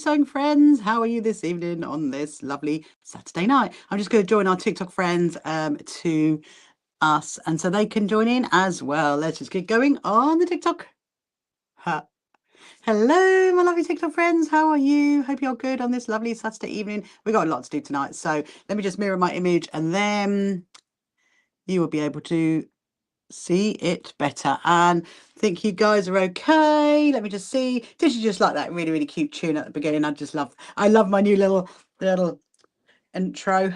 sewing friends. How are you this evening on this lovely Saturday night? I'm just going to join our TikTok friends to us, and so they can join in as well. Let's just get going on the TikTok. Hello, my lovely TikTok friends. How are you? Hope you're good on this lovely Saturday evening. We've got a lot to do tonight, so let me just mirror my image, and then you will be able to see it better. And think you guys are okay. Let me just see. Did you just like that really cute tune at the beginning? I love my new little intro.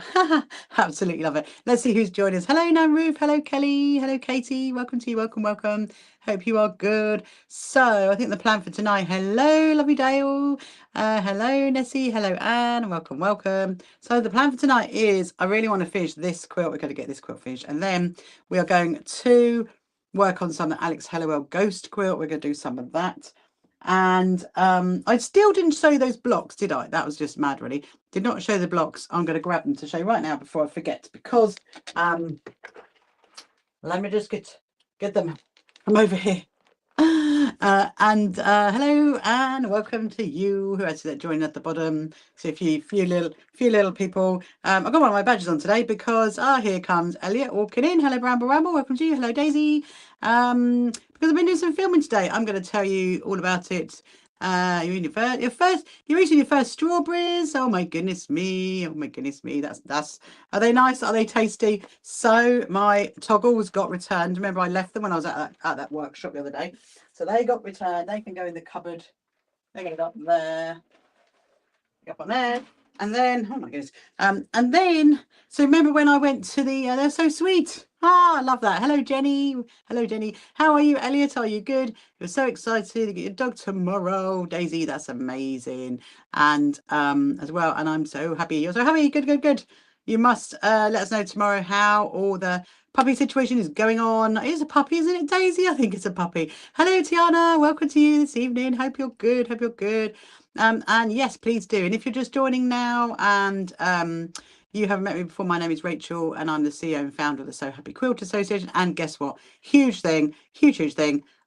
Absolutely love it. Let's see who's joined us. Hello Namroof, hello Kelly, hello Katie, welcome to you, welcome. Hope you are good. So I think the plan for tonight, hello lovely Dale, hello Nessie, hello Anne, welcome. So the plan for tonight is I really want to finish this quilt. We're going to get this quilt finished, and then we are going to work on some Alex Hallowell Ghost Quilt. We're going to do some of that. And I still didn't show those blocks, did I? That was just mad, really. Did not show the blocks. I'm going to grab them to show you right now before I forget, because let me just get them from over here. Hello and welcome to you who actually joined at the bottom. So a few little people. I've got one of my badges on today because here comes Elliot walking in. Hello Bramble Ramble, welcome to you. Hello Daisy. Because I've been doing some filming today, I'm going to tell you all about it. You're eating your first strawberries. Oh my goodness me. That's are they nice? Are they tasty? So my toggles got returned. Remember I left them when I was at that workshop the other day. So they got returned. They can go in the cupboard. They get it up there. Up on there. And then, oh my goodness. And then, so remember when I went to the, they're so sweet. I love that. Hello, Jenny. Hello, Jenny. How are you, Elliot? Are you good? You're so excited to get your dog tomorrow. Daisy, that's amazing. And as well, and I'm so happy. You're so happy. Good. You must let us know tomorrow how all the puppy situation is going on. It is a puppy, isn't it, Daisy? I think it's a puppy. Hello, Tiana. Welcome to you this evening. Hope you're good. And yes, please do. And if you're just joining now and you haven't met me before, my name is Rachel and I'm the CEO and founder of the So Happy Quilt Association. And guess what? Huge thing.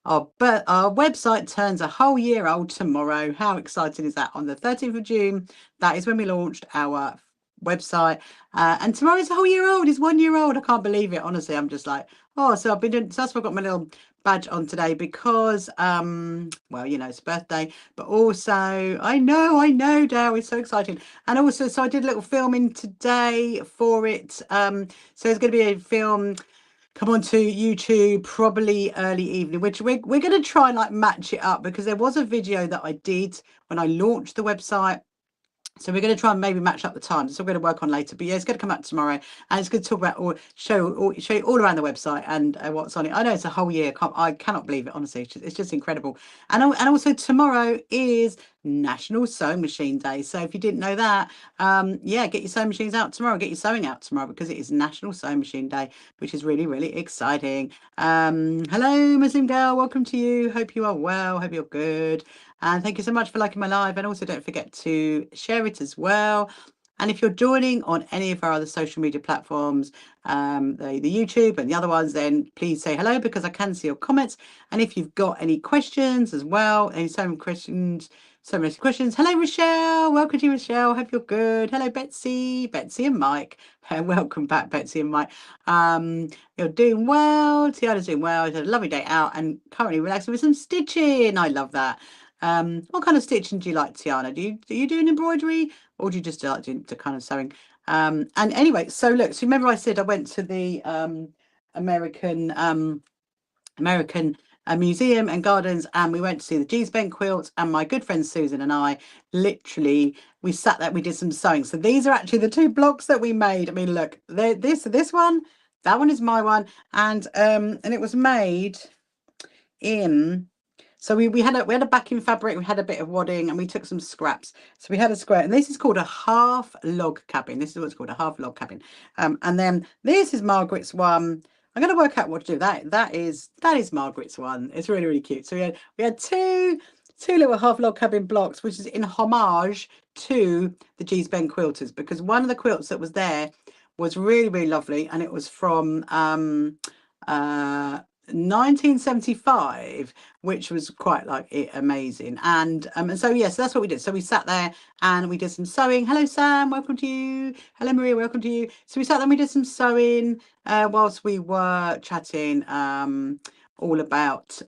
Our website turns a whole year old tomorrow. How exciting is that? On the 13th of June, that is when we launched our website. And tomorrow's a whole year old. It's 1 year old. I can't believe it. Honestly, I'm just like, oh, so I've been doing, so that's why I've got my little badge on today because well, you know, it's birthday, but also I know Dale, it's so exciting. And also, so I did a little filming today for it. So there's going to be a film come on to YouTube probably early evening, which we're going to try and like match it up, because there was a video that I did when I launched the website. So we're going to try and maybe match up the times. So we're going to work on later. But yeah, it's going to come out tomorrow. And it's going to talk about show you all around the website and what's on it. I know it's a whole year. I cannot believe it, honestly. It's just incredible. And also tomorrow is National Sewing Machine Day. So if you didn't know that, yeah, get your sewing machines out tomorrow. Get your sewing out tomorrow, because it is National Sewing Machine Day, which is really exciting. Hello, Muslim girl. Welcome to you. Hope you are well. Hope you're good. And thank you so much for liking my live. And also don't forget to share it as well. And if you're joining on any of our other social media platforms, the YouTube and the other ones, then please say hello, because I can see your comments. And if you've got any questions as well, so many questions. Hello, Rochelle. Welcome to you, Rochelle. Hope you're good. Hello, Betsy and Mike. Welcome back, Betsy and Mike. You're doing well. Tiana's doing well. It's a lovely day out and currently relaxing with some stitching. I love that. What kind of stitching do you like, Tiana? Do you do an embroidery, or do you just like to kind of sewing? And anyway, so look, so remember I said I went to the American Museum and Gardens, and we went to see the G's Bent quilts, and my good friend Susan and I literally, we sat there, we did some sewing. So these are actually the two blocks that we made. I mean, look, this one, that one is my one, and it was made in, so we had a backing fabric, we had a bit of wadding, and we took some scraps. So we had a square, and this is called a half log cabin. This is what's called a half log cabin. And then this is Margaret's one. I'm going to work out what to do. That is Margaret's one. It's really cute. So we had two little half log cabin blocks, which is in homage to the G's Bent quilters, because one of the quilts that was there was really lovely, and it was from 1975, which was quite amazing. And so yes, that's what we did. So we sat there and we did some sewing. Hello Sam, welcome to you. Hello Maria, welcome to you. So we sat there and we did some sewing whilst we were chatting all about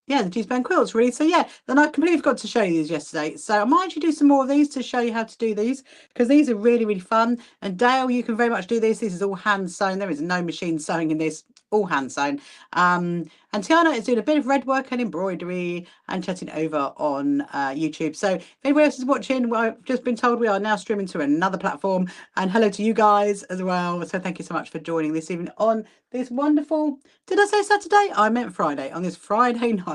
yeah, the G-span quilts really. So yeah, then I completely forgot to show you these yesterday, so I might actually do some more of these to show you how to do these, because these are really, really fun. And Dale, you can very much do this. This is all hand sewn. There is no machine sewing in this, all hand sewn. And Tiana is doing a bit of red work and embroidery and chatting over on YouTube. So if anyone else is watching, well, I've just been told we are now streaming to another platform, and hello to you guys as well. So thank you so much for joining this evening on this wonderful, did I say Saturday? I meant Friday, on this Friday night.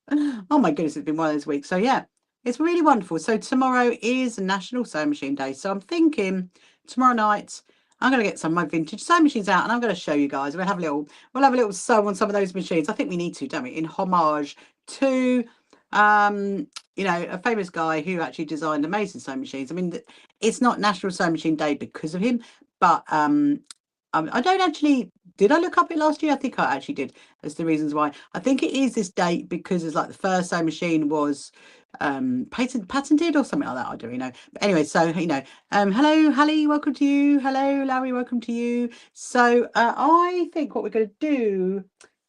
Oh my goodness, it's been one of those weeks. So yeah, it's really wonderful. So tomorrow is National Sewing Machine Day. So I'm thinking tomorrow night I'm going to get some of my vintage sewing machines out and I'm going to show you guys. We'll have a little sew on some of those machines. I think we need to, don't we? In homage to you know, a famous guy who actually designed amazing sewing machines. I mean, it's not National Sewing Machine Day because of him, but I don't actually, did I look up it last year? I think I actually did. That's the reasons why. I think it is this date because it's like the first sewing machine was patented or something like that. I don't really know. But anyway, so you know, hello Hallie, welcome to you. Hello Larry, welcome to you. So I think what we're going to do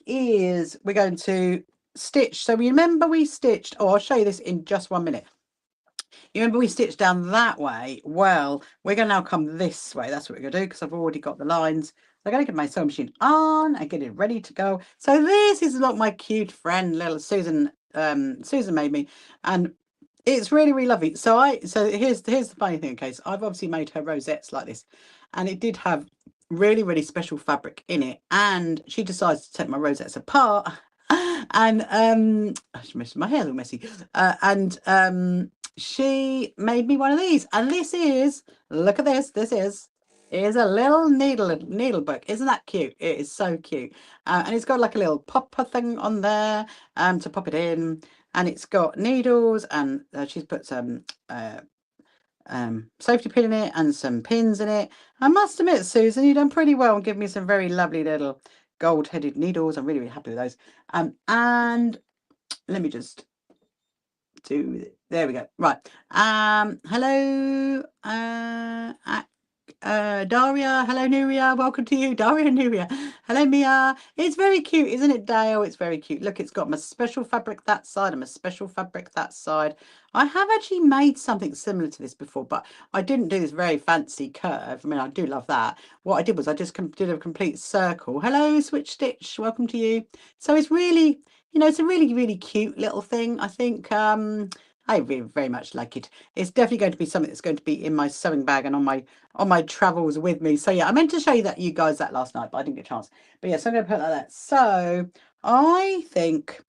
is we're going to stitch. So remember we stitched, oh, I'll show you this in just 1 minute. You remember we stitched down that way? Well, we're going to now come this way. That's what we're going to do because I've already got the lines. I'm going to get my sewing machine on and get it ready to go. So this is like my cute friend, little Susan. Susan made me, and it's really, really lovely. So here's the funny thing. Okay, so I've obviously made her rosettes like this, and it did have really, really special fabric in it. And she decides to take my rosettes apart, and my hair's all messy, and she made me one of these, and this is, look at this, is a little needle book. Isn't that cute? It is so cute. And it's got like a little popper thing on there to pop it in, and it's got needles, and she's put some safety pin in it and some pins in it. I must admit, Susan, you've done pretty well and given me some very lovely little gold-headed needles. I'm really, really happy with those. And let me just do, there we go. Right. Hello, Daria. Hello, Nuria. Welcome to you, Daria and Nuria. Hello, Mia. It's very cute, isn't it, Dale? It's very cute. Look, it's got my special fabric that side and my special fabric that side. I have actually made something similar to this before, but I didn't do this very fancy curve. I mean, I do love that. What I did was I just did a complete circle. Hello, Switch Stitch. Welcome to you. So it's really, you know, it's a really, really cute little thing. I think I really very much like it. It's definitely going to be something that's going to be in my sewing bag and on my travels with me. So yeah, I meant to show you guys that last night, but I didn't get a chance. But yes, I'm going to put that. So I think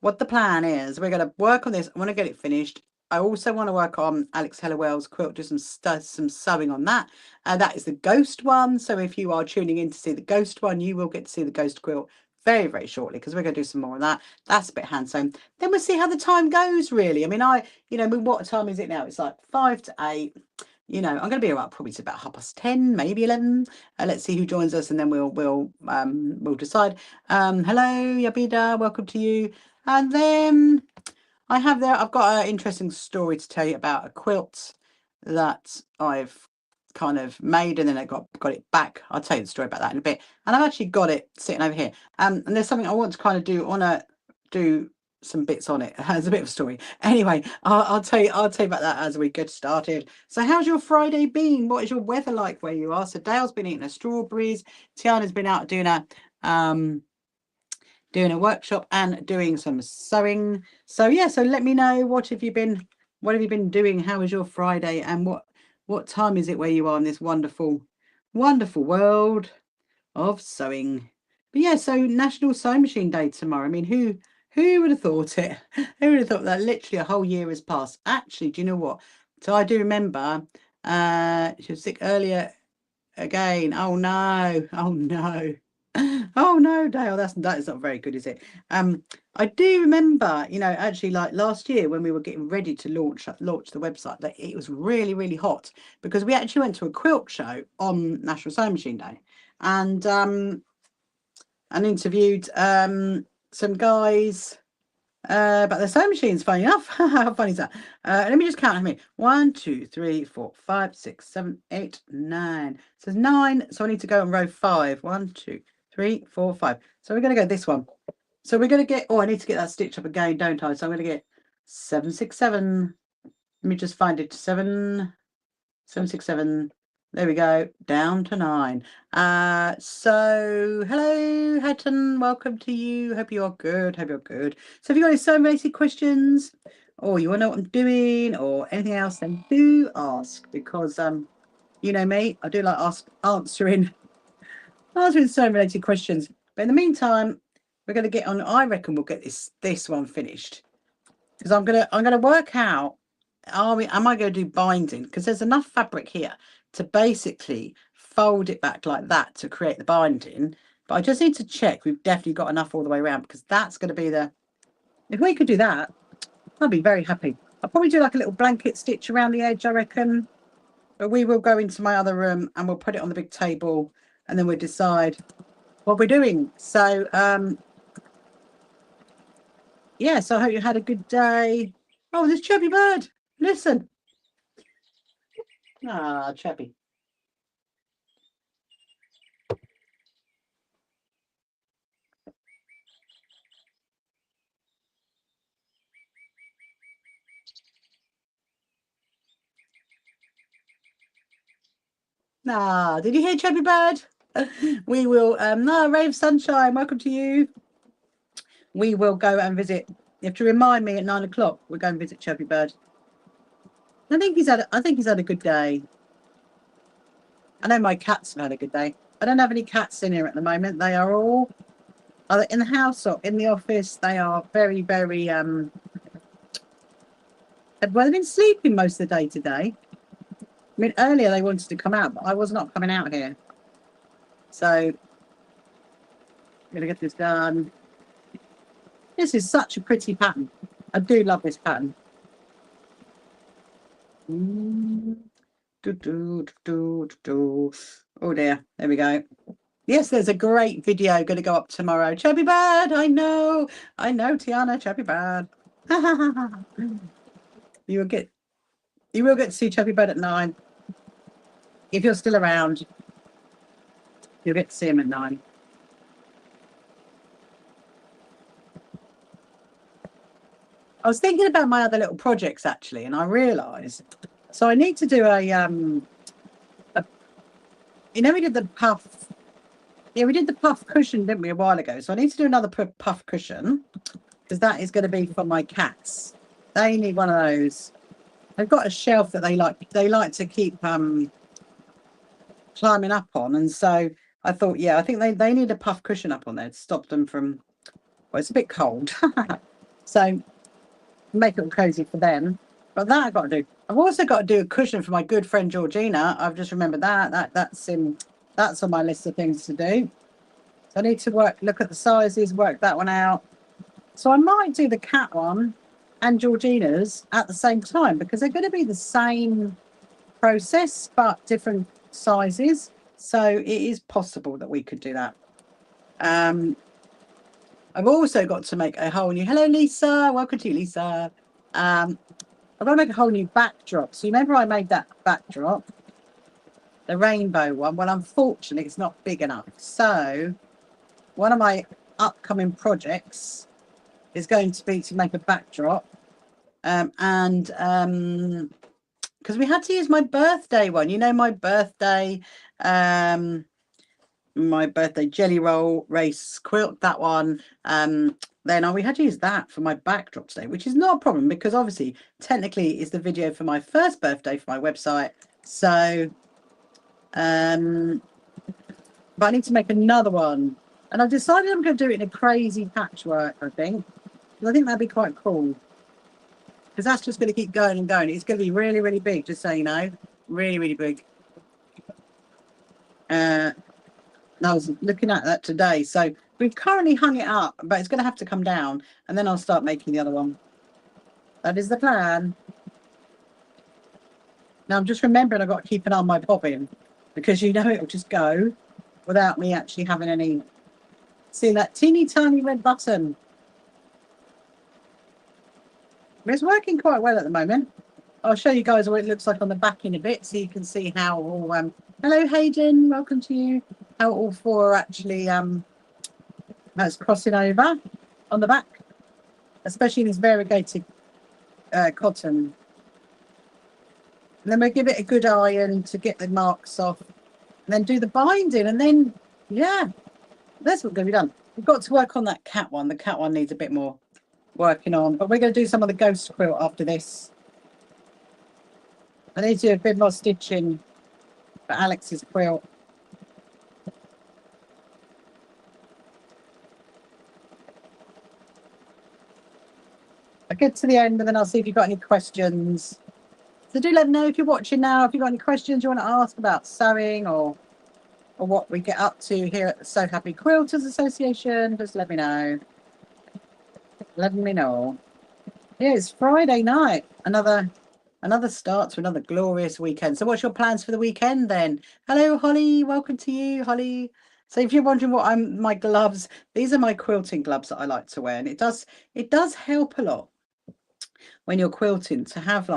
what the plan is, we're going to work on this. I want to get it finished. I also want to work on Alex Hellawell's quilt, do some sewing on that. That is the Ghost one. So if you are tuning in to see the Ghost one, you will get to see the Ghost quilt very, very shortly, because we're going to do some more of that. That's a bit hand sewn. Then we'll see how the time goes, really. I mean, you know, what time is it now? It's like 5 to 8. You know, I'm going to be around probably to about 10:30, maybe 11. Let's see who joins us, and then we'll decide. Hello, Yabida, welcome to you. And then I've got an interesting story to tell you about a quilt that I've kind of made, and then I got it back. I'll tell you the story about that in a bit. And I've actually got it sitting over here. And there's something I want to kind of do. I want to do some bits on it. It's a bit of a story. Anyway, I'll tell you about that as we get started. So how's your Friday been? What is your weather like where you are? So Dale's been eating her strawberries. Tiana's been out doing a workshop and doing some sewing. So yeah, so let me know, what have you been doing? How was your Friday, and what time is it where you are in this wonderful world of sewing? But yeah, so National Sewing Machine Day tomorrow. I mean, who would have thought it? Who would have thought that literally a whole year has passed? Actually, do you know what? So I do remember she was sick earlier again. Oh no. Oh no, Dale, that is not very good, is it? I do remember, you know, actually, like last year when we were getting ready to launch the website, that it was really, really hot, because we actually went to a quilt show on National Sewing Machine Day, and and interviewed some guys about their sewing machines. Funny enough. How funny is that? Let me just count how many. 1, 2, 3, 4, 5, 6, 7, 8, 9. So there's 9. So I need to go on row 5. 1, 2, 3, 4, 5. So we're going to go this one. So we're going to get, oh, I need to get that stitch up again, don't I? So I'm going to get 767. Let me just find it. 767. There we go. Down to 9. So hello, Hatton. Welcome to you. Hope you're good. Hope you're good. So if you've got any sewing related questions, or you want to know what I'm doing, or anything else, then do ask, because you know me, I do like answering sewing related questions. But in the meantime, we're going to get on. I reckon we'll get this one finished, because I'm gonna work out. Am I going to do binding? Because there's enough fabric here to basically fold it back like that to create the binding. But I just need to check we've definitely got enough all the way around, because that's going to be the. If we could do that, I'd be very happy. I'll probably do like a little blanket stitch around the edge, I reckon. But we will go into my other room and we'll put it on the big table, and then we'll decide what we're doing. So yeah, so I hope you had a good day. Oh, this chubby bird. Listen. Ah, chubby. Ah, did you hear Chubby Bird? We will, no, Ray of Sunshine, welcome to you. We will go and visit. You have to remind me at 9 o'clock. We're going to visit Chubby Bird. I think he's had a good day. I know my cats have had a good day. I don't have any cats in here at the moment. They are all either in the house or in the office. They are very, very well, they've been sleeping most of the day today. I mean, earlier they wanted to come out, but I was not coming out here. So I'm gonna get this done. This is such a pretty pattern. I do love this pattern. Oh dear, there we go. Yes, there's a great video going to go up tomorrow. Chubby Bird, I know, Tiana, Chubby Bird. You will get to see Chubby Bird at 9. If you're still around, you'll get to see him at 9. I was thinking about my other little projects actually, and I realised, so I need to do a you know, we did the puff. Yeah, we did the puff cushion, didn't we, a while ago? So I need to do another puff cushion, because that is going to be for my cats. They need one of those. They've got a shelf that they like to keep climbing up on, and so I thought, yeah, I think they need a puff cushion up on there to stop them from. Well, it's a bit cold, so make it cozy for them. But that I've got to do. I've also got to do a cushion for my good friend Georgina. I've just remembered that's on my list of things to do. So I need to look at the sizes, work that one out. So I might do the cat one and Georgina's at the same time, because they're going to be the same process but different sizes. So it is possible that we could do that. I've also got to make a whole new. Hello, Lisa. Welcome to you, Lisa. I've got to make a whole new backdrop. So you remember I made that backdrop, the rainbow one? Well, unfortunately, it's not big enough. So one of my upcoming projects is going to be to make a backdrop, and because we had to use my birthday one, you know, my birthday jelly roll race quilt, that one. Then we had to use that for my backdrop today, which is not a problem, because obviously technically it's the video for my first birthday for my website. So but I need to make another one, and I've decided I'm going to do it in a crazy patchwork. I think that'd be quite cool, because that's just going to keep going and going. It's going to be really, really big, just so you know, really, really big. I was looking at that today. So we've currently hung it up, but it's going to have to come down, and then I'll start making the other one. That is the plan. Now I'm just remembering I've got to keep an eye on my bobbin, because you know it'll just go without me actually having any See that teeny tiny red button. It's working quite well at the moment. I'll show you guys what it looks like on the back in a bit, so you can see how all. Hello, Hayden. Welcome to you. How all four are actually that's crossing over on the back, especially this variegated cotton. And then we'll give it a good iron to get the marks off, and then do the binding, and then yeah, that's what's going to be done. We've got to work on that cat one. The cat one needs a bit more working on, but we're going to do some of the ghost quilt after this. I need to do a bit more stitching for Alex's quilt. I'll get to the end and then I'll see if you've got any questions. So do let me know if you're watching now, if you've got any questions you want to ask about sewing or what we get up to here at the So Happy Quilters Association. Just let me know. Let me know. Yeah, it's Friday night. Another start to another glorious weekend. So what's your plans for the weekend then? Hello, Holly. Welcome to you, Holly. So if you're wondering what my gloves, these are my quilting gloves that I like to wear. And it does help a lot when you're quilting to have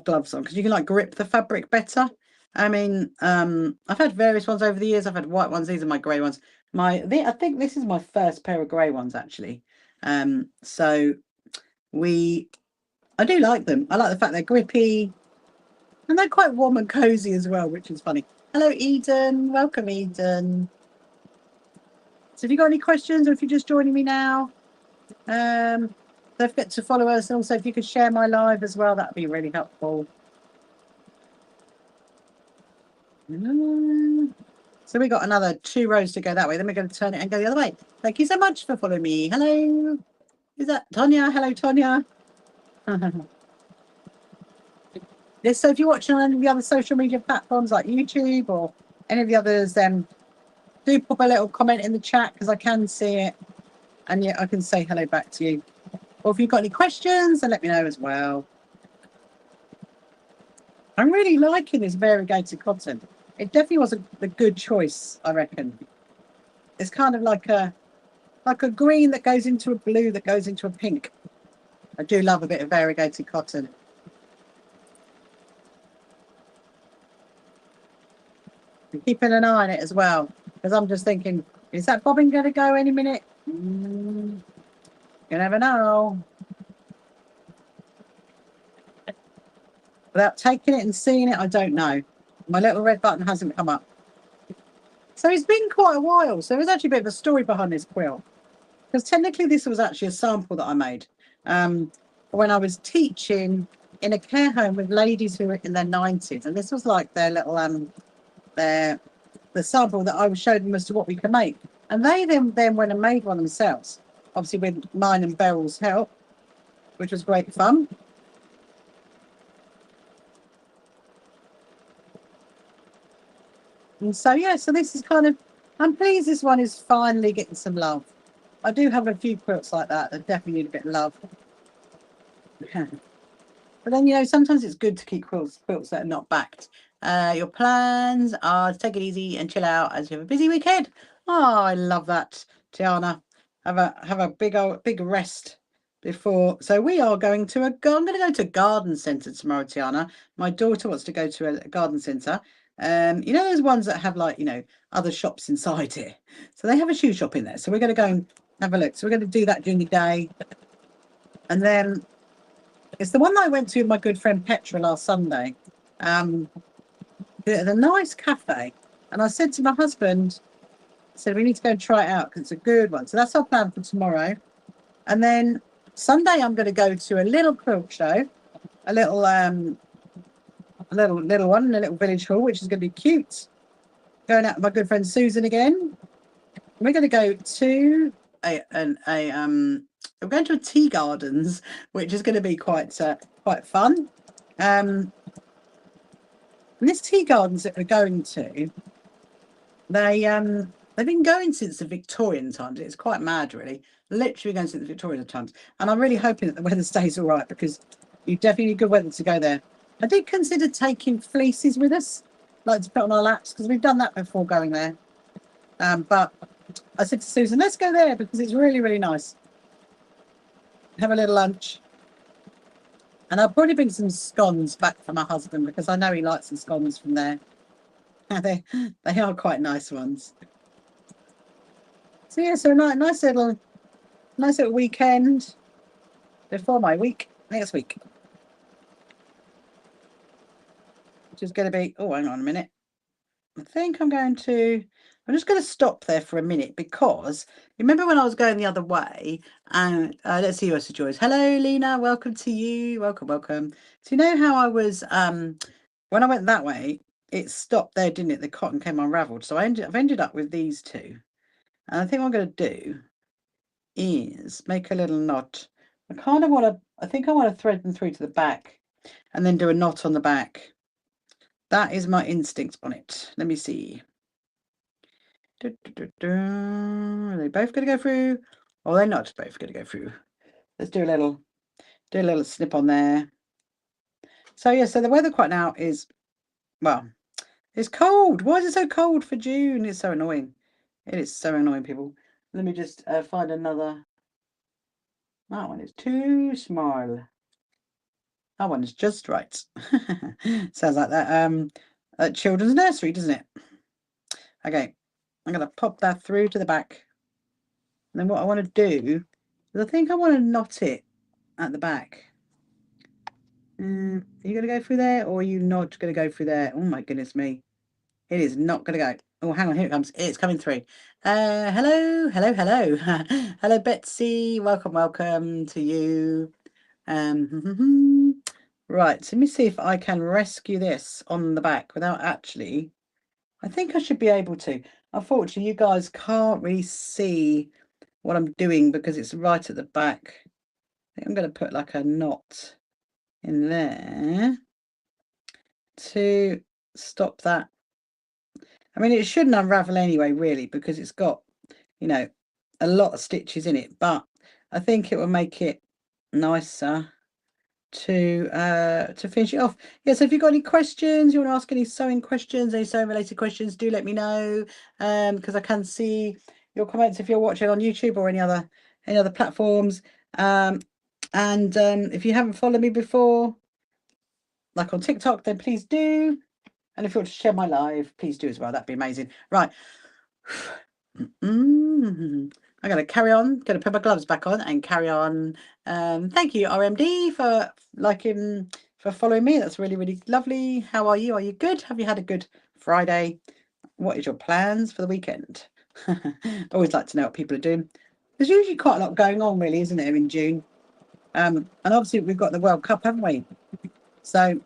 gloves on, because you can like grip the fabric better. I mean, I've had various ones over the years. I've had white ones. These are my grey ones. I think this is my first pair of grey ones actually. So I do like them. I like the fact they're grippy and they're quite warm and cozy as well, which is funny. Hello, Eden. Welcome, Eden. So if you've got any questions or if you're just joining me now, don't forget to follow us. And also, if you could share my live as well, that would be really helpful. So we got another 2 rows to go that way. Then we're going to turn it and go the other way. Thank you so much for following me. Hello. Is that Tonya? Hello, Tonya. Yes, so if you're watching on any of the other social media platforms like YouTube or any of the others, do pop a little comment in the chat because I can see it. And yeah, I can say hello back to you. Or if you've got any questions, then let me know as well. I'm really liking this variegated cotton. It definitely was a good choice, I reckon. It's kind of like a green that goes into a blue that goes into a pink. I do love a bit of variegated cotton. I'm keeping an eye on it as well, because I'm just thinking, is that bobbin going to go any minute? You never know. Without taking it and seeing it, I don't know. My little red button hasn't come up. So it's been quite a while. So there's actually a bit of a story behind this quilt. Because technically this was actually a sample that I made when I was teaching in a care home with ladies who were in their 90s. And this was like their little, the sample that I showed them as to what we could make. And they then went and made one themselves. Obviously with mine and Beryl's help, which was great fun. And so, yeah, so this is kind of, I'm pleased this one is finally getting some love. I do have a few quilts like that definitely need a bit of love. But then, you know, sometimes it's good to keep quilts that are not backed. Your plans are to take it easy and chill out as you have a busy weekend. Oh, I love that, Tiana. Have a big rest before. So we are going to I'm going to go to a garden centre tomorrow, Tiana. My daughter wants to go to a garden centre. You know those ones that have like, you know, other shops inside it. So they have a shoe shop in there. So we're going to go and have a look. So we're going to do that during the day. And then it's the one that I went to with my good friend Petra last Sunday. The nice cafe. And I said to my husband, I said, we need to go and try it out because it's a good one. So that's our plan for tomorrow. And then Sunday, I'm going to go to a little quilt show, a little one in a little village hall, which is going to be cute. Going out with my good friend Susan again. We're going to go to we're going to a tea gardens, which is going to be quite fun. And this tea gardens that we're going to, they've been going since the Victorian times. It's quite mad, really. Literally going since the Victorian times. And I'm really hoping that the weather stays all right because you definitely need good weather to go there. I did consider taking fleeces with us, like to put on our laps, because we've done that before going there. But I said to Susan, let's go there because it's really, really nice. Have a little lunch. And I'll probably bring some scones back for my husband because I know he likes some scones from there. they are quite nice ones. So yeah, so nice little weekend before my week next week. Which is going to be, oh, hang on a minute. I think I'm just going to stop there for a minute because remember when I was going the other way and let's see who else joins. Hello, Lena. Welcome to you. Welcome. So you know how I was, when I went that way, it stopped there, didn't it? The cotton came unraveled. So I've ended up with these two. And I think what I'm going to do is make a little knot. I think I want to thread them through to the back and then do a knot on the back. That is my instinct on it. Let me see. Are they both going to go through? Oh, they're not both going to go through. Let's do a little snip on there. So yeah, so the weather quite now is, well, it's cold. Why is it so cold for June? It's so annoying. It is so annoying, people. Let me just find another. That one is too small. That one is just right. Sounds like that children's nursery, doesn't it? Okay, I'm going to pop that through to the back. And then what I want to do is I think I want to knot it at the back. Are you going to go through there or are you not going to go through there? Oh my goodness me. It is not going to go. Oh, hang on. Here it comes. It's coming through. Hello. Hello, Betsy. Welcome to you. Right. So let me see if I can rescue this on the back without actually. I think I should be able to. Unfortunately, you guys can't really see what I'm doing because it's right at the back. I think I'm going to put like a knot in there to stop that. I mean, it shouldn't unravel anyway, really, because it's got, you know, a lot of stitches in it, but I think it will make it nicer to finish it off. Yeah, so if you've got any questions, you want to ask any sewing questions, any sewing related questions, do let me know, because I can see your comments if you're watching on YouTube or any other platforms. If you haven't followed me before, like on TikTok, then please do. And if you want to share my live, please do as well. That'd be amazing. Right. I'm going to carry on. Going to put my gloves back on and carry on. Thank you, RMD, for following me. That's really, really lovely. How are you? Are you good? Have you had a good Friday? What is your plans for the weekend? I always like to know what people are doing. There's usually quite a lot going on, really, isn't there, in June? And obviously we've got the World Cup, haven't we? So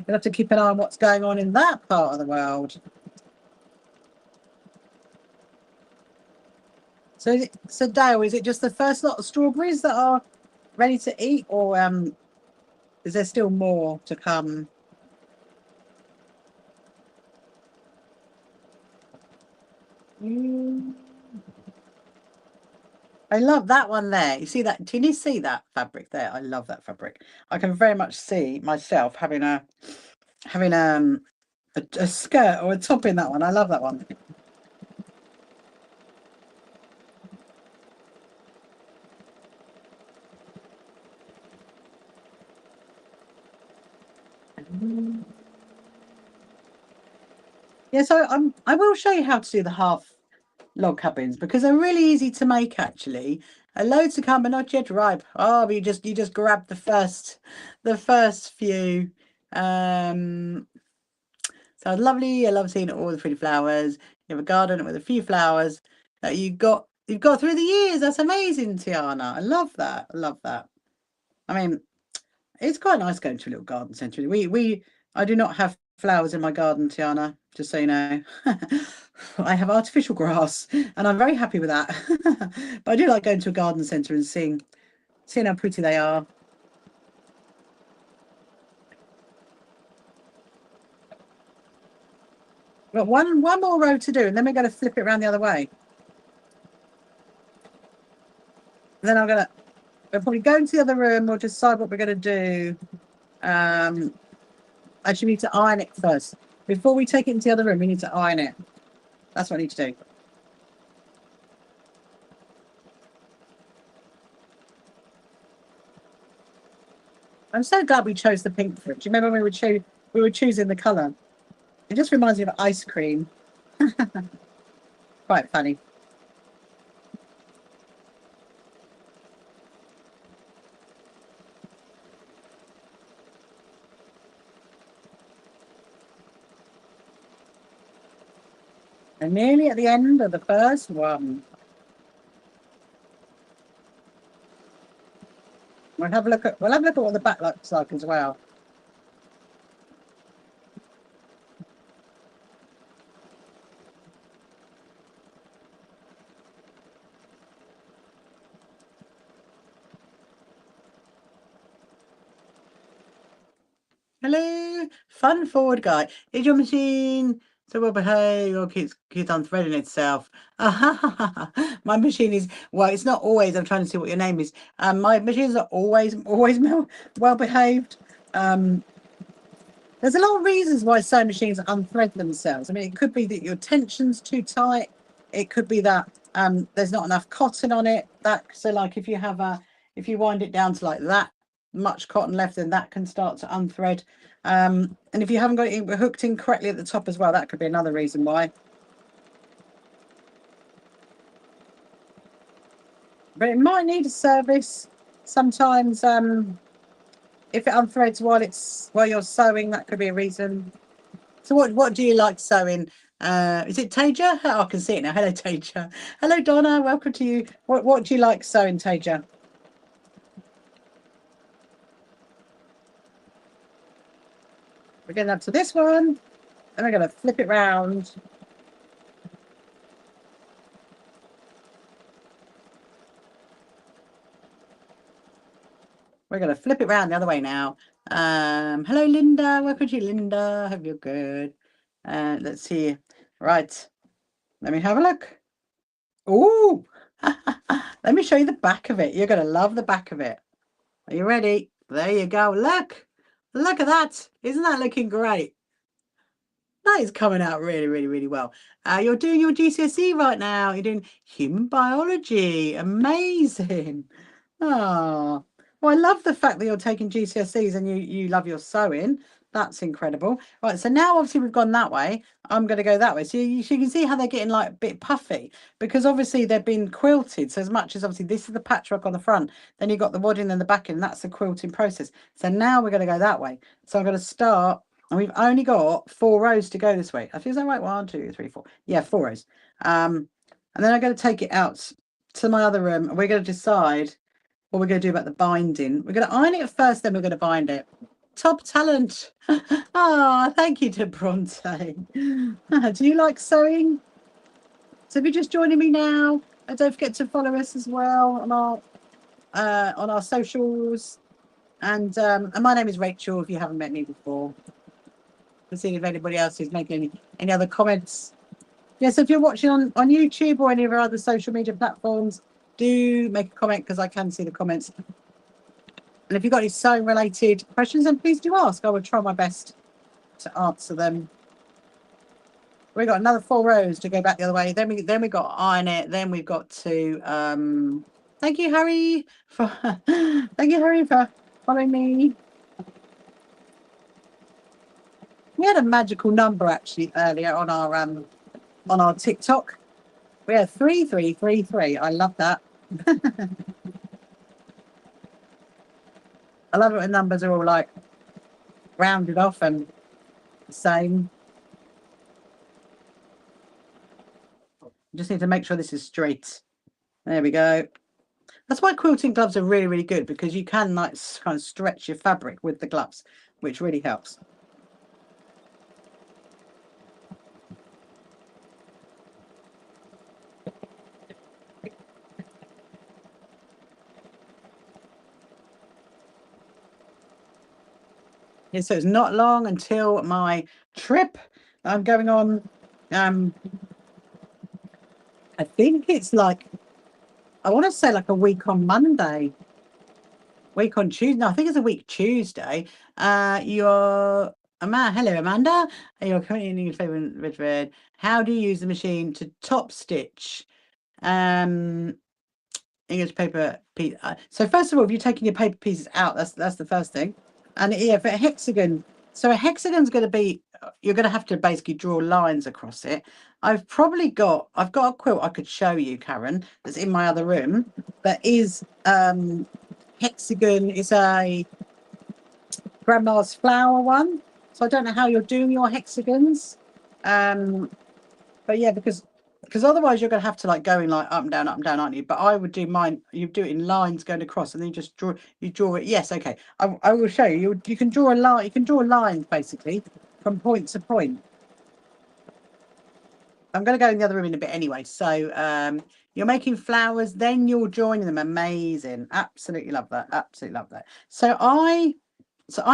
we'll have to keep an eye on what's going on in that part of the world. So Dale, is it just the first lot of strawberries that are ready to eat, or is there still more to come? I love that one there. You see that? Can you see that fabric there? I love that fabric. I can very much see myself having a skirt or a top in that one. I love that one. Yeah, so I will show you how to do the half log cabins because they're really easy to make actually. A load to come but not yet ripe. Oh, but you just grab the first few. So lovely. I love seeing all the pretty flowers. You have a garden with a few flowers that you've got through the years. That's amazing, Tiana. I love that. I love that. I mean, it's quite nice going to a little garden centre. I do not have flowers in my garden, Tiana, just so you know. I have artificial grass and I'm very happy with that. But I do like going to a garden centre and seeing how pretty they are. Got one more row to do and then we're going to flip it around the other way. And then we'll probably go into the other room. We'll decide what we're going to do. Actually, we need to iron it first. Before we take it into the other room, we need to iron it. That's what I need to do. I'm so glad we chose the pink for it. Do you remember when we were choosing the colour? It just reminds me of ice cream. Quite funny. And nearly at the end of the first one. We'll have a look at what the back looks like as well. Hello, fun forward guy. Is your machine so well behaved or keeps unthreading itself? My machine is, well, it's not always. I'm trying to see what your name is. My machines are always well behaved. There's a lot of reasons why sewing machines unthread themselves. I mean, it could be that your tension's too tight. It could be that there's not enough cotton on it. So like if you wind it down to like that much cotton left, then that can start to unthread. And if you haven't got it hooked in correctly at the top as well, that could be another reason why. But it might need a service. Sometimes if it unthreads while you're sewing, that could be a reason. So what do you like sewing? Is it Taja? Oh, I can see it now. Hello, Taja. Hello, Donna. Welcome to you. What do you like sewing, Taja? We're getting up to this one, and we're going to flip it round. We're going to flip it round the other way now. Hello, Linda. Welcome to you, Linda. Hope you're good. Let's see. Right. Let me have a look. Oh, let me show you the back of it. You're going to love the back of it. Are you ready? There you go. Look at that. Isn't that looking great? That is coming out really, really, really well. You're doing your GCSE right now. You're doing human biology. Amazing. Oh, well, I love the fact that you're taking GCSEs and you love your sewing. That's incredible. Right, so now obviously we've gone that way. I'm going to go that way. So you can see how they're getting like a bit puffy because obviously they've been quilted. So as much as obviously this is the patchwork on the front, then you've got the wadding and the backing, and that's the quilting process. So now we're going to go that way. So I'm going to start, and we've only got 4 rows to go this way. I feel that right. 1, 2, 3, 4. Yeah, 4 rows. And then I'm going to take it out to my other room, and we're going to decide what we're going to do about the binding. We're going to iron it first, then we're going to bind it. Top talent. Ah, thank you to Bronte. Do you like sewing? So if you're just joining me now, don't forget to follow us as well on our socials. And my name is Rachel. If you haven't met me before, let's see if anybody else is making any other comments. Yeah, so if you're watching on YouTube or any of our other social media platforms, do make a comment because I can see the comments. And if you've got any sewing related questions, then please do ask. I will try my best to answer them. We've got another 4 rows to go back the other way. Then we got to iron it. Then we've got to thank you, Harry, for following me. We had a magical number actually earlier on our TikTok. We had 3333. I love that. I love it when numbers are all like rounded off and the same. Just need to make sure this is straight. There we go. That's why quilting gloves are really, really good because you can like kind of stretch your fabric with the gloves, which really helps. Yeah, so it's not long until my trip I'm going on. I think it's like, I want to say like a week on Monday, week on Tuesday. No, I think it's a week Tuesday. You're hello, Amanda. You're currently in your favorite red. How do you use the machine to top stitch? English paper piece. So first of all, if you're taking your paper pieces out, that's the first thing. And yeah, for a hexagon, so a hexagon's going to be, you're going to have to basically draw lines across it. I've got a quilt I could show you, Karen, that's in my other room, that is hexagon. It's a grandma's flower one. So I don't know how you're doing your hexagons. But yeah, because otherwise you're going to have to like go in like up and down, aren't you? But I would do mine. You do it in lines going across, and then you just draw. You draw it. Yes, okay. I will show you. You can draw a line. You can draw lines basically from point to point. I'm going to go in the other room in a bit anyway. So you're making flowers, then you're joining them. Amazing. Absolutely love that. Absolutely love that. So I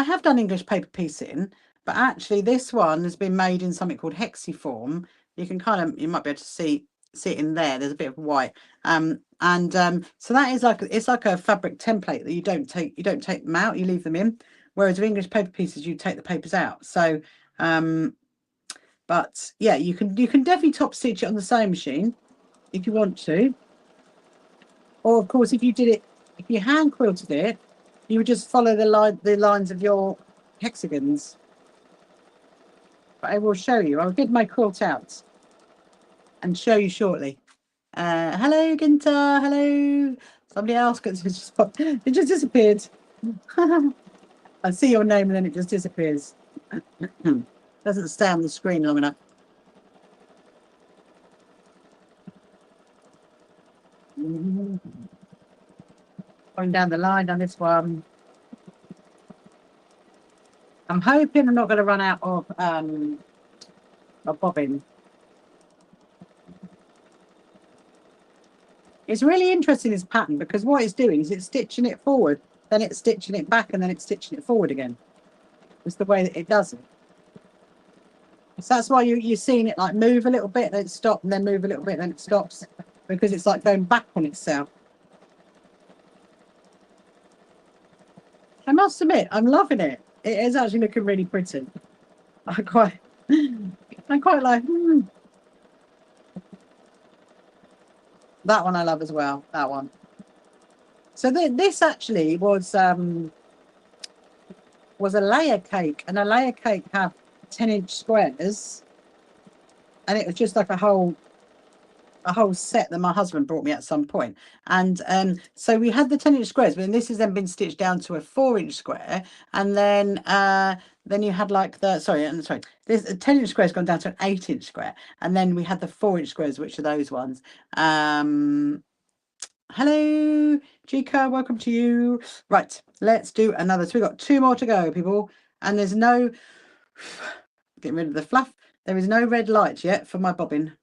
have done English paper piecing, but actually this one has been made in something called hexiform. You can you might be able to see it in there. There's a bit of white. So that is it's like a fabric template that you don't take them out, you leave them in. Whereas with English paper pieces, you take the papers out. So but yeah, you can definitely top stitch it on the sewing machine if you want to. Or of course, if you hand quilted it, you would just follow the lines of your hexagons. But I will show you. I'll get my quilt out and show you shortly. Hello, Ginter. Hello. Somebody else it just disappeared. I see your name and then it just disappears. Doesn't stay on the screen long enough. Going down the line on this one. I'm hoping I'm not going to run out of bobbin. It's really interesting, this pattern, because what it's doing is it's stitching it forward, then it's stitching it back, and then it's stitching it forward again. It's the way that it does it. So that's why you're seeing it like move a little bit, then it stops, and then move a little bit, then it stops, because it's like going back on itself. I must admit, I'm loving it. It is actually looking really pretty. I quite like. That one I love as well. That one. So this actually was a layer cake, and a layer cake have 10-inch squares, and it was just like a whole set that my husband brought me at some point. And so we had the 10-inch squares, but then this has then been stitched down to a 4-inch square, and then you had like this 10-inch square has gone down to an 8-inch square, and then we had the 4-inch squares, which are those ones. Hello, Chica, welcome to you. Right, let's do another. So we've got 2 more to go, people, and there's no getting rid of the fluff. There is no red light yet for my bobbin.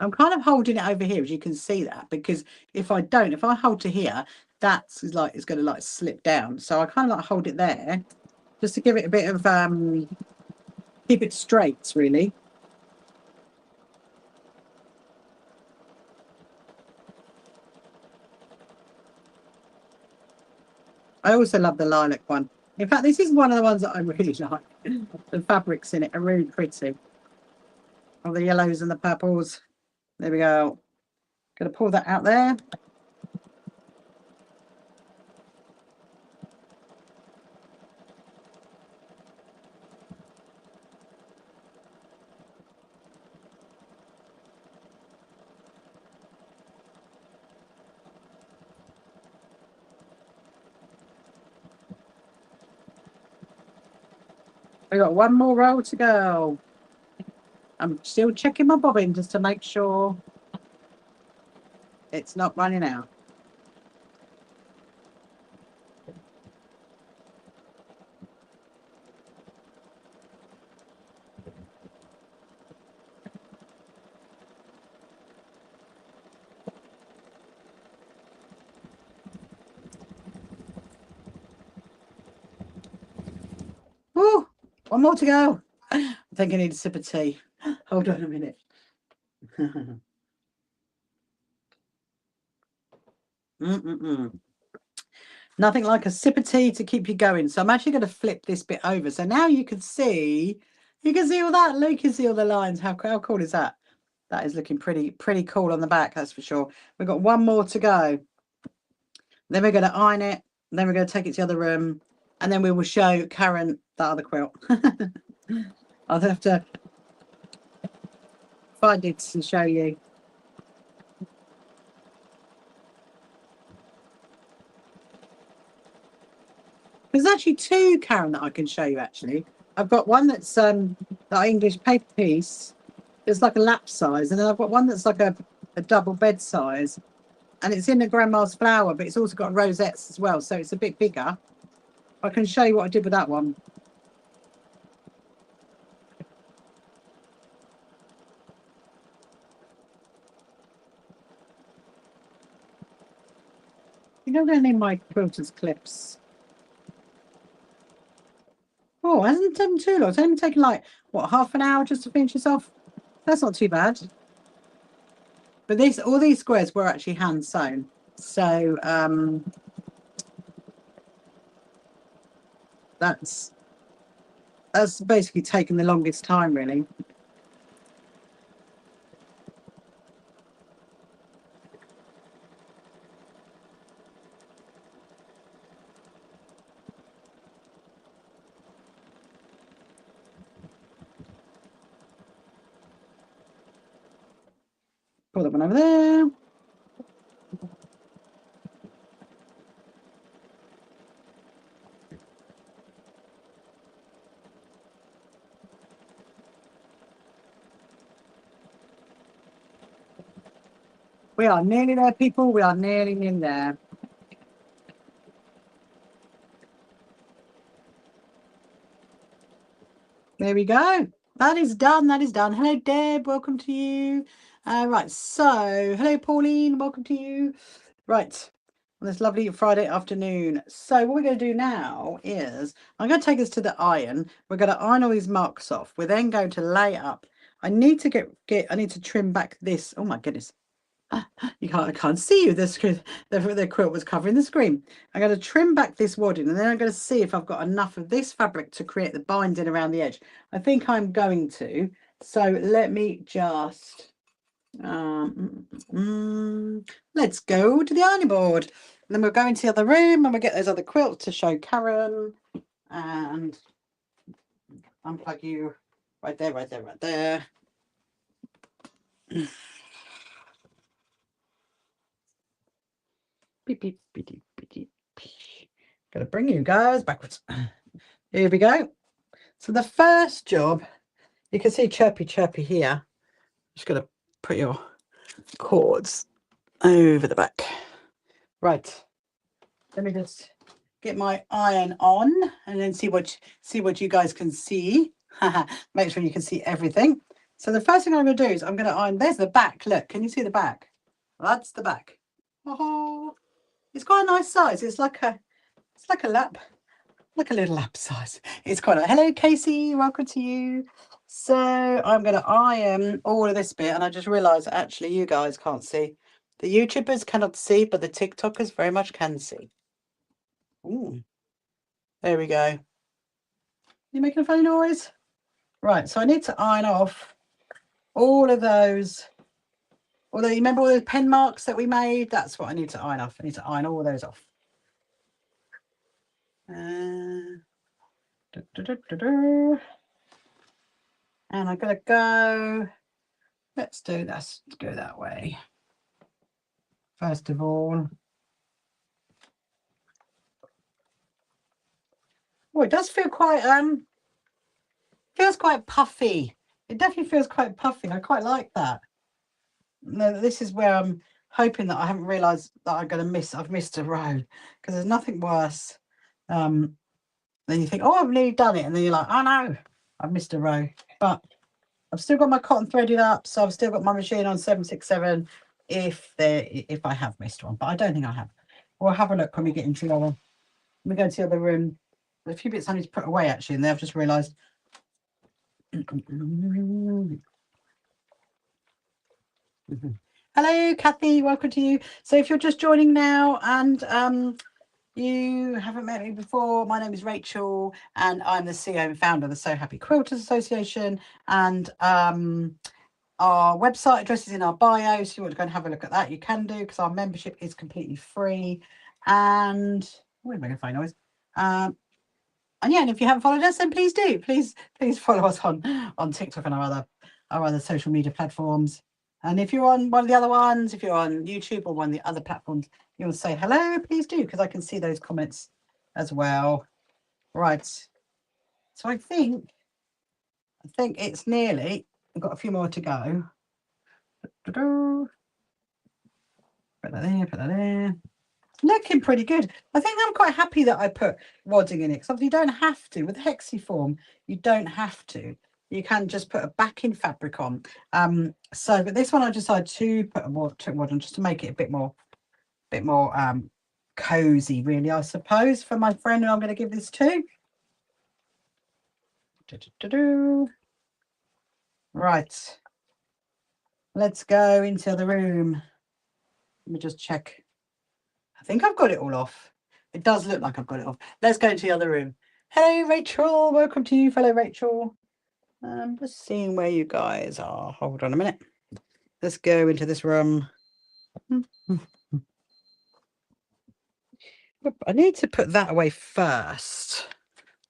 I'm kind of holding it over here, as you can see that, because if I hold to here, that's like it's going to like slip down. So I kind of like hold it there just to give it a bit of keep it straight, really. I also love the lilac one. In fact, this is one of the ones that I really like. The fabrics in it are really pretty. All the yellows and the purples. There we go. Gonna pull that out there. We got 1 more row to go. I'm still checking my bobbin just to make sure it's not running out. Woo! 1 more to go. I think I need a sip of tea. Hold on a minute. Nothing like a sip of tea to keep you going. So I'm actually going to flip this bit over. So now you can see all that. Look, you can see all the lines. How cool is that? That is looking pretty cool on the back, that's for sure. We've got one more to go. Then we're going to iron it. Then we're going to take it to the other room. And then we will show Karen that other quilt. I'll have to find it and show you. There's actually two, Karen, that I can show you, actually. I've got one that's that English paper piece. It's like a lap size. And then I've got one that's like a double bed size. And it's in the grandma's flower, but it's also got rosettes as well. So it's a bit bigger. I can show you what I did with that one. You know, I'm going to name my quilters clips. Oh, it hasn't taken too long. It's only taken like, what, half an hour just to finish this off? That's not too bad. But all these squares were actually hand sewn. So that's basically taken the longest time, really. Put that one over there. We are nearly there, people. We are nearly in there. There we go. That is done. That is done. Hello, Deb. Welcome to you. Right. So, hello, Pauline. Welcome to you. Right. On this lovely Friday afternoon. So what we're going to do now is I'm going to take this to the iron. We're going to iron all these marks off. We're then going to lay up. I need to I need to trim back this. Oh my goodness. I can't see you. The quilt was covering the screen. I'm going to trim back this wadding, and then I'm going to see if I've got enough of this fabric to create the binding around the edge. I think I'm going to. So let me just let's go to the ironing board. And then we'll go into the other room and we'll get those other quilts to show Karen. And unplug you right there, right there, right there. Beep, beep, beep, beep, beep. Gotta bring you guys backwards. Here we go. So the first job, you can see chirpy here. Just gonna put your cords over the back. Right. Let me just get my iron on and then see what you guys can see. Make sure you can see everything. So the first thing I'm going to do is I'm going to iron. There's the back. Look, can you see the back? That's the back. Oh, it's quite a nice size. It's like a lap, like a little lap size. It's quite a hello, Casey. Welcome to you. So I'm going to iron all of this bit, and I just realised actually you guys can't see. The YouTubers cannot see, but the TikTokers very much can see. Ooh. There we go. You making a funny noise? Right, so I need to iron off all of those. Although you remember all those pen marks that we made? That's what I need to iron off. I need to iron all those off. And I'm gonna go. Let's do this. Let's go that way. First of all. Oh, it does feel quite feels quite puffy. It definitely feels quite puffy. I quite like that. No, this is where I'm hoping that I haven't realised that I've missed a row, because there's nothing worse then you think, oh, I've nearly done it, and then you're like, oh no, I've missed a row. But I've still got my cotton threaded up, so I've still got my machine on 767 if I have missed one, but I don't think I have. We'll have a look when we get into the other. We go to the other room. There's a few bits I need to put away actually, and I've just realised. Hello, Kathy. Welcome to you. So if you're just joining now, and you haven't met me before, my name is Rachel and I'm the CEO and founder of the So Happy Quilters Association, and our website address is in our bio, so you want to go and have a look at that, you can do, because our membership is completely free. And we're making a funny noise. And yeah, and if you haven't followed us, then please do. Please follow us on TikTok and our other social media platforms. And if you're on one of the other ones, if you're on YouTube or one of the other platforms, you want to say hello, please do, because I can see those comments as well. Right. So I think it's nearly, I've got a few more to go. Put that there. Looking pretty good. I think I'm quite happy that I put wadding in it, because obviously you don't have to. With hexiform, you don't have to. You can just put a backing fabric on. But this one I decided to put a wadding just to make it a bit more cozy, really, I suppose, for my friend who I'm going to give this to. Right. Let's go into the room. Let me just check. I think I've got it all off. It does look like I've got it off. Let's go into the other room. Hello, Rachel. Welcome to you, fellow Rachel. I'm just seeing where you guys are. Hold on a minute. Let's go into this room. I need to put that away first.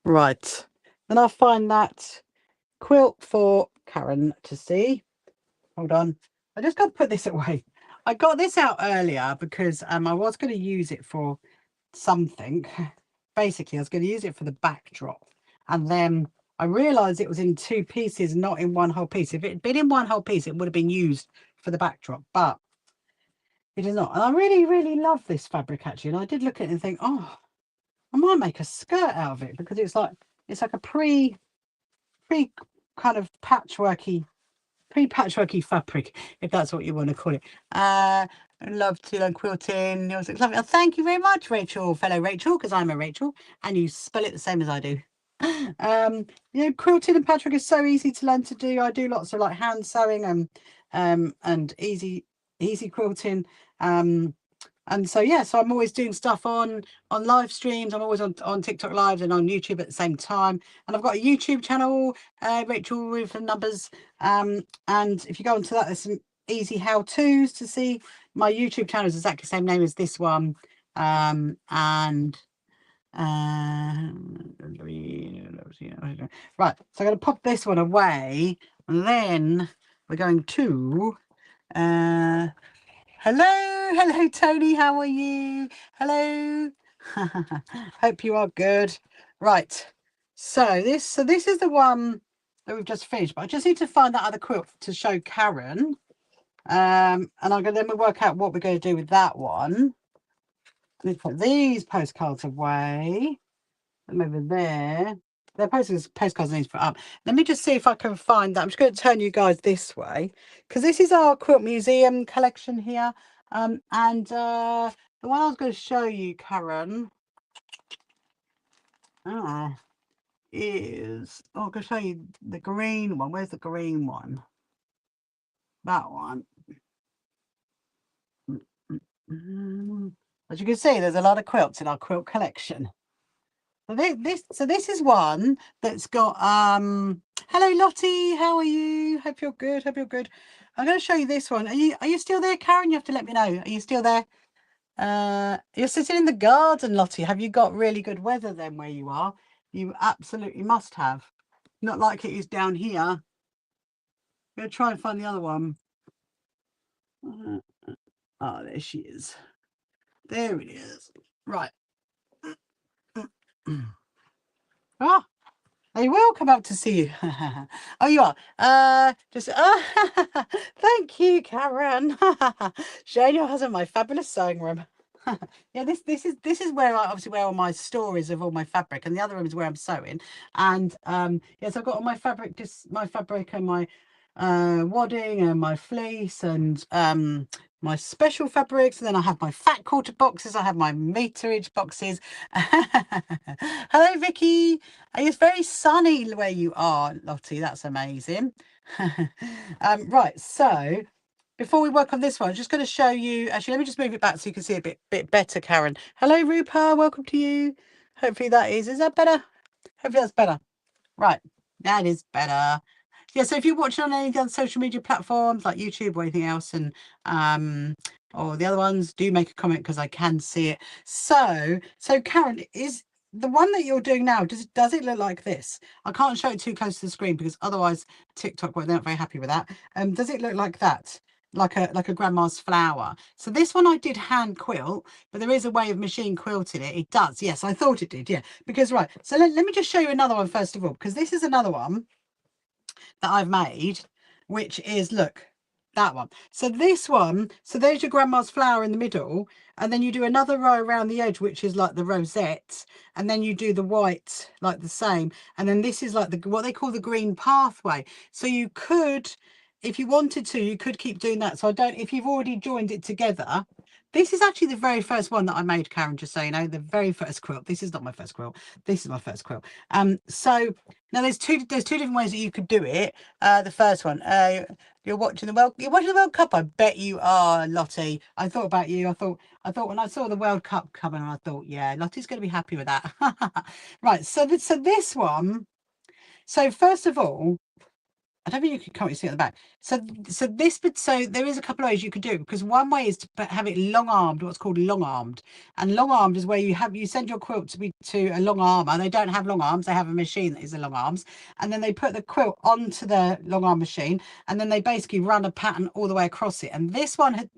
Right. Then I'll find that quilt for Karen to see. Hold on. I just got to put this away. I got this out earlier because I was going to use it for something. Basically, I was going to use it for the backdrop. And then I realised it was in two pieces, not in one whole piece. If it had been in one whole piece, it would have been used for the backdrop. But it is not. And I really, really love this fabric, actually. And I did look at it and think, oh, I might make a skirt out of it, because it's like a pre kind of patchworky fabric, if that's what you want to call it. I love to learn quilting. It was lovely. Oh, thank you very much, Rachel, fellow Rachel, because I'm a Rachel and you spell it the same as I do. Quilting and patchwork is so easy to learn to do. I do lots of like hand sewing and easy quilting. And so so I'm always doing stuff on live streams. I'm always on TikTok lives and on YouTube at the same time. And I've got a YouTube channel, Rachel with the numbers. And if you go onto that, there's some easy how-tos to see. My YouTube channel is exactly the same name as this one. Right, so I'm going to pop this one away, and then we're going to hello Tony, how are you? Hello. Hope you are good. Right, so this is the one that we've just finished, but I just need to find that other quilt to show Karen, and then we'll work out what we're going to do with that one. Let me put these postcards away. Them over there. Their postcards need to put up. Let me just see if I can find that. I'm just going to turn you guys this way, because this is our Quilt Museum collection here. And the one I was going to show you, Karen, is I'm going to show you the green one. Where's the green one? That one. As you can see, there's a lot of quilts in our quilt collection. So this is one that's got hello Lottie, how are you? Hope you're good. I'm going to show you this one. Are you still there, Karen? You have to let me know. Are you still there? You're sitting in the garden, Lottie. Have you got really good weather then where you are? You absolutely must have. Not like it is down here. I'm going to try and find the other one. Oh, there she is. There it is. Right. Ah, they will come up to see you. Oh, you are. Thank you, Karen. Showing your husband my fabulous sewing room. Yeah, this is where I obviously wear all my stories of all my fabric, and the other room is where I'm sewing. And yes, I've got all my fabric, just my fabric and my wadding and my fleece and my special fabrics, and then I have my fat quarter boxes, I have my meterage boxes. Hello Vicky, it's very sunny where you are, Lottie. That's amazing. Right, so before we work on this one, I'm just going to show you. Actually, let me just move it back so you can see a bit better, Karen. Hello, Rupa. Welcome to you. Hopefully that is. Is that better? Hopefully that's better. Right. That is better. Yeah, so if you're watching on any of the other social media platforms like YouTube or anything else, and or the other ones, do make a comment because I can see it. So Karen, is the one that you're doing now, does it look like this? I can't show it too close to the screen because otherwise TikTok, well, they're not very happy with that. Does it look like that? Like a grandma's flower? So this one I did hand quilt, but there is a way of machine quilting it. It does, yes, I thought it did, yeah. Because right, so let me just show you another one first of all, because this is another one that I've made, which is, look, that one. So this one, so there's your grandma's flower in the middle, and then you do another row around the edge, which is like the rosette, and then you do the white like the same, and then this is like the what they call the green pathway. So you could, if you wanted to, you could keep doing that. So I don't, if you've already joined it together, this is actually the very first one that I made, Karen, just so you know, the very first quilt. This is not my first quilt. This is my first quilt. So now there's two different ways that you could do it. The first one, you're watching the World Cup. I bet you are, Lottie. I thought about you. I thought when I saw the World Cup coming, I thought, yeah, Lottie's going to be happy with that. Right. So this one. So first of all, I don't think you can't see it at the back. So there is a couple of ways you could do it, because one way is to have it long armed, what's called long armed. And long armed is where you send your quilt to a long armer. They don't have long arms, they have a machine that is a long arms, and then they put the quilt onto the long arm machine, and then they basically run a pattern all the way across it. And this one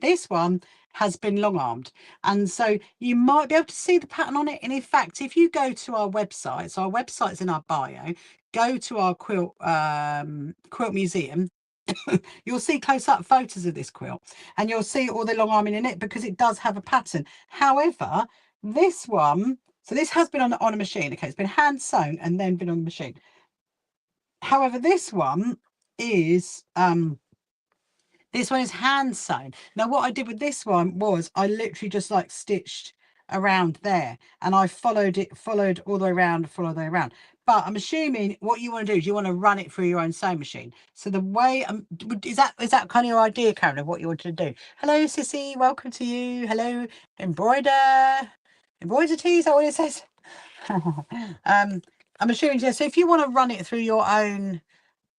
has been long armed, and so you might be able to see the pattern on it. And in fact, if you go to our website, so our website's in our bio, go to our quilt museum, you'll see close-up photos of this quilt, and you'll see all the long arming in it, because it does have a pattern. However, this one, so this has been on a machine. Okay, it's been hand sewn and then been on the machine. However, this one is hand sewn. Now what I did with this one was I literally just like stitched around there, and I followed all the way around, but I'm assuming what you want to do is you want to run it through your own sewing machine. So the way is that kind of your idea, Karen, of what you want to do? Hello Sissy, welcome to you. Hello embroider tea, is that what it says? I'm assuming, yeah. So if you want to run it through your own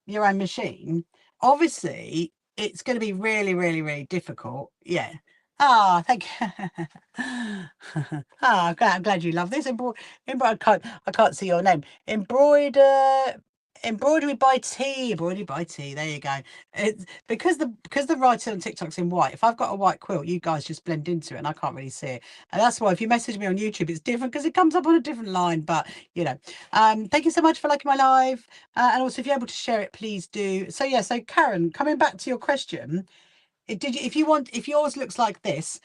machine, obviously it's going to be really, really, really difficult. Yeah. Ah, thank you. Ah, I'm glad you love this. I can't see your name. Embroidery by T. Embroidery by T. There you go. It's because the writing on TikTok's in white. If I've got a white quilt, you guys just blend into it, and I can't really see it. And that's why if you message me on YouTube, it's different, because it comes up on a different line. But you know, thank you so much for liking my live, and also if you're able to share it, please do. So yeah. So Karen, coming back to your question, if yours looks like this,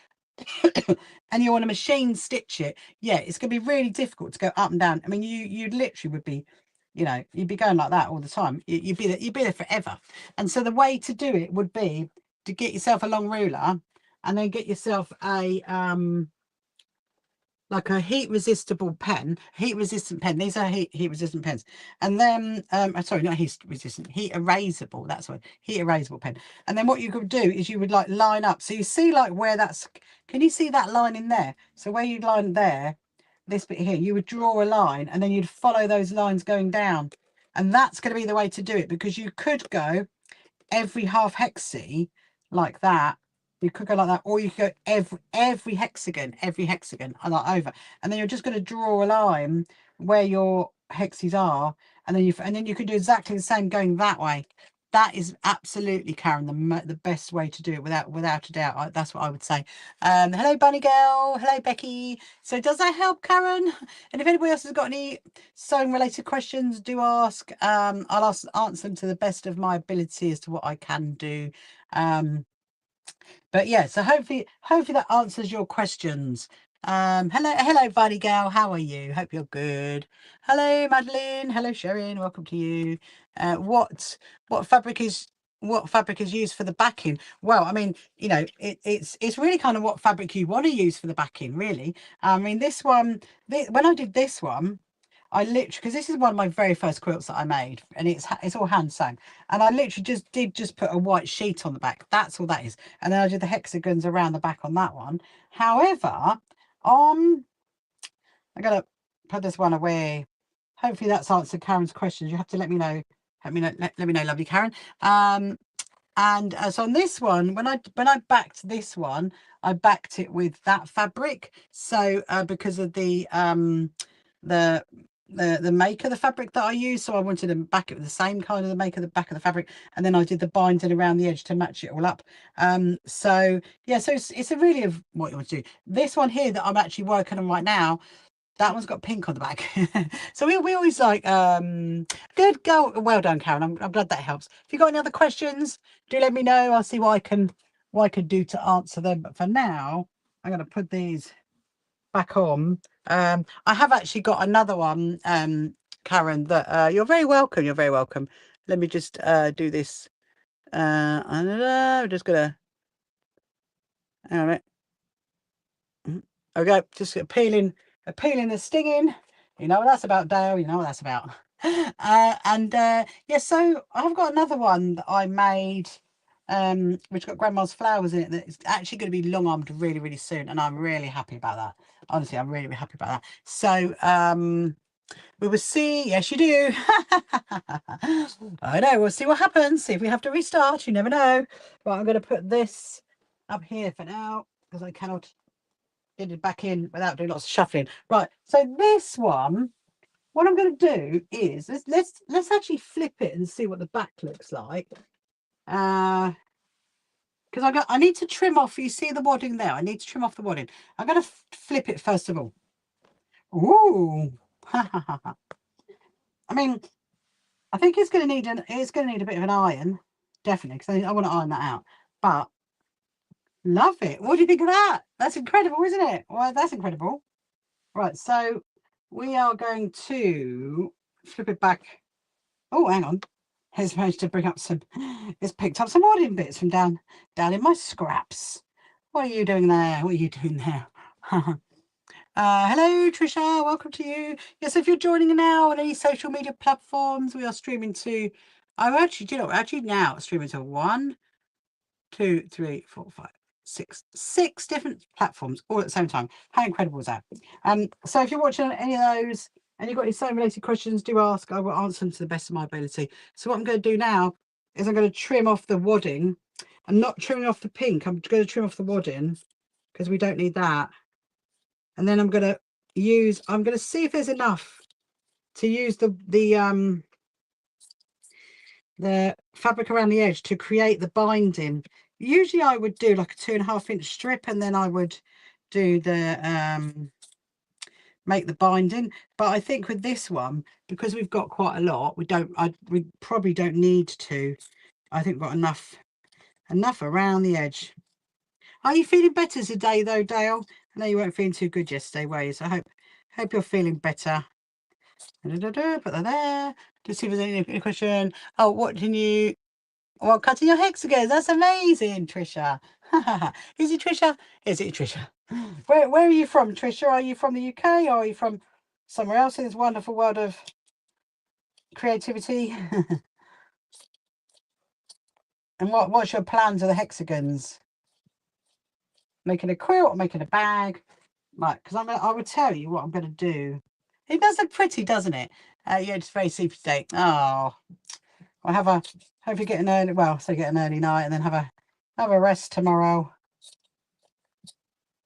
and you want to machine stitch it, yeah, it's going to be really difficult to go up and down. I mean, you literally would be, you'd be going like that all the time. You'd be there forever. And so the way to do it would be to get yourself a long ruler, and then get yourself a like a heat resistant pen. These are heat resistant pens. And then sorry, not heat resistant, heat erasable. That's what, heat erasable pen. And then what you could do is you would like line up. So you see like where that's, can you see that line in there? So where you line there, this bit here, you would draw a line, and then you'd follow those lines going down. And that's going to be the way to do it, because you could go every half hexie like that. You could go like that, or you could go every hexagon like over, and then you're just going to draw a line where your hexes are, and then you can do exactly the same going that way. That is absolutely, Karen, the best way to do it, without a doubt. That's what I would say. Hello Bunny Girl, hello Becky. So does that help, Karen? And if anybody else has got any sewing related questions, do ask. I'll answer them to the best of my ability as to what I can do. But yeah, so hopefully that answers your questions. Hello Bunny Gal, how are you? Hope you're good. Hello Madeline, hello Sharon, welcome to you. What fabric is used for the backing? Well, I mean, it's really kind of what fabric you want to use for the backing, really. I mean, this one, when I did this one, I literally, because this is one of my very first quilts that I made, and it's all hand sewn, and I literally just put a white sheet on the back. That's all that is. And then I did the hexagons around the back on that one. However, I'm gonna put this one away. Hopefully that's answered Karen's questions. You have to let me know. Let me know, lovely Karen. And so on this one, when I backed this one, I backed it with that fabric. So because of the make of the fabric that I use, so I wanted to back it with the same kind of the make of the back of the fabric, and then I did the binding around the edge to match it all up. So yeah, so it's a really of what you want to do. This one here that I'm actually working on right now, that one's got pink on the back. So we always like good go. Well done, Karen. I'm glad that helps. If you've got any other questions, do let me know. I'll see what I can do to answer them. But for now, I'm going to put these back on. I have actually got another one, Karen, that you're very welcome. You're very welcome. Let me just do this. I don't know. I'm just gonna hang on a minute. Okay, just peeling the stinging. You know what that's about, Dale. You know what that's about. Yeah, so I've got another one that I made, which got Grandma's flowers in it. That's actually going to be long armed really, really soon, and I'm really happy about that. Honestly, I'm really, really happy about that. So we will see. Yes, you do. I know. We'll see what happens. See if we have to restart. You never know. Right, I'm going to put this up here for now because I cannot get it back in without doing lots of shuffling. Right, so this one, what I'm going to do is let's actually flip it and see what the back looks like. Because I need to trim off. You see the wadding there? I need to trim off the wadding. I'm going to flip it first of all. Ooh, I mean, I think it's going to need a bit of an iron, definitely, because I want to iron that out. But love it. What do you think of that? That's incredible, isn't it? Well, that's incredible. Right, so we are going to flip it back. Oh, hang on. Has managed to bring up some. It's picked up some wadding bits from down in my scraps. What are you doing there? What are you doing there? Hello, Trisha. Welcome to you. Yes, if you're joining now on any social media platforms, we are streaming to. I'm actually, do you know, actually now streaming to 1, 2, 3, 4, 5, 6 different platforms all at the same time. How incredible is that? So if you're watching any of those and you've got any sewing related questions, do ask. I will answer them to the best of my ability. So what I'm going to do now is I'm going to trim off the wadding. I'm not trimming off the pink. I'm going to trim off the wadding because we don't need that. And then I'm going to see if there's enough to use the fabric around the edge to create the binding. Usually I would do like a 2.5-inch strip, and then I would do the make the binding. But I think with this one, because we've got quite a lot, we probably don't need to. I think we've got enough around the edge. Are you feeling better today though, Dale? I know you weren't feeling too good yesterday, were you? So I hope you're feeling better. Put that there. To see if there's any question. Oh, what can you? Well, cutting your hexagons. That's amazing, Trisha. Is it Trisha? Is it Trisha? Where are you from, Trisha? Are you from the UK or are you from somewhere else in this wonderful world of creativity? And what's your plans of the hexagons? Making a quilt or making a bag? Right, because I would tell you what I'm going to do. It does look pretty, doesn't it? Yeah, it's very super state. Oh, I'll hope you get an early. Well, so get an early night and then have a rest tomorrow.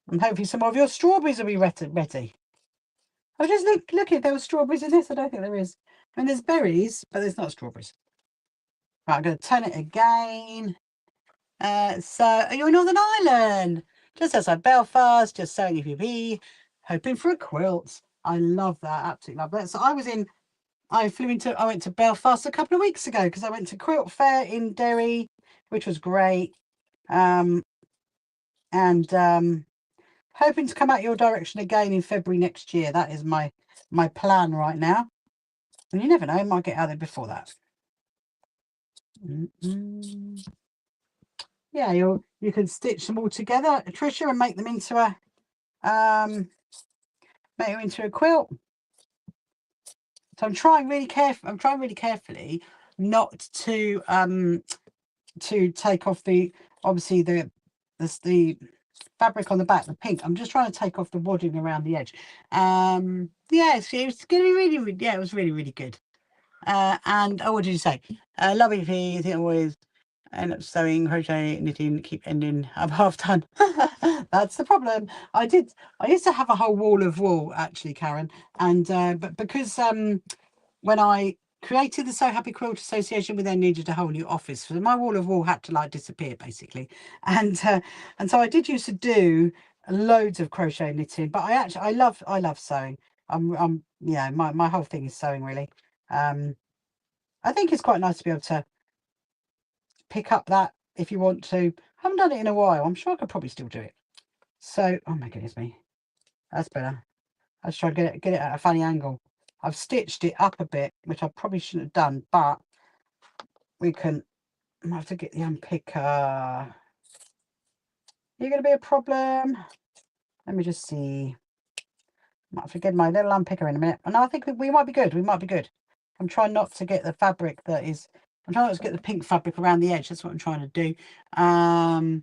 And hopefully some more of your strawberries will be ready. I was just looking if there were strawberries in this. I don't think there is. I mean, there's berries, but there's not strawberries. Right, I'm going to turn it again. So, are you in Northern Ireland? Just outside Belfast, just sewing UPP, hoping for a quilt. I love that. Absolutely love that. So I went to Belfast a couple of weeks ago because I went to Quilt Fair in Derry, which was great. Hoping to come out your direction again in February next year. That is my plan right now. And you never know, I might get out there before that. Yeah, you can stitch them all together, Tricia, and make them into a quilt. So I'm trying really carefully not to take off the, obviously the fabric on the back, the pink. I'm just trying to take off the wadding around the edge. Yeah, so it was going to be really, yeah, it was really good. And oh, what did you say? Love it if you think always end up sewing, crochet, knitting, keep ending. I'm half done. That's the problem. I used to have a whole wall of wool actually, Karen, and but because when I created the So Happy Quilt Association, we then needed a whole new office. So my wall of wool had to like disappear basically. And so I did used to do loads of crochet knitting, but I love sewing. Yeah, my whole thing is sewing really. I think it's quite nice to be able to pick up that if you want to. I haven't done it in a while. I'm sure I could probably still do it. So, oh my goodness me. That's better. I just try to get it at a funny angle. I've stitched it up a bit, which I probably shouldn't have done, but we can. I have to get the unpicker. You're going to be a problem. Let me just see. I might forget my little unpicker in a minute. And I think we might be good. We might be good. I'm trying not to get the fabric that is. I'm trying not to get the pink fabric around the edge. That's what I'm trying to do. And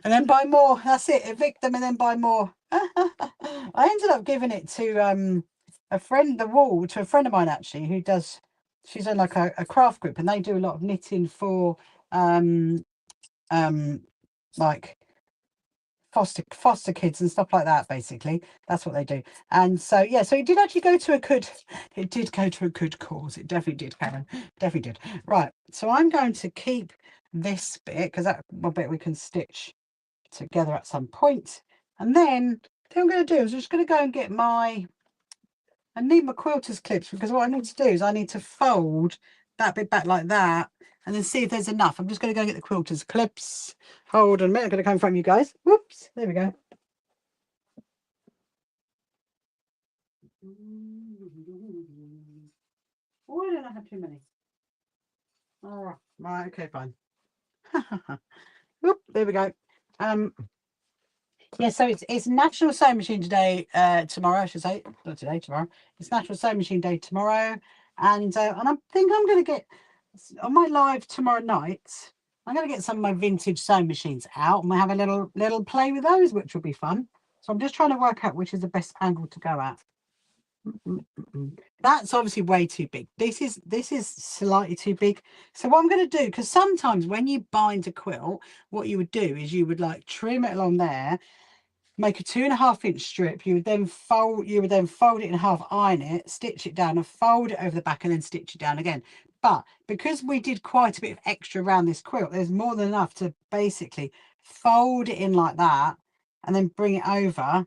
then buy more. That's it. Evict them and then buy more. I ended up giving it to a friend, the wool to a friend of mine actually, who does. She's in like a craft group, and they do a lot of knitting for like foster kids and stuff like that. Basically, that's what they do. And so yeah, so it did actually go to a good. It did go to a good cause. It definitely did, Karen. Definitely did. Right. So I'm going to keep this bit because that one bit we can stitch together at some point. And then what I'm going to do is I'm just going to go and get I need my quilter's clips, because what I need to do is I need to fold that bit back like that and then see if there's enough. I'm just going to go get the quilter's clips. Hold on a minute. I'm going to come in front of you guys. Whoops. There we go. Why don't I have too many? All right. Okay, fine. Whoop, there we go. Yeah, so it's National Sewing Machine Day tomorrow, I should say. Not today, tomorrow. It's National Sewing Machine Day tomorrow. And I think I'm going to get, on my live tomorrow night, I'm going to get some of my vintage sewing machines out and we'll have a little play with those, which will be fun. So I'm just trying to work out which is the best angle to go at. That's obviously way too big. This is slightly too big. So what I'm going to do, because sometimes when you bind a quilt, what you would do is you would like trim it along there, make a 2.5 inch strip. You would then fold it in half, iron it, stitch it down and fold it over the back and then stitch it down again. But because we did quite a bit of extra around this quilt, there's more than enough to basically fold it in like that and then bring it over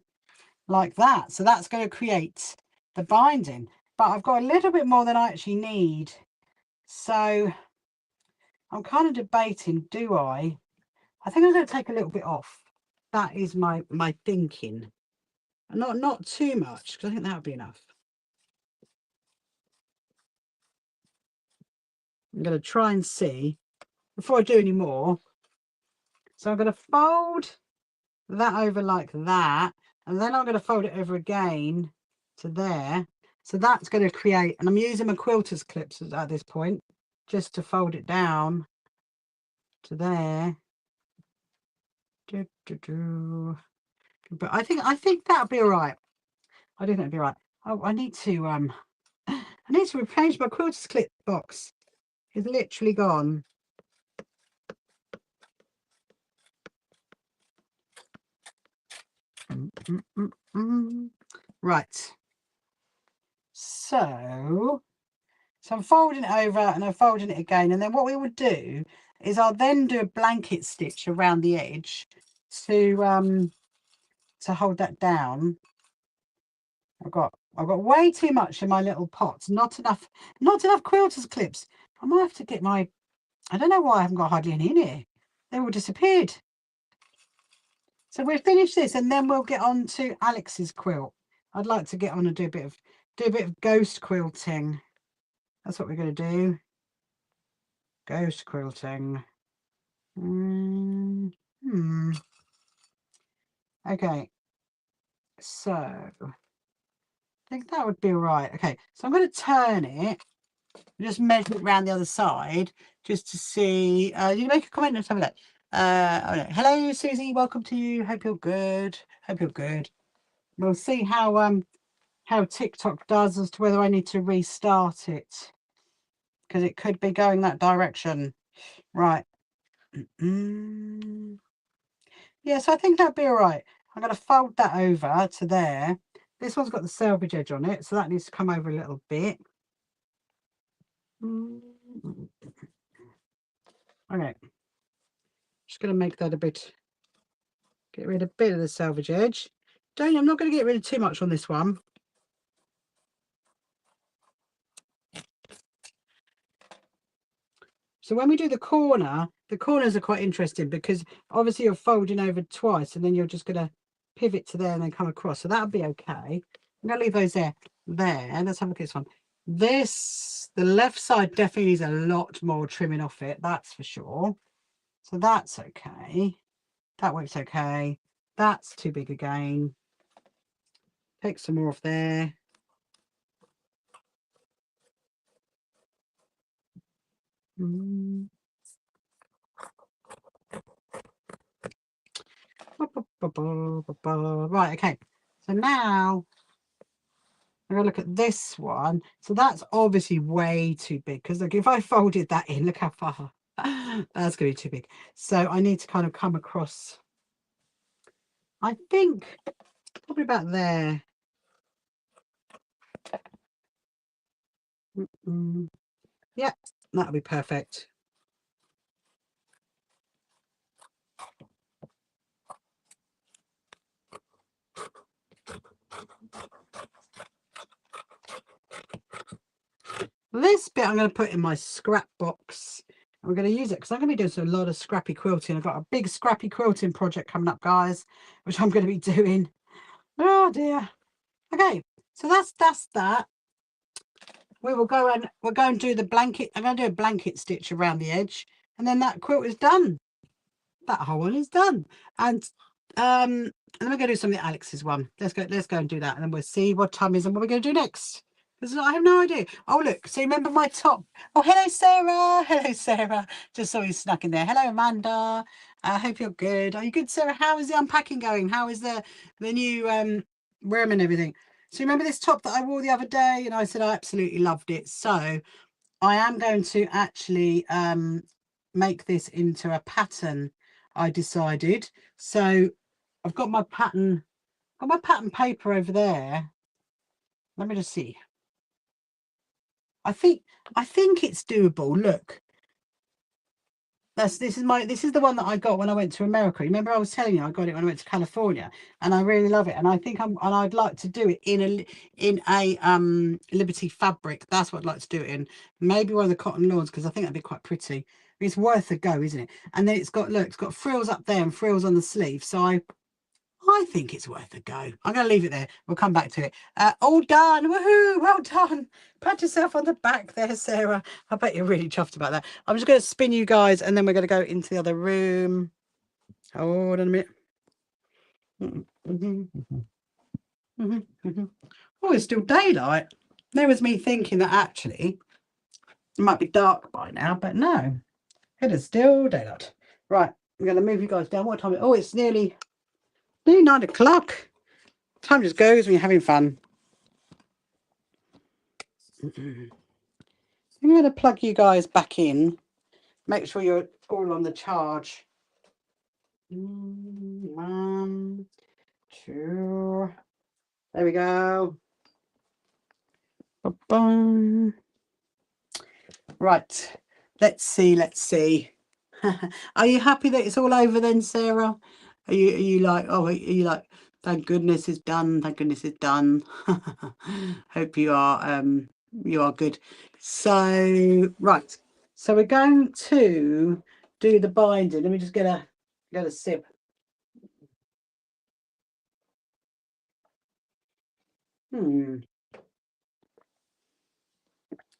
like that. So that's going to create the binding, but I've got a little bit more than I actually need. So I'm kind of debating, I think I'm going to take a little bit off. That is my thinking. Not too much, because I think that would be enough. I'm going to try and see before I do any more. So I'm going to fold that over like that, and then I'm going to fold it over again to there. So that's going to create, and I'm using my quilter's clips at this point just to fold it down to there. But I think that'll be all right. I do think it'll be all right. Oh, I need to rearrange my quilter's clip box. It's literally gone. Right. So I'm folding it over and I'm folding it again. And then what we would do is I'll then do a blanket stitch around the edge to hold that down. I've got way too much in my little pots. Not enough quilter's clips. I might have to get I don't know why I haven't got hardly any in here. They all disappeared. So we'll finish this and then we'll get on to Alex's quilt. I'd like to get on and do a bit of ghost quilting. That's what we're going to do. Ghost quilting. Okay. So think that would be all right. Okay, so I'm going to turn it, just measure it around the other side, just to see. You make a comment and something like oh no. Hello Susie, welcome to you. Hope you're good. Hope you're good. We'll see how TikTok does as to whether I need to restart it, because it could be going that direction. Right. Yes, I think that'd be all right. I'm going to fold that over to there. This one's got the selvage edge on it, so that needs to come over a little bit. Okay. Just going to make that a bit, get rid of a bit of the selvage edge. I'm not going to get rid of too much on this one. So when we do the corners are quite interesting, because obviously you're folding over twice and then you're just going to pivot to there and then come across. So that'll be okay. I'm going to leave those there. Let's have a look at this one. The left side definitely needs a lot more trimming off it. That's for sure. So that's okay. That works okay. That's too big again. Take some more off there. Right, okay. So now I'm going to look at this one. So that's obviously way too big, because look, if I folded that in, look how far. That's going to be too big. So I need to kind of come across, I think, probably about there. Yeah, that'll be perfect. This bit I'm going to put in my scrap box. We're going to use it because I'm going to be doing a lot of scrappy quilting. I've got a big scrappy quilting project coming up, guys, which I'm going to be doing. Oh dear. Okay, so that's that. We will go and we'll go and do the blanket. I'm going to do a blanket stitch around the edge, and then that quilt is done. That whole one is done. And then we're going to do something Alex's one. Let's go and do that, and then we'll see what time is and what we're going to do next. Because I have no idea. Oh look, so remember my top. Oh, hello Sarah. Hello Sarah. Just saw you snuck in there. Hello Amanda. I hope you're good. Are you good, Sarah? How is the unpacking going? How is the new room and everything? So remember this top that I wore the other day, and I said I absolutely loved it. So I am going to actually make this into a pattern, I decided. So I've got my pattern paper over there. Let me just see. I think it's doable. Look, this is the one that I got when I went to America. Remember I was telling you I got it when I went to California, and I really love it. And I think I'd like to do it in a Liberty fabric. That's what I'd like to do it in. Maybe one of the cotton lawns, because I think that'd be quite pretty. It's worth a go, isn't it? And then it's got frills up there and frills on the sleeve. So I think it's worth a go. I'm going to leave it there. We'll come back to it. All done. Woohoo! Well done. Pat yourself on the back there, Sarah. I bet you're really chuffed about that. I'm just going to spin you guys, and then we're going to go into the other room. Hold on a minute. Oh, it's still daylight. There was me thinking that actually it might be dark by now, but no. It is still daylight. Right. I'm going to move you guys down. What time? Oh, it's nearly 9 o'clock. Time just goes when you're having fun. I'm going to plug you guys back in. Make sure you're all on the charge. 1, 2. There we go. Ba-bum. Right. Let's see. Are you happy that it's all over then, Sarah? Are you like, oh, are you like, thank goodness it's done. Thank goodness it's done. Hope you are good. So right. So we're going to do the binding. Let me just get a sip.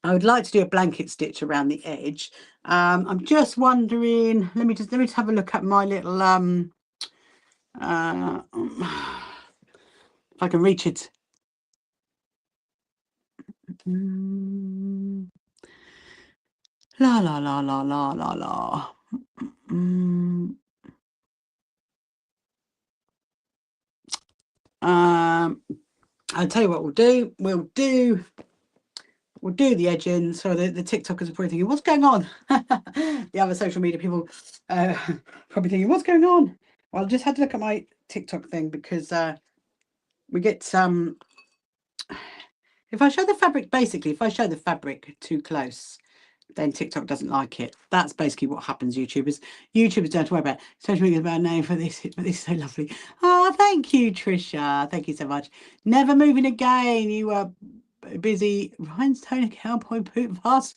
I would like to do a blanket stitch around the edge. I'm just wondering, let me just have a look at my little if I can reach it. La la la la la la la. I'll tell you what we'll do. We'll do the edging. So the TikTokers are probably thinking, what's going on? The other social media people probably thinking, what's going on? Well, I just had to look at my TikTok thing because we get some. If I show the fabric, basically, if I show the fabric too close, then TikTok doesn't like it. That's basically what happens, YouTubers. YouTubers don't have to worry about it. Social media is about a name for this, but this is so lovely. Oh, thank you, Trisha. Thank you so much. Never moving again. You are busy. Rhinestone cowboy boot vase.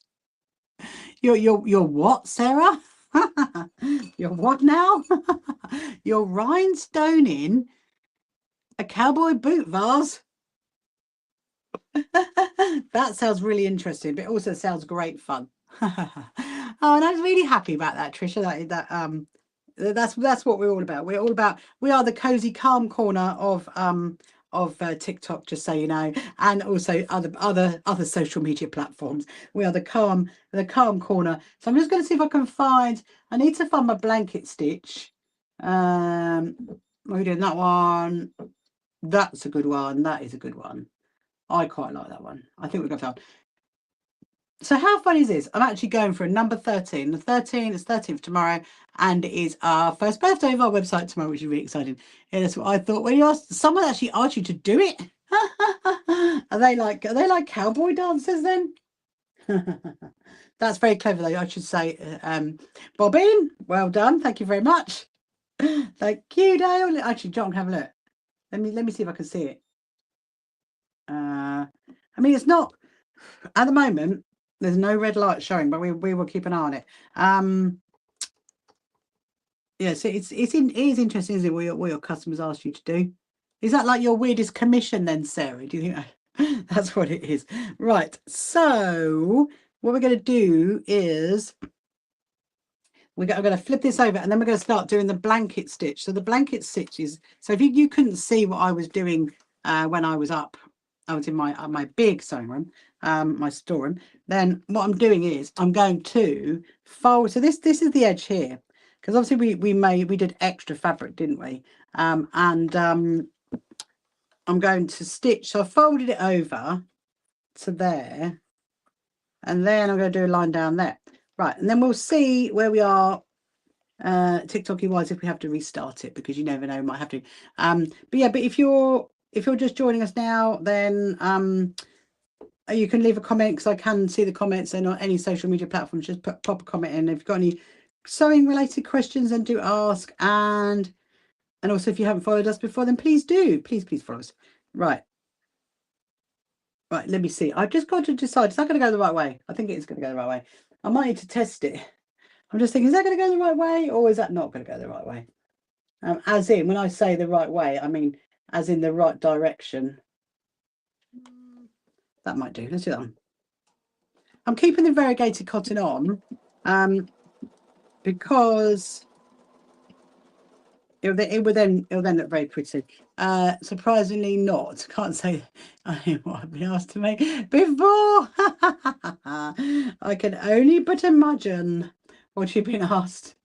You're what, Sarah? You're what now? You're rhinestoning a cowboy boot vase. That sounds really interesting, but it also sounds great fun. Oh, and I'm really happy about that, Trisha. That's what we're all about. We are the cozy calm corner of TikTok, just so you know, and also other social media platforms. We are the calm corner. So I'm just going to see if I can find. I need to find my blanket stitch. We're doing that one. That's a good one. That is a good one. I quite like that one. I think we're going to find. So how fun is this? I'm actually going for a number 13. The 13 is 13th tomorrow, and it is our first birthday of our website tomorrow, which is really exciting. Yeah, that's what I thought. When you asked, someone actually asked you to do it. Are they like cowboy dancers then? That's very clever, though. I should say, Bobbin, well done. Thank you very much. Thank you, Dale. Actually, John, have a look. Let me see if I can see it. I mean, it's not at the moment. There's no red light showing, but we will keep an eye on it. Yeah, so it is interesting, isn't it, what your customers ask you to do? Is that like your weirdest commission then, Sarah? Do you think that's what it is? Right. So what we're going to do is I'm going to flip this over, and then we're going to start doing the blanket stitch. So the blanket stitch is, so if you couldn't see what I was doing when I was up, I was in my big sewing room, my storeroom. Then what I'm doing is I'm going to fold. So this is the edge here, because obviously we did extra fabric, didn't we? I'm going to stitch. So I folded it over to there, and then I'm going to do a line down there. Right, and then we'll see where we are TikTok-y wise if we have to restart it, because you never know, we might have to. But if you're just joining us now, then you can leave a comment, because I can see the comments, and on any social media platforms, just pop a comment in. If you've got any sewing related questions, then do ask. And also, if you haven't followed us before, then please do. Please follow us. Right, let me see. I've just got to decide, is that going to go the right way? I think it is going to go the right way. I might need to test it. I'm just thinking, is that going to go the right way, or is that not going to go the right way? As in, when I say the right way, I mean as in the right direction. That might do. Let's do that one. I'm keeping the variegated cotton on because it'll then look very pretty. Surprisingly not. Can't say what I've been asked to make before. I can only but imagine what you've been asked.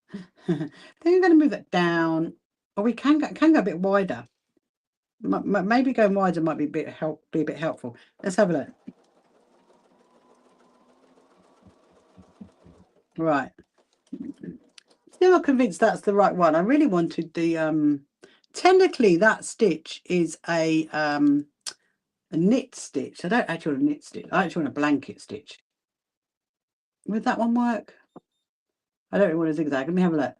Then I'm going to move that down. Or we can go a bit wider. Maybe going wider might be a bit helpful. Let's have a look. Right. Still not convinced that's the right one. I really wanted the technically that stitch is a knit stitch. I don't actually want a knit stitch. I actually want a blanket stitch. Would that one work? I don't really want a zigzag. Let me have a look.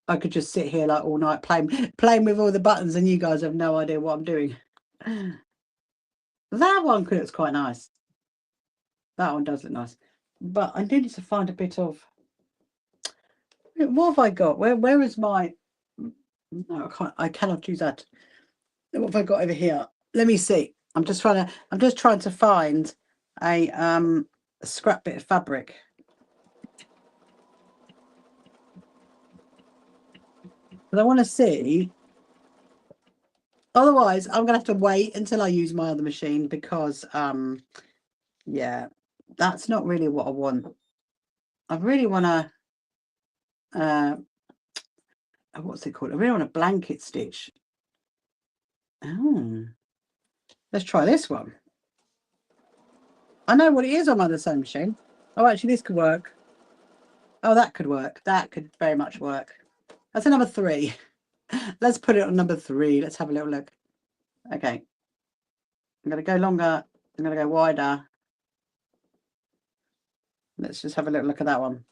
I could just sit here like all night playing with all the buttons, and you guys have no idea what I'm doing. That one looks quite nice. That one does look nice. But I needed to find a bit of, what have I got? Where is my, no, I cannot use that. What have I got over here? Let me see. I'm just trying to find a scrap bit of fabric. because I want to see. Otherwise, I'm gonna have to wait until I use my other machine because yeah, that's not really what I want. I really want to what's it called? I really want a blanket stitch. Oh, let's try this one. I know what it is on my other sewing machine. Oh, actually, this could work. Oh, that could work. That could very much work. That's a number 3. Let's put it on number 3. Let's have a little look. Okay. I'm going to go longer. I'm going to go wider. Let's just have a little look at that one.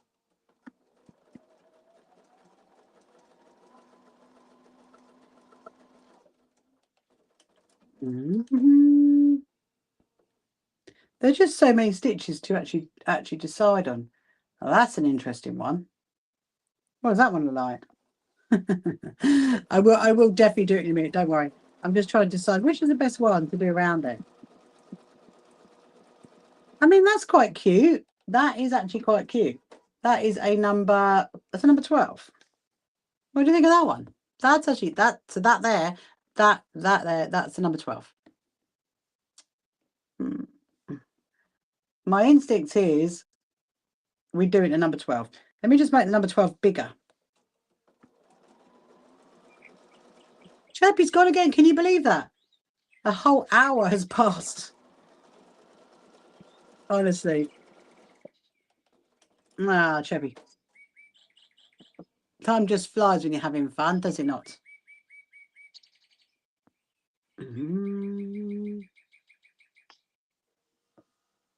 Mm-hmm. There's just so many stitches to actually decide on. Oh, that's an interesting one. What does that one look like? I will definitely do it in a minute. Don't worry. I'm just trying to decide which is the best one to do around it. I mean, that's quite cute. That is actually quite cute. That is a number. That's a number 12. What do you think of that one? That's actually that. So that there, that there. That's a number 12. My instinct is we do it a number 12. Let me just make the number 12 bigger. Chirpy's gone again. Can you believe that? A whole hour has passed. Honestly. Ah, Chirpy. Time just flies when you're having fun, does it not?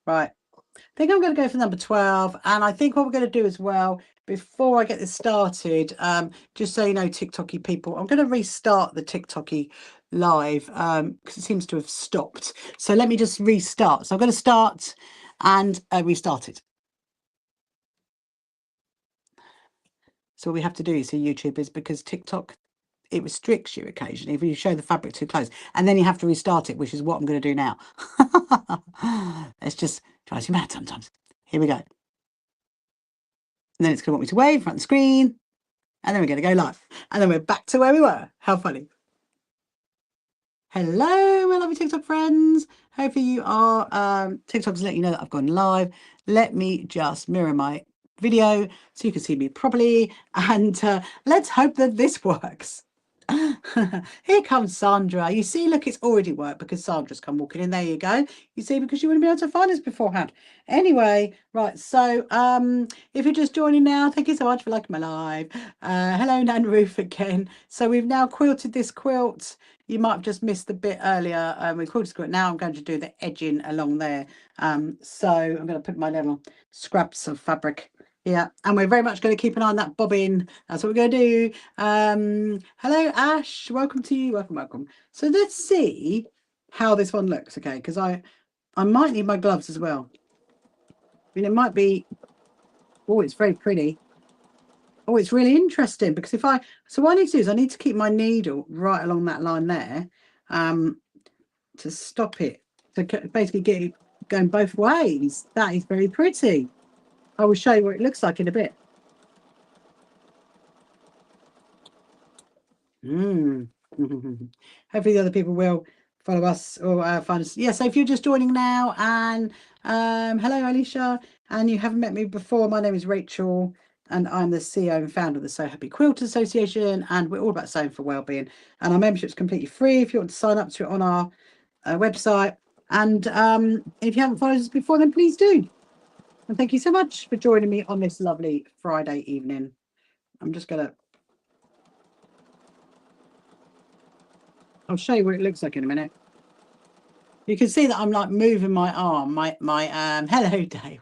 Right. I think I'm going to go for number 12. And I think what we're going to do as well, before I get this started, just so you know, TikToky people, I'm going to restart the TikToky live because it seems to have stopped. So let me just restart. So I'm going to start and restart it. So what we have to do, see YouTube, is because TikTok, it restricts you occasionally if you show the fabric too close, and then you have to restart it, which is what I'm going to do now. It's just drives you mad sometimes. Here we go. And then it's going to want me to wave in front of the screen, and then we're going to go live, and then we're back to where we were. How funny. Hello, my lovely TikTok friends. Hopefully you are. TikTok's letting you know that I've gone live. Let me just mirror my video so you can see me properly, and let's hope that this works. Here comes Sandra. You see, look, it's already worked because Sandra's come walking in. There you go. You see, because you wouldn't be able to find us beforehand. Anyway, right. So if you're just joining now, thank you so much for liking my live. Hello, Nan Ruth again. So we've now quilted this quilt. You might have just missed the bit earlier. We quilted this quilt. Now I'm going to do the edging along there. So I'm going to put my little scraps of fabric. Yeah, and we're very much going to keep an eye on that bobbin. That's what we're going to do. Hello, Ash. Welcome to you. Welcome. So let's see how this one looks, okay? Because I might need my gloves as well. I mean, it might be. Oh, it's very pretty. Oh, it's really interesting because so what I need to do is I need to keep my needle right along that line there, to stop it. To basically get it going both ways. That is very pretty. I will show you what it looks like in a bit. Hopefully the other people will follow us or find us. Yeah, so if you're just joining now, and hello Alicia, and you haven't met me before, my name is Rachel and I'm the CEO and founder of the So Happy Quilt Association, and we're all about sewing for wellbeing, and our membership is completely free if you want to sign up to it on our website. And if you haven't followed us before, then please do. And thank you so much for joining me on this lovely Friday evening. I'm just gonna I'll show you what it looks like in a minute. You can see that I'm like moving my arm. My hello Dale.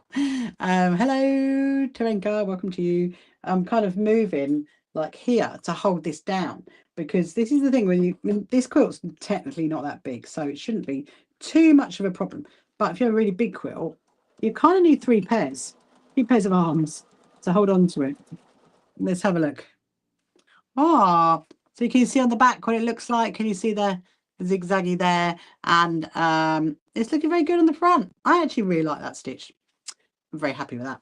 Hello Terenka, welcome to you. I'm kind of moving like here to hold this down, because this is the thing when this quilt's technically not that big, so it shouldn't be too much of a problem. But if you have a really big quilt, you kind of need three pairs of arms to hold on to it. Let's have a look. Ah, so you can see on the back what it looks like. Can you see the zigzaggy there? And it's looking very good on the front. I actually really like that stitch. I'm very happy with that.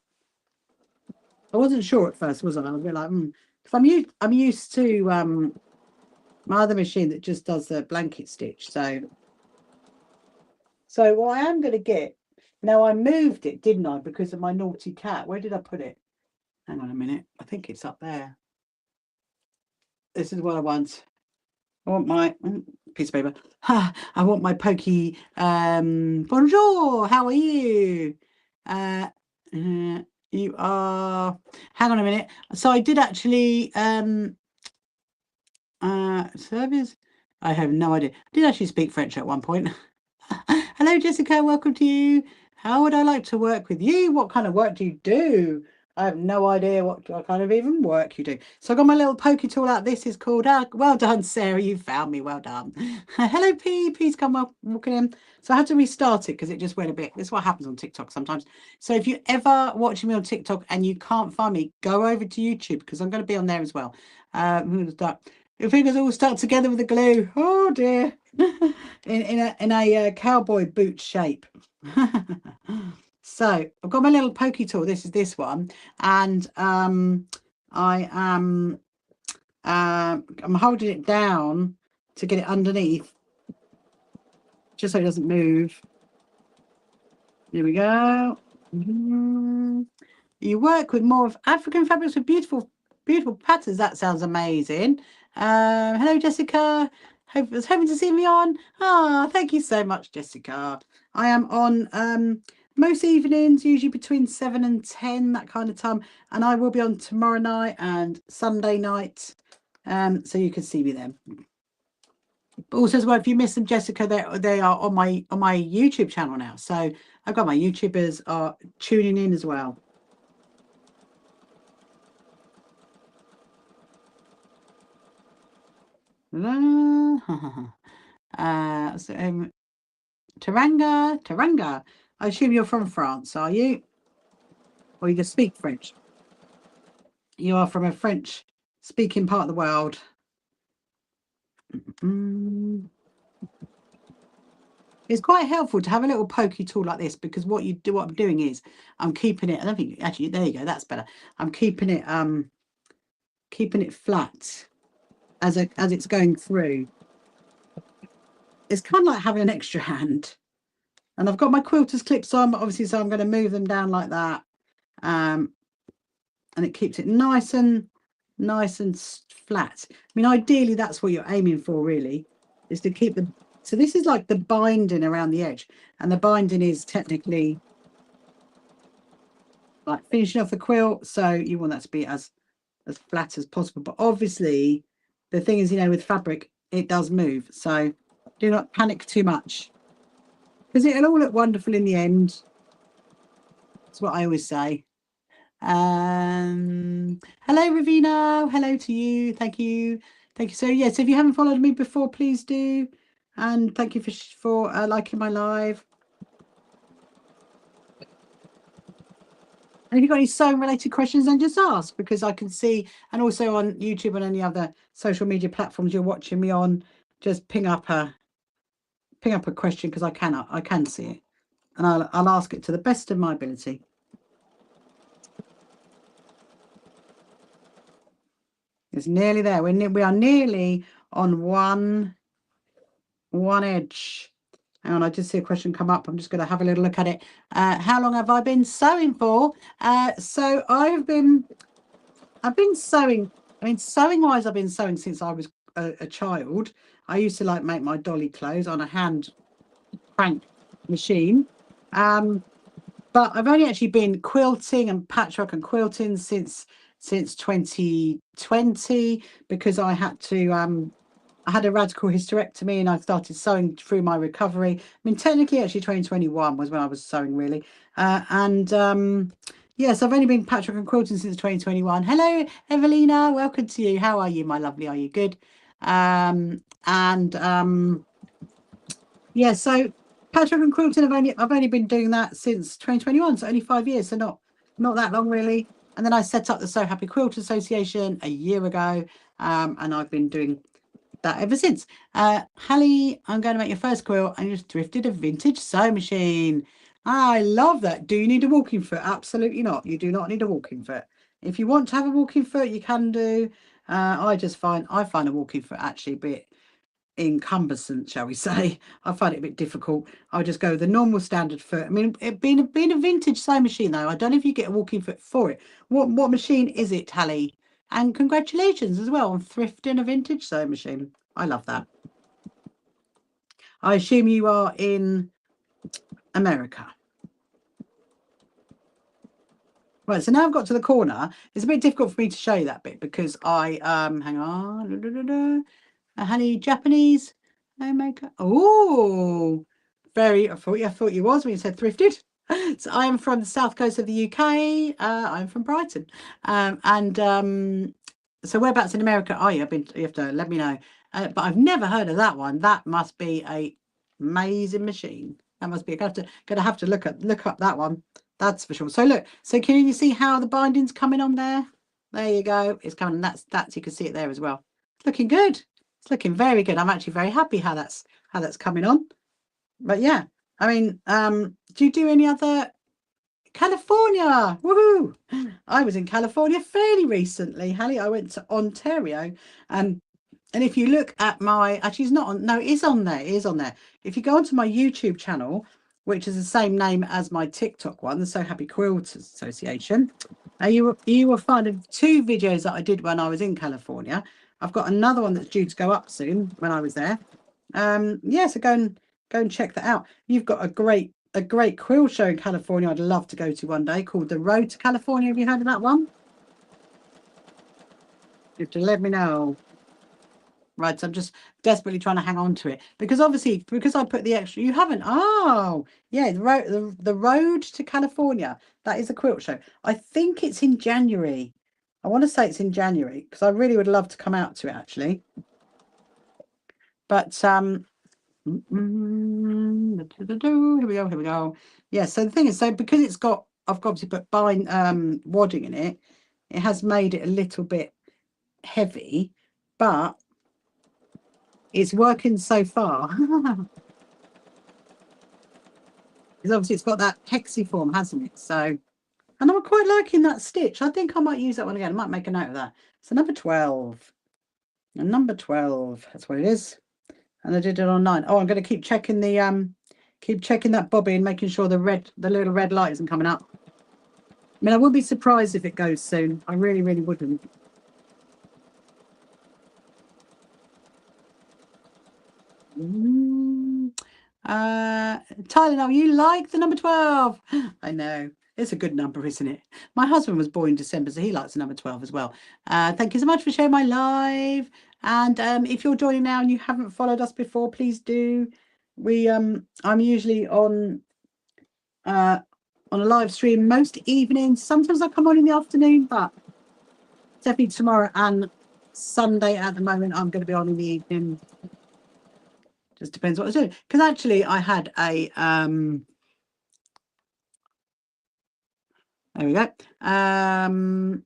I wasn't sure at first, was I? I was a bit like, Because I'm used to my other machine that just does the blanket stitch. So what I am going to get now, I moved it, didn't I? Because of my naughty cat. Where did I put it? Hang on a minute. I think it's up there. This is what I want. I want my piece of paper. I want my pokey. Bonjour. How are you? You are. Hang on a minute. So I did actually service. I have no idea. I did actually speak French at one point. Hello, Jessica. Welcome to you. How would I like to work with you? What kind of work do you do? I have no idea what kind of even work you do. So I got my little pokey tool out. This is called, well done, Sarah. You found me. Well done. Hello, P. P's come walking in. So I had to restart it because it just went a bit. This is what happens on TikTok sometimes. So if you're ever watching me on TikTok and you can't find me, go over to YouTube because I'm going to be on there as well. Your fingers all stuck together with the glue. Oh dear. in a cowboy boot shape. So I've got my little pokey tool. This is this one, and I am I'm holding it down to get it underneath, just so it doesn't move. There we go. You work with more of African fabrics with beautiful patterns. That sounds amazing. Hello, Jessica. Was hoping to see me on. Thank you so much, Jessica. I am on most evenings, usually between 7 and 10, that kind of time. And I will be on tomorrow night and Sunday night. So you can see me then. But also as well, if you miss them, Jessica, they are on my YouTube channel now. So I've got my YouTubers are tuning in as well. Taranga. I assume you're from France, are you? Or you just speak French? You are from a French speaking part of the world. It's quite helpful to have a little pokey tool like this because what I'm doing is I'm keeping it. I don't think actually there you go, that's better. I'm keeping it flat as it's going through. It's kind of like having an extra hand. And I've got my quilters clips on, obviously, so I'm going to move them down like that. And it keeps it nice and flat. I mean, ideally, that's what you're aiming for, really, is to keep the. So this is like the binding around the edge, and the binding is technically like finishing off the quilt. So you want that to be as flat as possible. But obviously, the thing is, with fabric, it does move. So do not panic too much, because it'll all look wonderful in the end. That's what I always say. Hello, Ravina. Hello to you. Thank you. So yes, if you haven't followed me before, please do. And thank you for liking my live. And if you've got any sewing related questions, then just ask, because I can see, and also on YouTube and any other social media platforms you're watching me on, just ping up a question, because I can see it, and I'll ask it to the best of my ability. It's nearly there. We are nearly on one edge. Hang on, I just see a question come up. I'm just going to have a little look at it. How long have I been sewing for? So I've been sewing. I mean, sewing wise, I've been sewing since I was a child. I used to make my dolly clothes on a hand crank machine. But I've only actually been quilting and patchwork and quilting since 2020, because I had to I had a radical hysterectomy and I started sewing through my recovery. I mean, technically, actually 2021 was when I was sewing, really. Yes, I've only been patchwork and quilting since 2021. Hello, Evelina. Welcome to you. How are you, my lovely? Are you good? Yeah, so patchwork and quilting, I've only been doing that since 2021, so only 5 years, so not that long, really. And then I set up the So Happy Quilt Association a year ago, and I've been doing that ever since. Hallie, I'm going to make your first quilt, and you just thrifted a vintage sewing machine. I love that. Do you need a walking foot? Absolutely not. You do not need a walking foot. If you want to have a walking foot, you can do. I find a walking foot actually a bit encumbersome, shall we say. I find it a bit difficult. I'll just go with the normal standard foot. I mean, it being a vintage sewing machine though, I don't know if you get a walking foot for it. What machine is it, Tally? And congratulations as well on thrifting a vintage sewing machine. I love that. I assume you are in America. Right, so now I've got to the corner. It's a bit difficult for me to show you that bit because I hang on. Honey, Japanese maker. Oh, I thought you was when you said thrifted. So I am from the south coast of the UK. I'm from Brighton. So whereabouts in America are you? You have to let me know. But I've never heard of that one. That must be a amazing machine. That must be gonna have to look up that one. That's for sure. So look, so can you see how the binding's coming on there? There you go. It's coming. That's you can see it there as well. It's looking good. It's looking very good. I'm actually very happy how that's coming on. But yeah, I mean, do you do any other California? Woohoo! I was in California fairly recently, Hallie. I went to Ontario, and if you look at my, actually it's not on, no, it is on there. It is on there. If you go onto my YouTube channel, which is the same name as my TikTok one, the So Happy Quilters Association, you will find 2 videos that I did when I was in California. I've got another one that's due to go up soon when I was there. Yeah, so go and check that out. You've got a great quilt show in California I'd love to go to one day called The Road to California. Have you heard of that one? You have to let me know. Right, so I'm just desperately trying to hang on to it because obviously I put the extra. You haven't. Oh, yeah, the road to California. That is a quilt show. I think it's in January. I want to say it's in January because I really would love to come out to it actually. But here we go. Yeah, so the thing is, so because I've obviously put wadding in it, it has made it a little bit heavy, but it's working so far. Because obviously it's got that hexiform, hasn't it? So, and I'm quite liking that stitch. I think I might use that one again. I might make a note of that. So number 12. And number 12, that's what it is. And I did it on 9. Oh, I'm going to keep checking that bobbin, making sure the little red light isn't coming up. I mean, I would be surprised if it goes soon. I really, really wouldn't. Tylenol, you like the number 12? I know. It's a good number, isn't it? My husband was born in December, so he likes the number 12 as well. Thank you so much for sharing my live. And if you're joining now and you haven't followed us before, please do. I'm usually on a live stream most evenings. Sometimes I come on in the afternoon, but definitely tomorrow and Sunday at the moment, I'm going to be on in the evening. Just depends what I was doing. Because actually I had a there we go. I've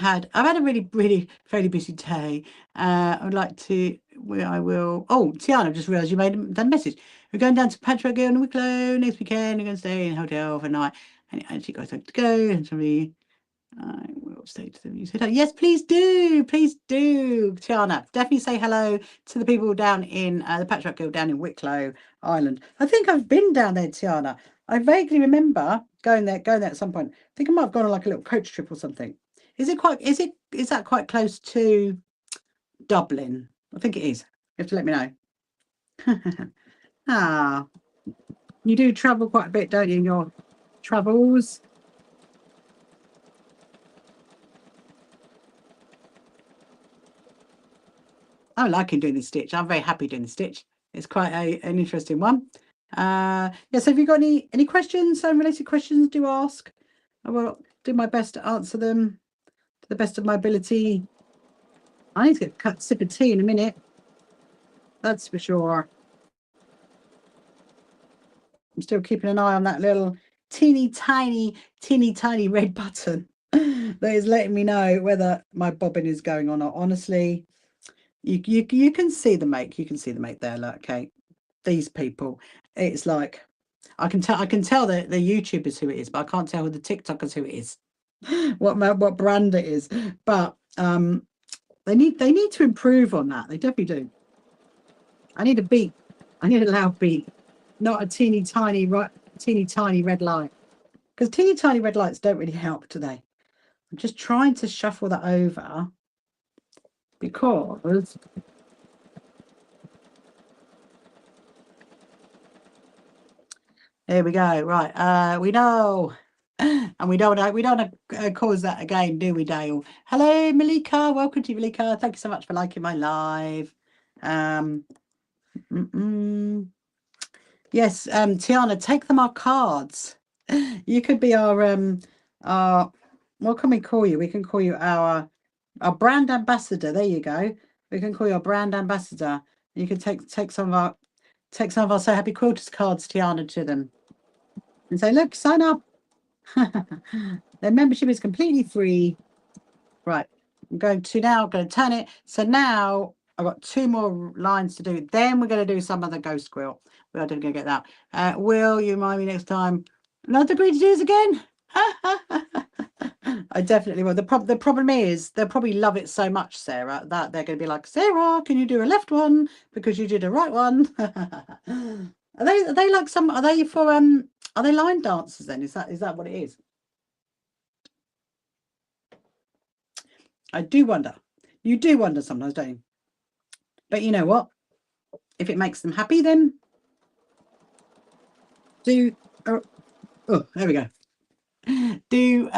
had a really, really fairly busy day. I would like to I will Tiana, I've just realised you made that message. We're going down to Patchwork in Wicklow next weekend. We're going to stay in a hotel overnight. And it actually got to go and somebody I will say to them. You said, yes, please do, Tiana. Definitely say hello to the people down in the Patchwork Guild down in Wicklow Island. I think I've been down there, Tiana. I vaguely remember going there at some point. I think I might have gone on like a little coach trip or something. Is that quite close to Dublin? I think it is. You have to let me know. You do travel quite a bit, don't you, in your travels? I like doing the stitch. I'm very happy doing the stitch. It's quite an interesting one. Yeah, so if you've got any questions, related questions, do ask. I will do my best to answer them to the best of my ability. I need to get a sip of tea in a minute. That's for sure. I'm still keeping an eye on that little teeny tiny red button that is letting me know whether my bobbin is going on or not. Honestly, you can see the make. You can see the make there. Look, okay. These people, it's like I can tell the YouTubers who it is, but I can't tell the TikTokers who it is. what brand it is, but they need to improve on that. They definitely do. I need a beep. I need a loud beep, not a teeny tiny red light, because teeny tiny red lights don't really help today. I'm just trying to shuffle that over because there we go. Right, we know. And we don't cause that again, do we, Dale? Hello, Malika. Welcome to you, Malika. Thank you so much for liking my live. Yes, Tiana, take them our cards. You could be our what can we call you? We can call you our brand ambassador. There you go. We can call you our brand ambassador. You can take some of our So Happy Quilters cards, Tiana, to them and say, look, sign up. Their membership is completely free. Right, I'm going to turn it. So now I've got 2 more lines to do. Then we're going to do some other Ghost Quilt. We are going to get that. Will you mind me next time? Not agree to do this again? I definitely will. The problem is they'll probably love it so much, Sarah, that they're going to be like, Sarah, can you do a left one because you did a right one? Are they like some? Are they for Are they line dancers then? Is that what it is? I do wonder. You do wonder sometimes, don't you? But you know what? If it makes them happy, then do. Oh, there we go. Do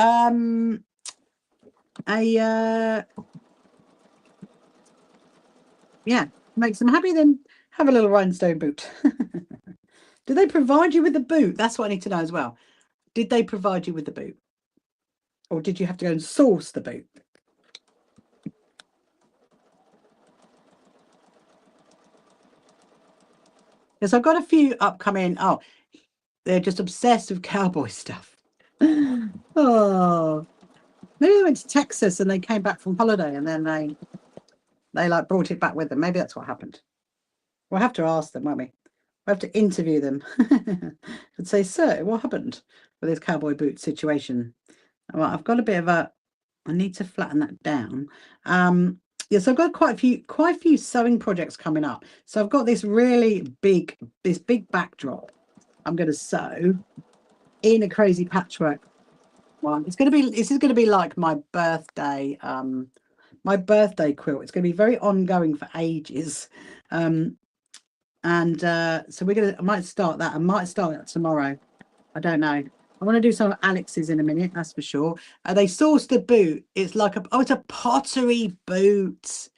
yeah, makes them happy, then have a little rhinestone boot. Do they provide you with the boot? That's what I need to know as well. Did they provide you with the boot? Or did you have to go and source the boot? Yes, I've got a few upcoming. Oh, they're just obsessed with cowboy stuff. Oh, maybe they went to Texas and they came back from holiday and then they like brought it back with them. Maybe that's what happened. We'll have to ask them, won't we? We'll have to interview them and say, sir, what happened with this cowboy boot situation? Well, I've got a bit of a. I need to flatten that down. Yes, I've got quite a few sewing projects coming up. So I've got this big backdrop. I'm going to sew in a crazy patchwork one. This is going to be like my birthday quilt. It's going to be very ongoing for ages. So I might start that. I might start that tomorrow. I don't know. I want to do some of Alex's in a minute, that's for sure. They sourced the boot. It's like it's a pottery boot.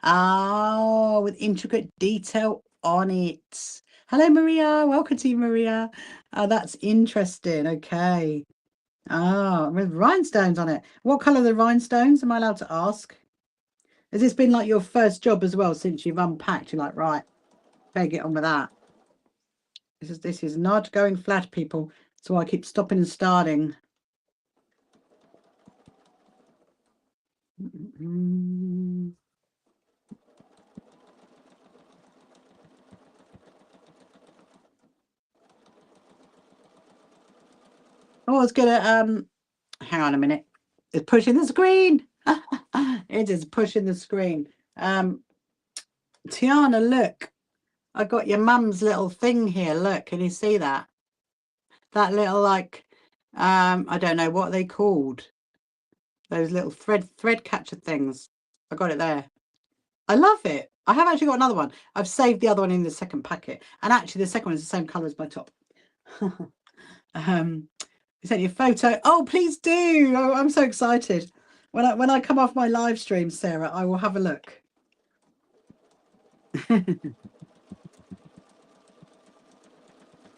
Oh, with intricate detail on it. Hello, Maria. Welcome to you, Maria. That's interesting. Okay. Oh, with rhinestones on it. What colour are the rhinestones? Am I allowed to ask? Has this been like your first job as well since you've unpacked? You're like, right, better get on with that. This is not going flat, people. So I keep stopping and starting. Oh, it's gonna hang on a minute. It's pushing the screen. It is pushing the screen. Tiana, look. I got your mum's little thing here. Look, can you see that? That little like I don't know what they called. Those little thread catcher things. I got it there. I love it. I have actually got another one. I've saved the other one in the second packet. And actually the second one is the same colour as my top. You sent you a photo. Oh, please do. Oh, I'm so excited. When I come off my live stream, Sarah, I will have a look.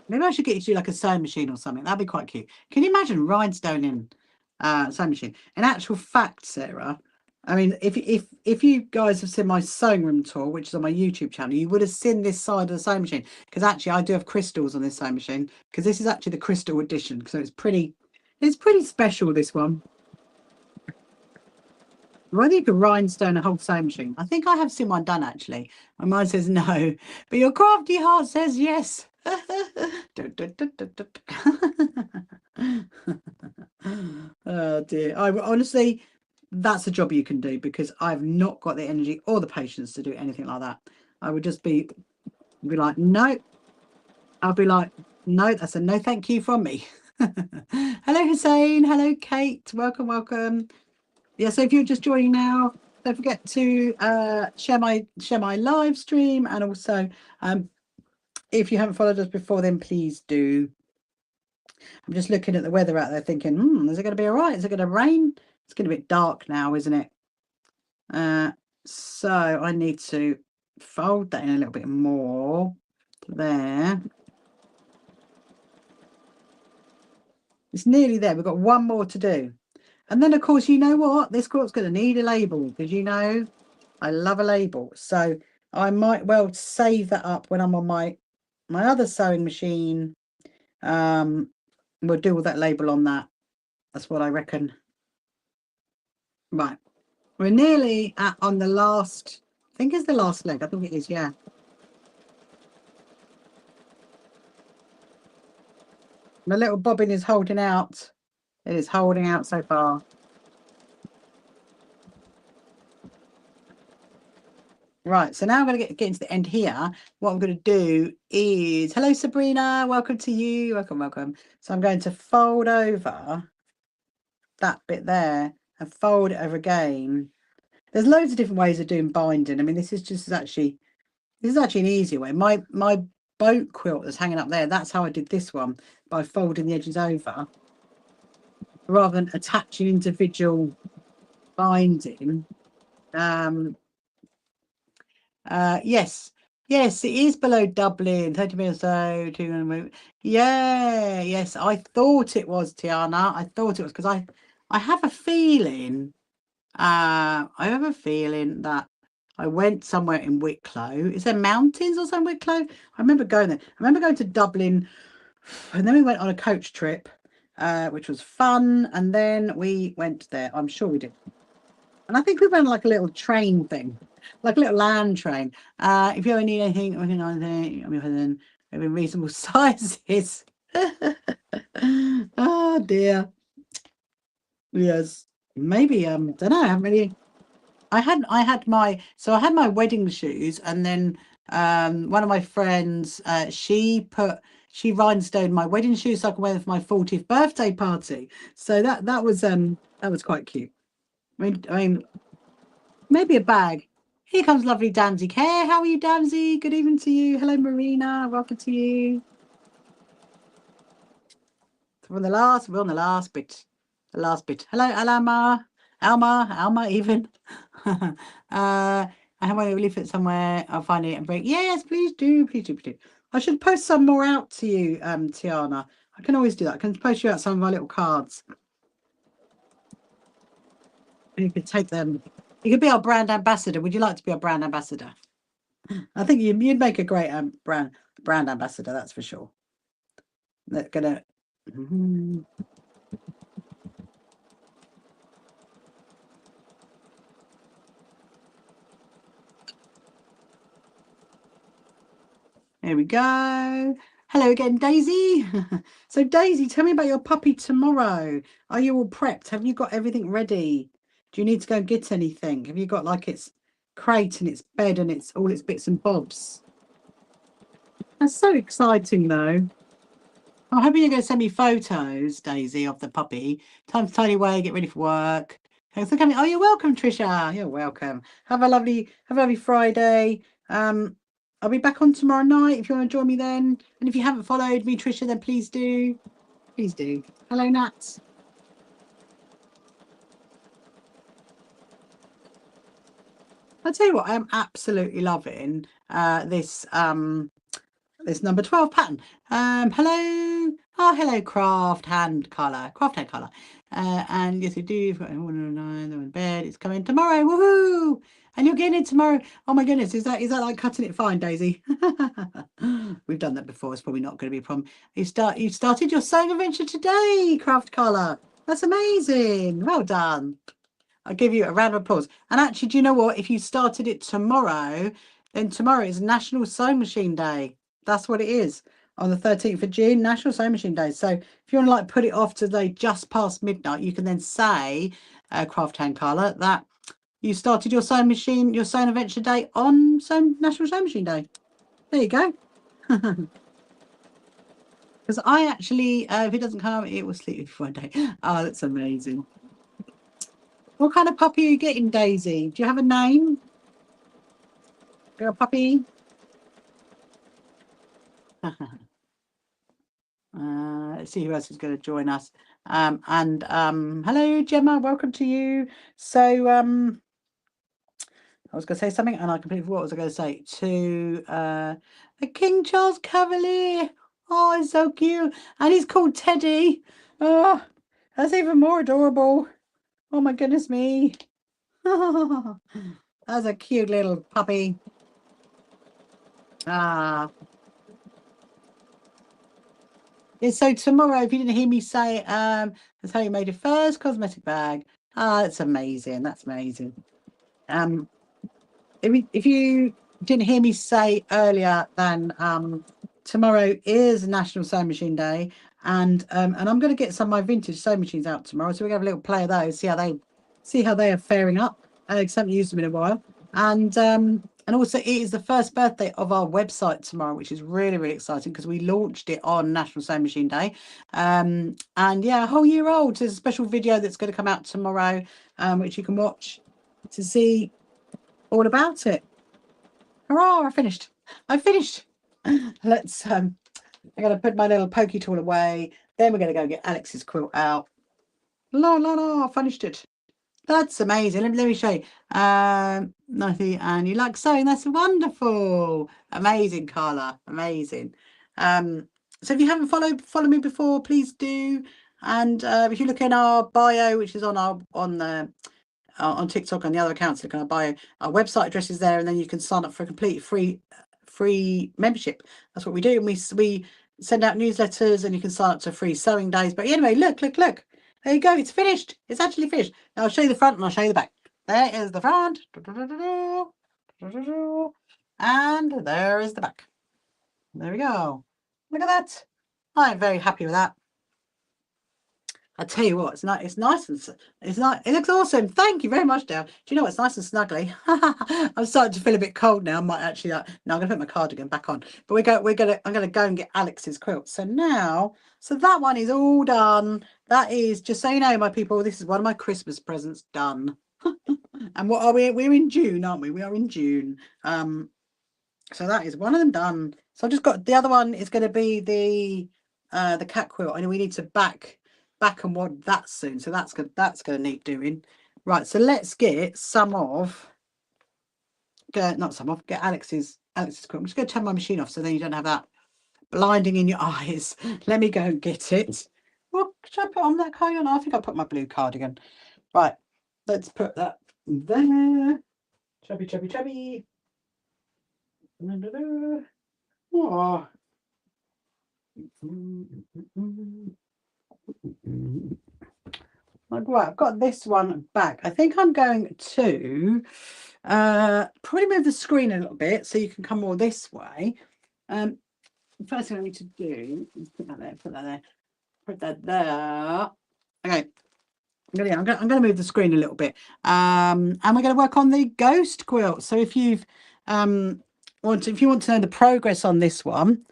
Maybe I should get you to do like a sewing machine or something. That'd be quite cute. Can you imagine rhinestone in sewing machine? In actual fact, Sarah, I mean, if you guys have seen my sewing room tour, which is on my YouTube channel, you would have seen this side of the sewing machine. Because actually, I do have crystals on this sewing machine. Because this is actually the crystal edition. So it's pretty special. This one. Whether you could rhinestone a whole sewing machine. I think I have seen one done actually. My mind says no, but your crafty heart says yes. Oh dear. I honestly, that's a job you can do, because I've not got the energy or the patience to do anything like that. I would just be like, no. I'll be like, no, that's a no thank you from me. Hello Hussein, hello Kate, welcome, welcome. Yeah, so if you're just joining now, don't forget to share my live stream, and also if you haven't followed us before, then please do. I'm just looking at the weather out there thinking, is it going to be all right? Is it going to rain? It's getting a bit dark now, isn't it? So I need to fold that in a little bit more there. It's nearly there. We've got one more to do. And then, of course, you know what? This quilt's going to need a label, because you know I love a label. So I might well save that up when I'm on my other sewing machine. We'll do all that label on that. That's what I reckon. Right. We're nearly on the last, I think it's the last leg. I think it is, yeah. The little bobbin is holding out. It is holding out so far. Right, so now I'm going to get into the end here. What I'm going to do is, hello Sabrina, welcome to you, welcome. So I'm going to fold over that bit there and fold it over again. There's loads of different ways of doing binding. I mean, this is actually an easier way. My boat quilt that's hanging up there, that's how I did this one, by folding the edges over rather than attaching individual binding. Yes, it is below Dublin, 30 minutes so 200. Yeah, yes, I thought it was, Tiana. I thought it was, because I have a feeling, that I went somewhere in Wicklow. Is there mountains or something in Wicklow? I remember going there. I remember going to Dublin, and then we went on a coach trip, which was fun, and then we went there. I'm sure we did. And I think we went like a little train thing, like a little land train. If you ever need anything, then maybe reasonable sizes. Oh dear. Yes. Maybe don't know. I haven't really. I had my wedding shoes, and then one of my friends, she rhinestoned my wedding shoes so I could wear them for my 40th birthday party. So that was quite cute. I mean, maybe a bag. Here comes lovely Damsy Care. How are you, Damsy? Good evening to you. Hello, Marina. Welcome to you. We're on the last bit. The last bit. Hello, Alma, even. I have one leave it somewhere. I'll find it and bring. Yes, please do. Please do. I should post some more out to you, Tiana. I can always do that. I can post you out some of my little cards. You could take them. You could be our brand ambassador. Would you like to be our brand ambassador? I think you'd make a great brand ambassador. That's for sure. They're gonna. Here we go. Hello again, Daisy. So Daisy, tell me about your puppy tomorrow. Are you all prepped? Have you got everything ready? Do you need to go and get anything? Have you got like its crate and its bed and its all its bits and bobs? That's so exciting though. I'm hoping you're going to send me photos, Daisy, of the puppy. Time to tidy away, get ready for work. Thanks for coming. Oh, you're welcome, Trisha. You're welcome. Have a lovely Friday. I'll be back on tomorrow night if you want to join me then. And if you haven't followed me, Trisha, then please do. Please do. Hello, Nats. I'll tell you what, I am absolutely loving this number 12 pattern. Hello. Oh, hello, craft hand color. And yes, we do. You've got 109, they're in bed. It's coming tomorrow. Woohoo! And you're getting it tomorrow. Oh my goodness, is that like cutting it fine, Daisy? We've done that before. It's probably not going to be a problem. You started your sewing adventure today, craft color. That's amazing. Well done. I'll give you a round of applause. And actually, do you know what? If you started it tomorrow, then tomorrow is National Sewing Machine Day. That's what it is. on the 13th of June, National Sewing Machine Day. So if you want to like put it off today just past midnight, you can then say, Craft Hand Carla, that you started your sewing machine, your sewing adventure day on National Sewing Machine Day. There you go. Because I actually, if it doesn't come, it will sleep for one day. Oh, that's amazing. What kind of puppy are you getting, Daisy? Do you have a name? Girl puppy? Let's see who else is going to join us. Hello, Gemma. Welcome to you. So, I was going to say something and I completely forgot what was I going to say. To a King Charles Cavalier. Oh, he's so cute. And he's called Teddy. Oh, that's even more adorable. Oh, my goodness me. That's a cute little puppy. Ah. Yeah, so tomorrow, if you didn't hear me say, that's how you made your first cosmetic bag. Ah, that's amazing. That's amazing. If you didn't hear me say earlier, then tomorrow is National Sewing Machine Day, and I'm going to get some of my vintage sewing machines out tomorrow, so we're going to have a little play of those, see how they are faring up. I haven't used them in a while, and also it is the first birthday of our website tomorrow, which is really, really exciting because we launched it on National Sewing Machine Day, and yeah, a whole year old. So there's a special video that's going to come out tomorrow, which you can watch to see all about it. Hurrah, I finished. Let's I'm gonna put my little pokey tool away, then we're gonna go get Alex's quilt out. I finished it. That's amazing. Let me show you. Nothing, and you like sewing? That's wonderful. Amazing, Carla. Amazing. So if you haven't followed me before, please do. And if you look in our bio, which is on TikTok and the other accounts, look in our bio, our website address is there, and then you can sign up for a complete free membership. That's what we do, and we send out newsletters, and you can sign up to free sewing days. But anyway, look. There you go. It's finished. It's actually finished. Now I'll show you the front and I'll show you the back. There is the front. And there is the back. There we go. Look at that. I'm very happy with that. I tell you what, it's nice. It's nice and it's nice. It looks awesome. Thank you very much, Dale. Do you know what? It's nice and snuggly. I'm starting to feel a bit cold now. I might actually no, I'm gonna put my cardigan back on. But I'm gonna go and get Alex's quilt. So that one is all done. That is, just so you know, my people, this is one of my Christmas presents done. And what are we? We're in June, aren't we? We are in June. So that is one of them done. So I've just got the other one is going to be the cat quilt, and we need to back and wad that soon. So that's going to need doing. Right. So let's get get Alex's quilt. I'm just going to turn my machine off so then you don't have that blinding in your eyes. Let me go and get it. What should I put on that cardigan? I think I'll put my blue cardigan. Right. Let's put that there. Chubby. Oh. Right, I've got this one back. I think I'm going to probably move the screen a little bit so you can come more this way. First thing I need to do is put that there, put that there. Okay. I'm going to move the screen a little bit, and we're going to work on the Ghost Quilt. So if you want to know the progress on this one,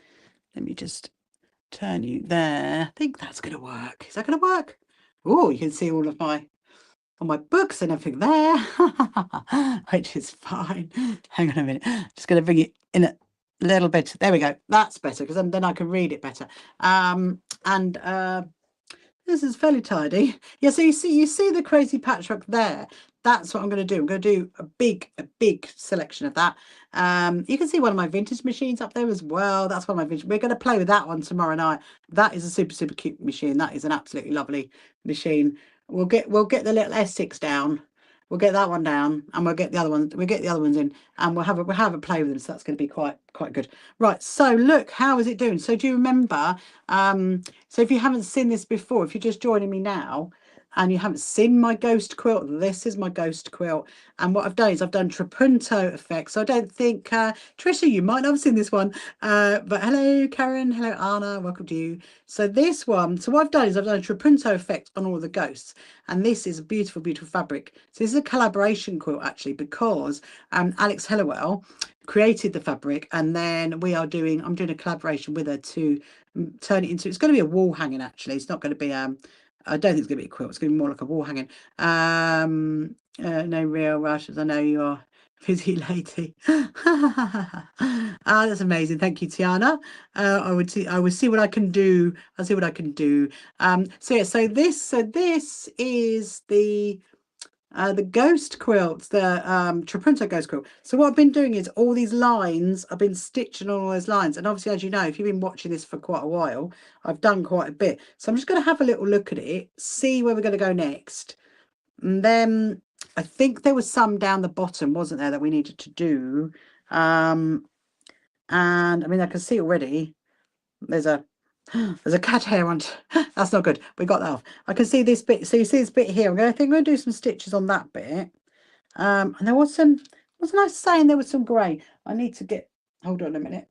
let me just turn you there. I think that's going to work. Is that going to work? Oh, you can see all of my books and everything there, which is fine. Hang on a minute. Just going to bring it in a little bit. There we go. That's better because then I can read it better. This is fairly tidy. Yeah, so you see the crazy patchwork there. That's what I'm going to do. I'm going to do a big selection of that. You can see one of my vintage machines up there as well. That's one of my vintage. We're going to play with that one tomorrow night. That is a super cute machine. That is an absolutely lovely machine. We'll get the little S6 down. We'll get that one down, and we'll get the other one. We'll get the other ones in, and we'll have a play with them. So that's going to be quite good. Right. So look, how is it doing? So do you remember? So if you haven't seen this before, if you're just joining me now, and you haven't seen my ghost quilt, this is my ghost quilt. And what I've done is I've done trapunto effects. So I don't think, Trisha, you might not have seen this one, but hello, Karen, hello, Anna, welcome to you. So this one, so what I've done is I've done a trapunto effect on all the ghosts. And this is a beautiful, beautiful fabric. So this is a collaboration quilt, actually, because Alex Hellawell created the fabric, and then I'm doing a collaboration with her to turn it into, it's going to be a wall hanging, actually. It's not going to be I don't think it's going to be a quilt. It's going to be more like a wall hanging. No real rush, as I know you are busy lady. That's amazing. Thank you, Tiana. I would see what I can do. I'll see what I can do. So yeah, so this is the ghost quilts, the trapunto ghost quilt. So what I've been doing is all these lines, I've been stitching on all those lines. And obviously, as you know, if you've been watching this for quite a while, I've done quite a bit. So I'm just going to have a little look at it, see where we're going to go next. And then I think there was some down the bottom, wasn't there, that we needed to do. And I mean, I can see already there's a cat hair on. That's not good. We got that off. I can see this bit. So you see this bit here. I think I'm going to do some stitches on that bit. And there was some, wasn't I saying there was some grey? I need to get, hold on a minute.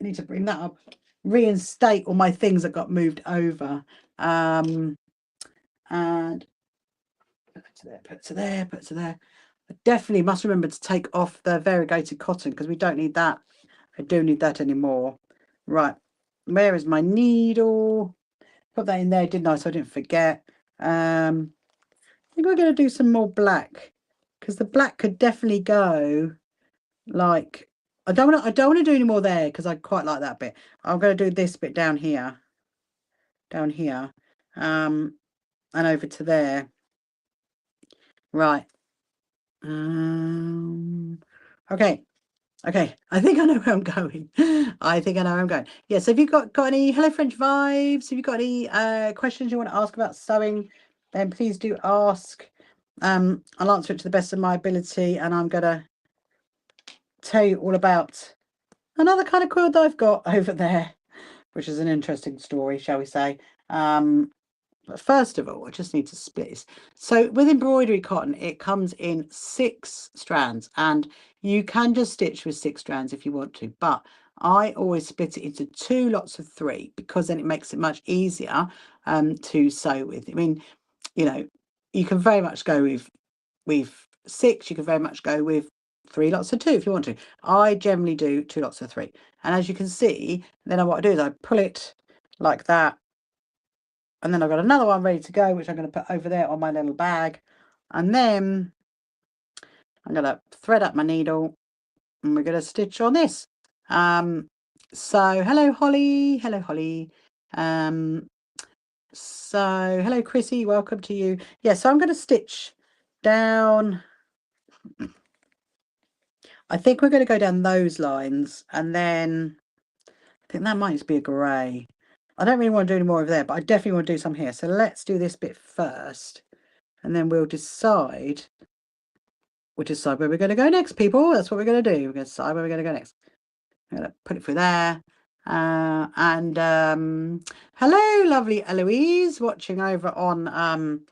I need to bring that up. Reinstate all my things that got moved over. And put to there. I definitely must remember to take off the variegated cotton because we don't need that. I don't need that anymore. Right. Where is my needle? Put that in there, didn't I? So I didn't forget. I think we're going to do some more black because the black could definitely go like, I don't want to do any more there because I quite like that bit. I'm going to do this bit down here, and over to there. Right. Okay. I think I know where I'm going. Yeah, so have you got any Hello French vibes? Have you got any questions you want to ask about sewing? Then please do ask. I'll answer it to the best of my ability, and I'm gonna tell you all about another kind of quilt that I've got over there, which is an interesting story, shall we say. But first of all, I just need to split this. So with embroidery cotton, it comes in 6 strands, and you can just stitch with 6 strands if you want to, but I always split it into 2 lots of 3 because then it makes it much easier to sew with. I mean, you know, you can very much go with 6, you can very much go with 3 lots of 2 if you want to. I generally do 2 lots of 3. And as you can see, then what I do is I pull it like that. And then I've got another one ready to go, which I'm going to put over there on my little bag. And then I'm going to thread up my needle and we're going to stitch on this. So hello, Holly. Hello, Holly. So hello, Chrissy. Welcome to you. Yeah, so I'm going to stitch down. I think we're going to go down those lines. And then I think that might just be a grey. I don't really want to do any more over there, but I definitely want to do some here. So let's do this bit first. And then we'll decide where we're going to go next, people. That's what we're going to do. We're going to decide where we're going to go next. I'm going to put it through there. Hello, lovely Eloise, watching over on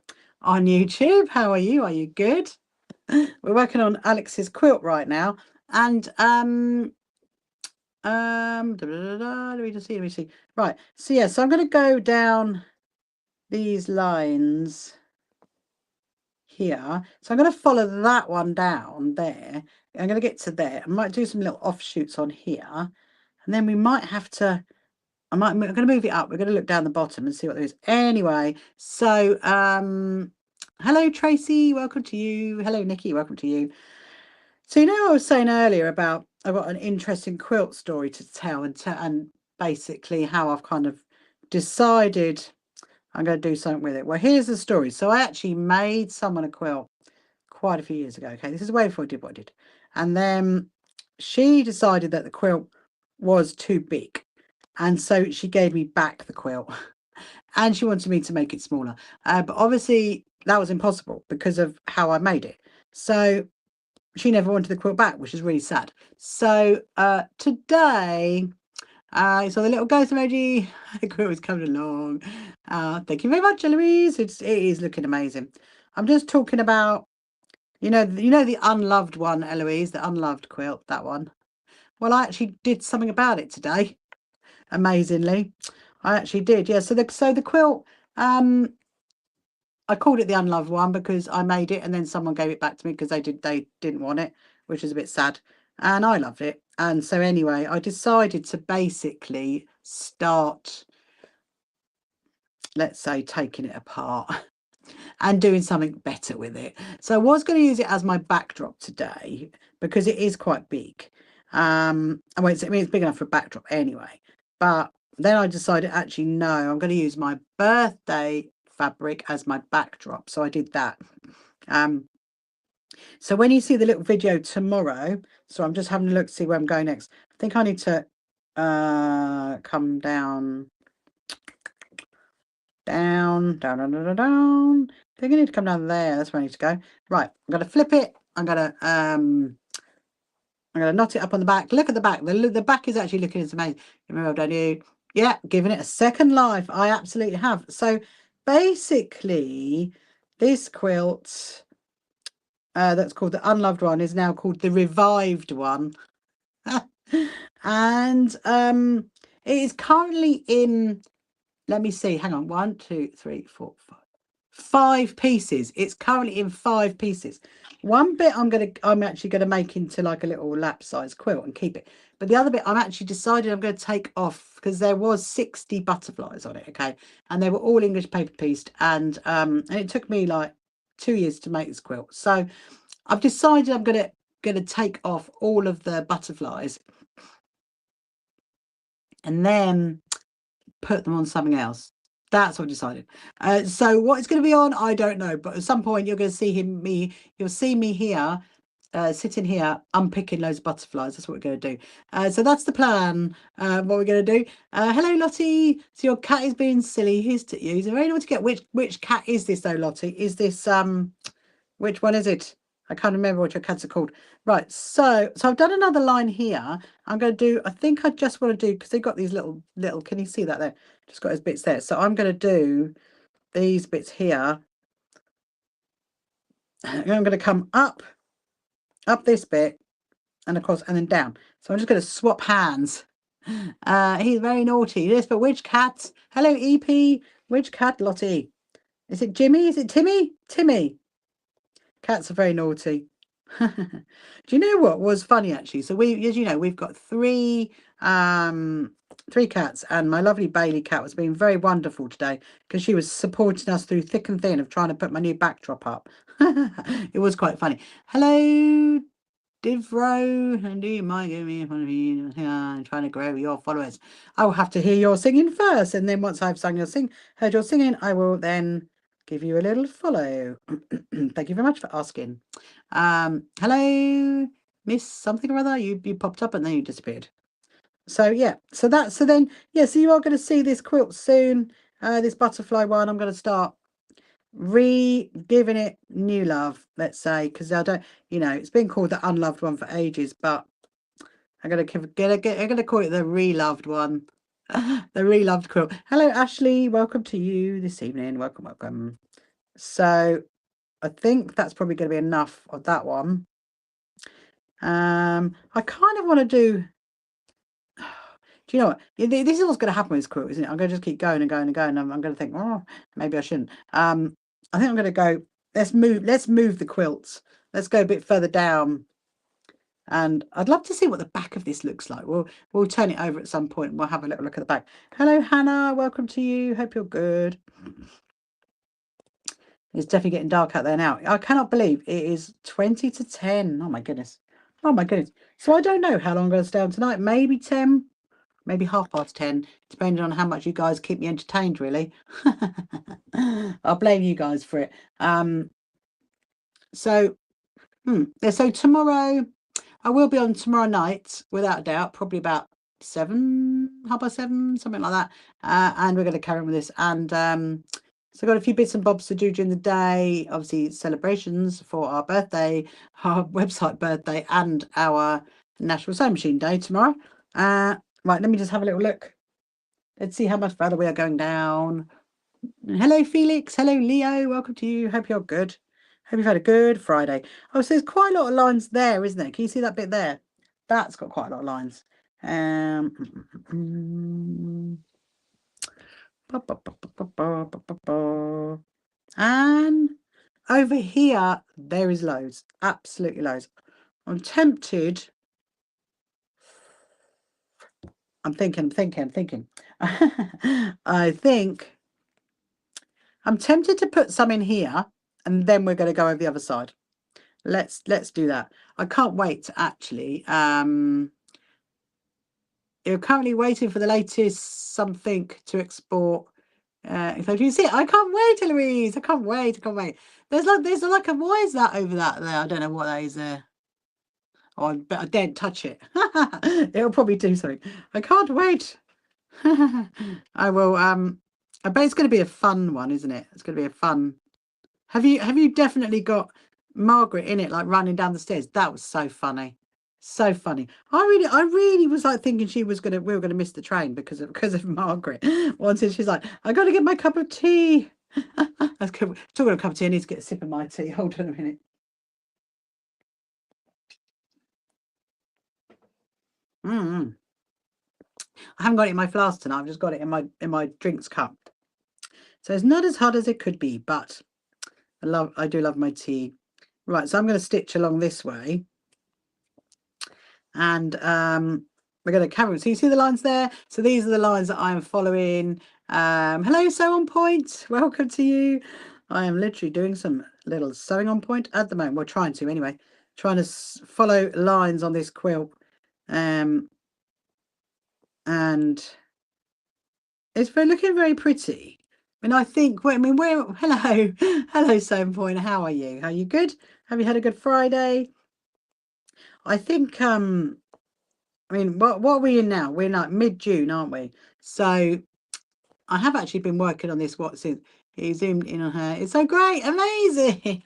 YouTube. How are you? Are you good? We're working on Alex's quilt right now. And let me see. Right. So yeah, so I'm going to go down these lines here. So I'm going to follow that one down there. I'm going to get to there. I might do some little offshoots on here. And then we might have to, I'm going to move it up. We're going to look down the bottom and see what there is. Anyway, so hello, Tracy. Welcome to you. Hello, Nikki. Welcome to you. So you know I was saying earlier about I've got an interesting quilt story to tell and basically how I've kind of decided I'm going to do something with it. Well, here's the story. So I actually made someone a quilt quite a few years ago. Okay, this is way before I did what I did. And then she decided that the quilt was too big. And so she gave me back the quilt and she wanted me to make it smaller. But obviously that was impossible because of how I made it. So she never wanted the quilt back, which is really sad. So today So the little ghost emoji, the quilt is coming along. Thank you very much, Eloise. It is looking amazing. I'm just talking about, you know the unloved one, Eloise, the unloved quilt, that one. Well, I actually did something about it today. Amazingly, I actually did. Yeah. So the quilt, I called it the unloved one because I made it and then someone gave it back to me because they didn't want it, which was a bit sad. And I loved it. And so anyway, I decided to basically start, let's say, taking it apart and doing something better with it. So I was going to use it as my backdrop today because it is quite big. I mean, it's big enough for a backdrop anyway. But then I decided, actually, no, I'm going to use my birthday fabric as my backdrop. So I did that. So when you see the little video tomorrow, so I'm just having a look to see where I'm going next. I think I need to come down. I think I need to come down there. That's where I need to go. Right, I'm going to flip it. I'm going to knot it up on the back. Look at the back. The back is actually looking amazing. Remember, don't you? Yeah, giving it a second life. I absolutely have. So basically, this quilt that's called the unloved one is now called the revived one. And it is currently in, let me see, hang on, 1 2 3 4 5 pieces. It's currently in 5 pieces. One bit I'm actually gonna make into like a little lap size quilt and keep it, but the other bit I'm actually decided I'm going to take off because there was 60 butterflies on it. Okay, and they were all English paper pieced, and it took me like 2 years to make this quilt. So I've decided I'm gonna take off all of the butterflies and then put them on something else. That's what I decided. So what it's going to be on, I don't know. But at some point, you're going to see you'll see me here, sitting here, unpicking loads of butterflies. That's what we're going to do. So that's the plan. What we're going to do. Hello, Lottie. So your cat is being silly. Here's to you. Is there anyone to get which cat is this though, Lottie? Is this which one is it? I can't remember what your cats are called. Right, so I've done another line here. I'm going to do, I think I just want to do, because they've got these little, can you see that there? Just got those bits there. So I'm going to do these bits here. And I'm going to come up this bit, and of course, and then down. So I'm just going to swap hands. He's very naughty. Yes, but which cat? Hello, EP. Which cat, Lottie? Is it Jimmy? Is it Timmy? Timmy. Cats are very naughty. Do you know what was funny actually? So as you know, we've got three cats, and my lovely Bailey cat was being very wonderful today because she was supporting us through thick and thin of trying to put my new backdrop up. It was quite funny. Hello, Divro, and do you mind giving me a fun of you? Trying to grow your followers. I will have to hear your singing first, and then once I've heard your singing, I will then give you a little follow. Thank you very much for asking. Hello, Miss something or other. You popped up and then you disappeared. So yeah, so then yeah, so you are going to see this quilt soon. This butterfly one, I'm going to start giving it new love, let's say, because I don't, it's been called the unloved one for ages, but I'm going to call it the reloved one. The reloved quilt. Hello, Ashley. Welcome to you this evening. Welcome. So I think that's probably going to be enough of that one. I kind of want to do. Do you know what? This is what's going to happen with this quilt, isn't it? I'm going to just keep going and going and going. I'm going to think, oh, maybe I shouldn't. I think I'm going to go. Let's move the quilts. Let's go a bit further down. And I'd love to see what the back of this looks like. We'll turn it over at some point and we'll have a little look at the back. Hello, Hannah. Welcome to you. Hope you're good. It's definitely getting dark out there now. I cannot believe it is 20 to 10. Oh, my goodness. Oh, my goodness. So I don't know how long I'm going to stay on tonight. Maybe 10, maybe 10:30, depending on how much you guys keep me entertained, really. I'll blame you guys for it. So tomorrow, I will be on tomorrow night, without a doubt, probably about 7, 7:30, something like that. And we're going to carry on with this. And so I've got a few bits and bobs to do during the day. Obviously, celebrations for our birthday, our website birthday, and our National Sewing Machine Day tomorrow. Right, let me just have a little look. Let's see how much further we are going down. Hello, Felix. Hello, Leo. Welcome to you. Hope you're good. Hope you've had a good Friday. Oh, so there's quite a lot of lines there, isn't there? Can you see that bit there? That's got quite a lot of lines. And over here, there is loads. Absolutely loads. I'm tempted. I'm thinking. I think I'm tempted to put some in here, and then we're going to go over the other side. Let's do that. I can't wait to actually. You're currently waiting for the latest something to export. If you see it, I can't wait, Eloise. I can't wait. There's like a, why is that over that there? I don't know what that is there. Oh, but I daren't touch it. It'll probably do something. I can't wait. I will. I bet it's going to be a fun one, isn't it? It's going to be a fun. Have you definitely got Margaret in it, like running down the stairs? That was so funny. So funny. I really was like thinking we were gonna miss the train because of Margaret. Once she's like, I gotta get my cup of tea. That's good. Talking of a cup of tea, I need to get a sip of my tea. Hold on a minute. I haven't got it in my flask tonight. I've just got it in my drinks cup. So it's not as hot as it could be, but I do love my tea. Right, so I'm going to stitch along this way. And we're going to carry on. So you see the lines there? So these are the lines that I'm following. Hello, Sew On Point. Welcome to you. I am literally doing some little sewing on point at the moment. We're trying to anyway. Trying to follow lines on this quilt. And it's looking very pretty. And I think, hello, hello, Sew On Point. How are you? Are you good? Have you had a good Friday? I think, I mean, what are we in now? We're like mid-June, aren't we? So I have actually been working on this since he zoomed in on her. It's so great, amazing.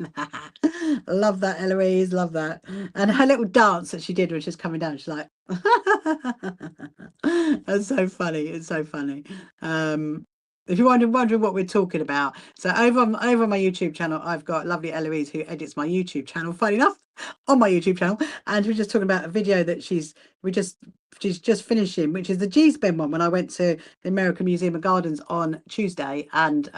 Love that, Eloise, love that. And her little dance that she did when she's coming down, she's like, that's so funny. It's so funny. If you're wondering what we're talking about, so over on my YouTube channel, I've got lovely Eloise who edits my YouTube channel, funny enough, on my YouTube channel, and we're just talking about a video that she's just finishing, which is the G-Spin one, when I went to the American Museum of Gardens on Tuesday, and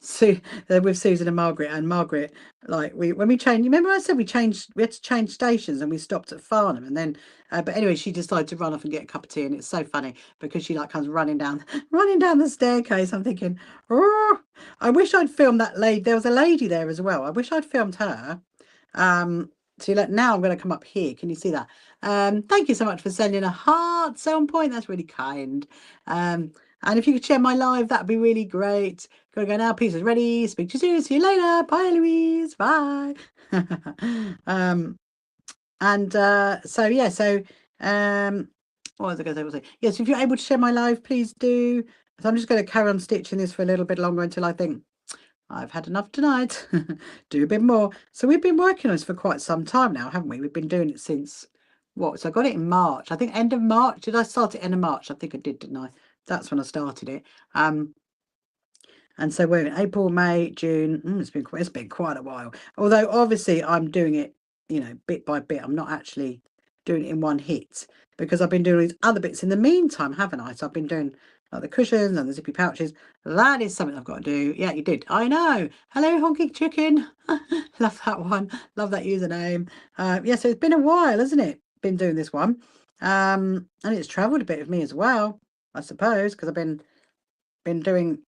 so with Susan and Margaret, like when we changed, remember I said we had to change stations and we stopped at Farnham, and then but anyway, she decided to run off and get a cup of tea, and it's so funny because she like comes running down the staircase. I'm thinking, oh, I wish I'd filmed that lady. There was a lady there as well. I wish I'd filmed her. So now I'm going to come up here. Can you see that? Thank you so much for sending a heart. So on point. That's really kind. And if you could share my live, that'd be really great. Gotta go now. Pieces ready. Speak to you soon. See you later. Bye, Louise. Bye. So yeah. So what was I going to say? Yes, if you're able to share my live, please do. So I'm just going to carry on stitching this for a little bit longer until I think I've had enough tonight. Do a bit more. So we've been working on this for quite some time now, haven't we? We've been doing it since what? So I got it in March. I think end of March. Did I start it end of March? I think I did, didn't I? That's when I started it. And so we're in April, May, June. It's been quite a while. Although obviously I'm doing it, bit by bit. I'm not actually doing it in one hit because I've been doing these other bits in the meantime, haven't I? So I've been doing like the cushions and the zippy pouches. That is something I've got to do. Yeah, you did. I know. Hello, Honky Chicken. Love that one. Love that username. Yeah, so it's been a while, hasn't it? Been doing this one. And it's travelled a bit with me as well, I suppose, because I've been doing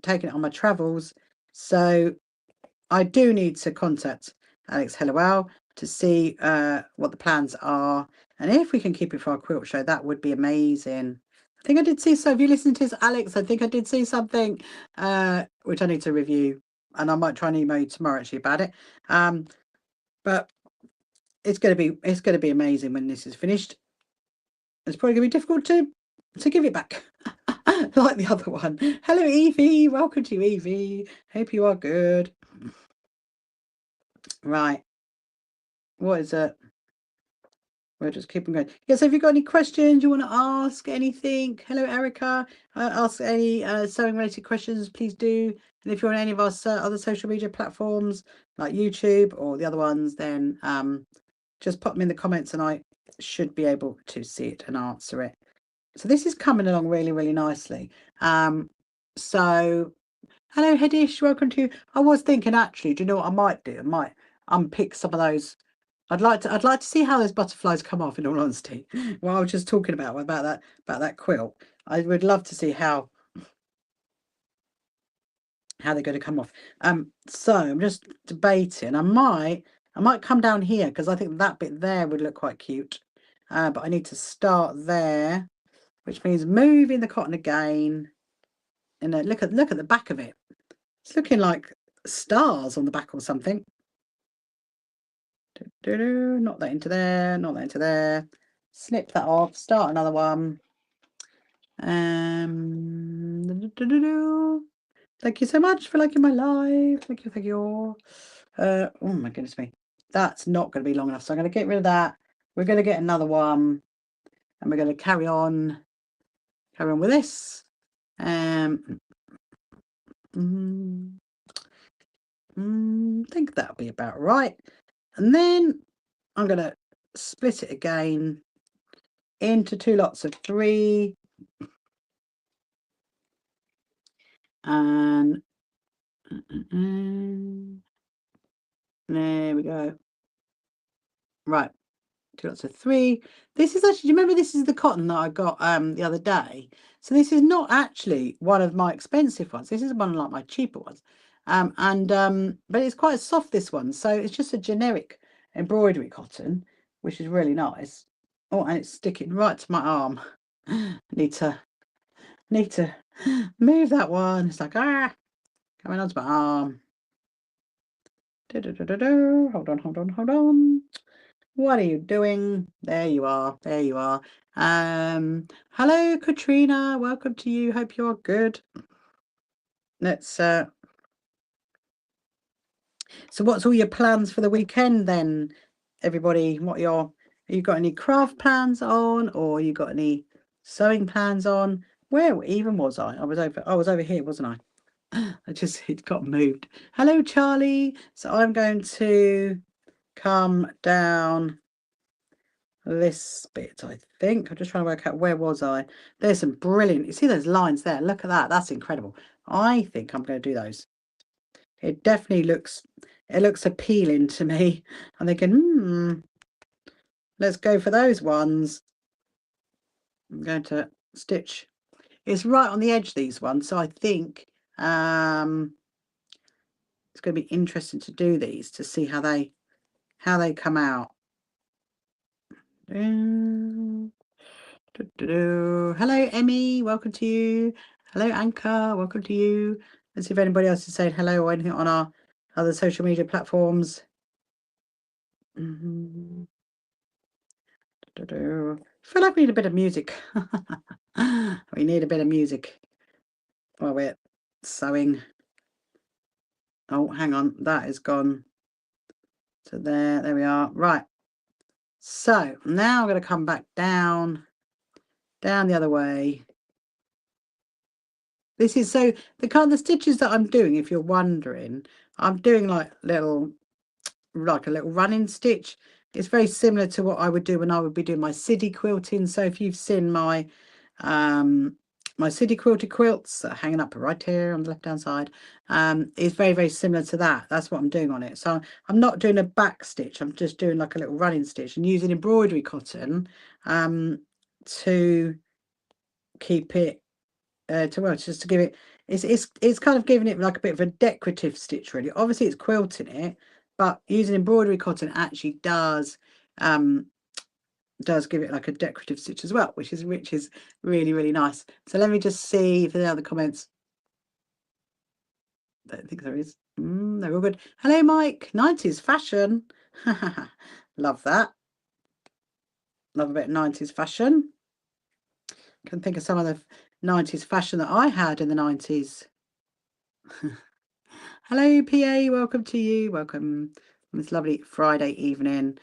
taking it on my travels. So I do need to contact Alex Hellowell to see what the plans are, and if we can keep it for our quilt show, that would be amazing. I think I did see, so if you listen to this, Alex, I think I did see something which I need to review, and I might try and email you tomorrow actually about it. But it's going to be amazing when this is finished. It's probably going to be difficult to give it back. Like the other one. Hello, Evie. Welcome to you, Evie. Hope you are good. Right. What is it? we'll just keep on going. Yeah, so if you've got any questions, you want to ask anything, hello Erica, ask any sewing related questions, please do. And if you're on any of our other social media platforms like YouTube or the other ones, then just pop them in the comments and I should be able to see it and answer it. So this is coming along really, really nicely. So hello Hedish, welcome to you. I was thinking, actually, do you know what I might do? I might unpick some of those. I'd like to see how those butterflies come off, in all honesty. Well, I was just talking about that quilt. I would love to see how they're going to come off. So I'm just debating. I might come down here because I think that bit there would look quite cute. But I need to start there, which means moving the cotton again. And look at the back of it. It's looking like stars on the back or something. Not that into there, not that into there. Snip that off, start another one. Thank you so much for liking my live. Thank you. Oh my goodness me. That's not going to be long enough. So I'm going to get rid of that. We're going to get another one. And we're going to carry on with this. I think that'll be about right. And then I'm going to split it again into 2 lots of 3. And there we go. Right, 2 lots of 3. This is actually, do you remember this is the cotton that I got the other day? So this is not actually one of my expensive ones. This is one of like my cheaper ones. But it's quite soft, this one. So it's just a generic embroidery cotton, which is really nice. Oh, and it's sticking right to my arm. Need to move that one. It's like coming onto my arm. Hold on. What are you doing? There you are. Hello Katrina, welcome to you. Hope you're good. Let's so what's all your plans for the weekend then, everybody? Have you got any craft plans on, or you got any sewing plans on? Where even was I? I was over here, wasn't I? It got moved. Hello Charlie. So I'm going to come down this bit, I think. I'm just trying to work out, where was I? There's some brilliant, you see those lines there? Look at that. That's incredible. I think I'm going to do those. It definitely looks appealing to me. I'm thinking, let's go for those ones. I'm going to stitch. It's right on the edge, these ones, so I think it's going to be interesting to do these to see how they come out. Hello Emmy, welcome to you. Hello Anchor, welcome to you. Let's see if anybody else is saying hello or anything on our other social media platforms. I feel like we need a bit of music. We need a bit of music while we're sewing. Oh, hang on, that is gone. So there we are. Right. So now I'm going to come back down the other way. This is so the stitches that I'm doing, if you're wondering, I'm doing like a little running stitch. It's very similar to what I would do when I would be doing my city quilting. So if you've seen my my city quilted quilts that are hanging up right here on the left hand side, it's very, very similar to that. That's what I'm doing on it. So I'm not doing a back stitch, I'm just doing like a little running stitch and using embroidery cotton to keep it just to give it, it's kind of giving it like a bit of a decorative stitch, really. Obviously it's quilting it, but using embroidery cotton actually does give it like a decorative stitch as well, which is really, really nice. So let me just see if there are other comments. I don't think there is. They're all good. Hello Mike, 90s fashion. Love that. Love a bit of 90s fashion. Can think of some of the 90s fashion that I had in the 90s. Hello PA, welcome to you. Welcome on this lovely Friday evening.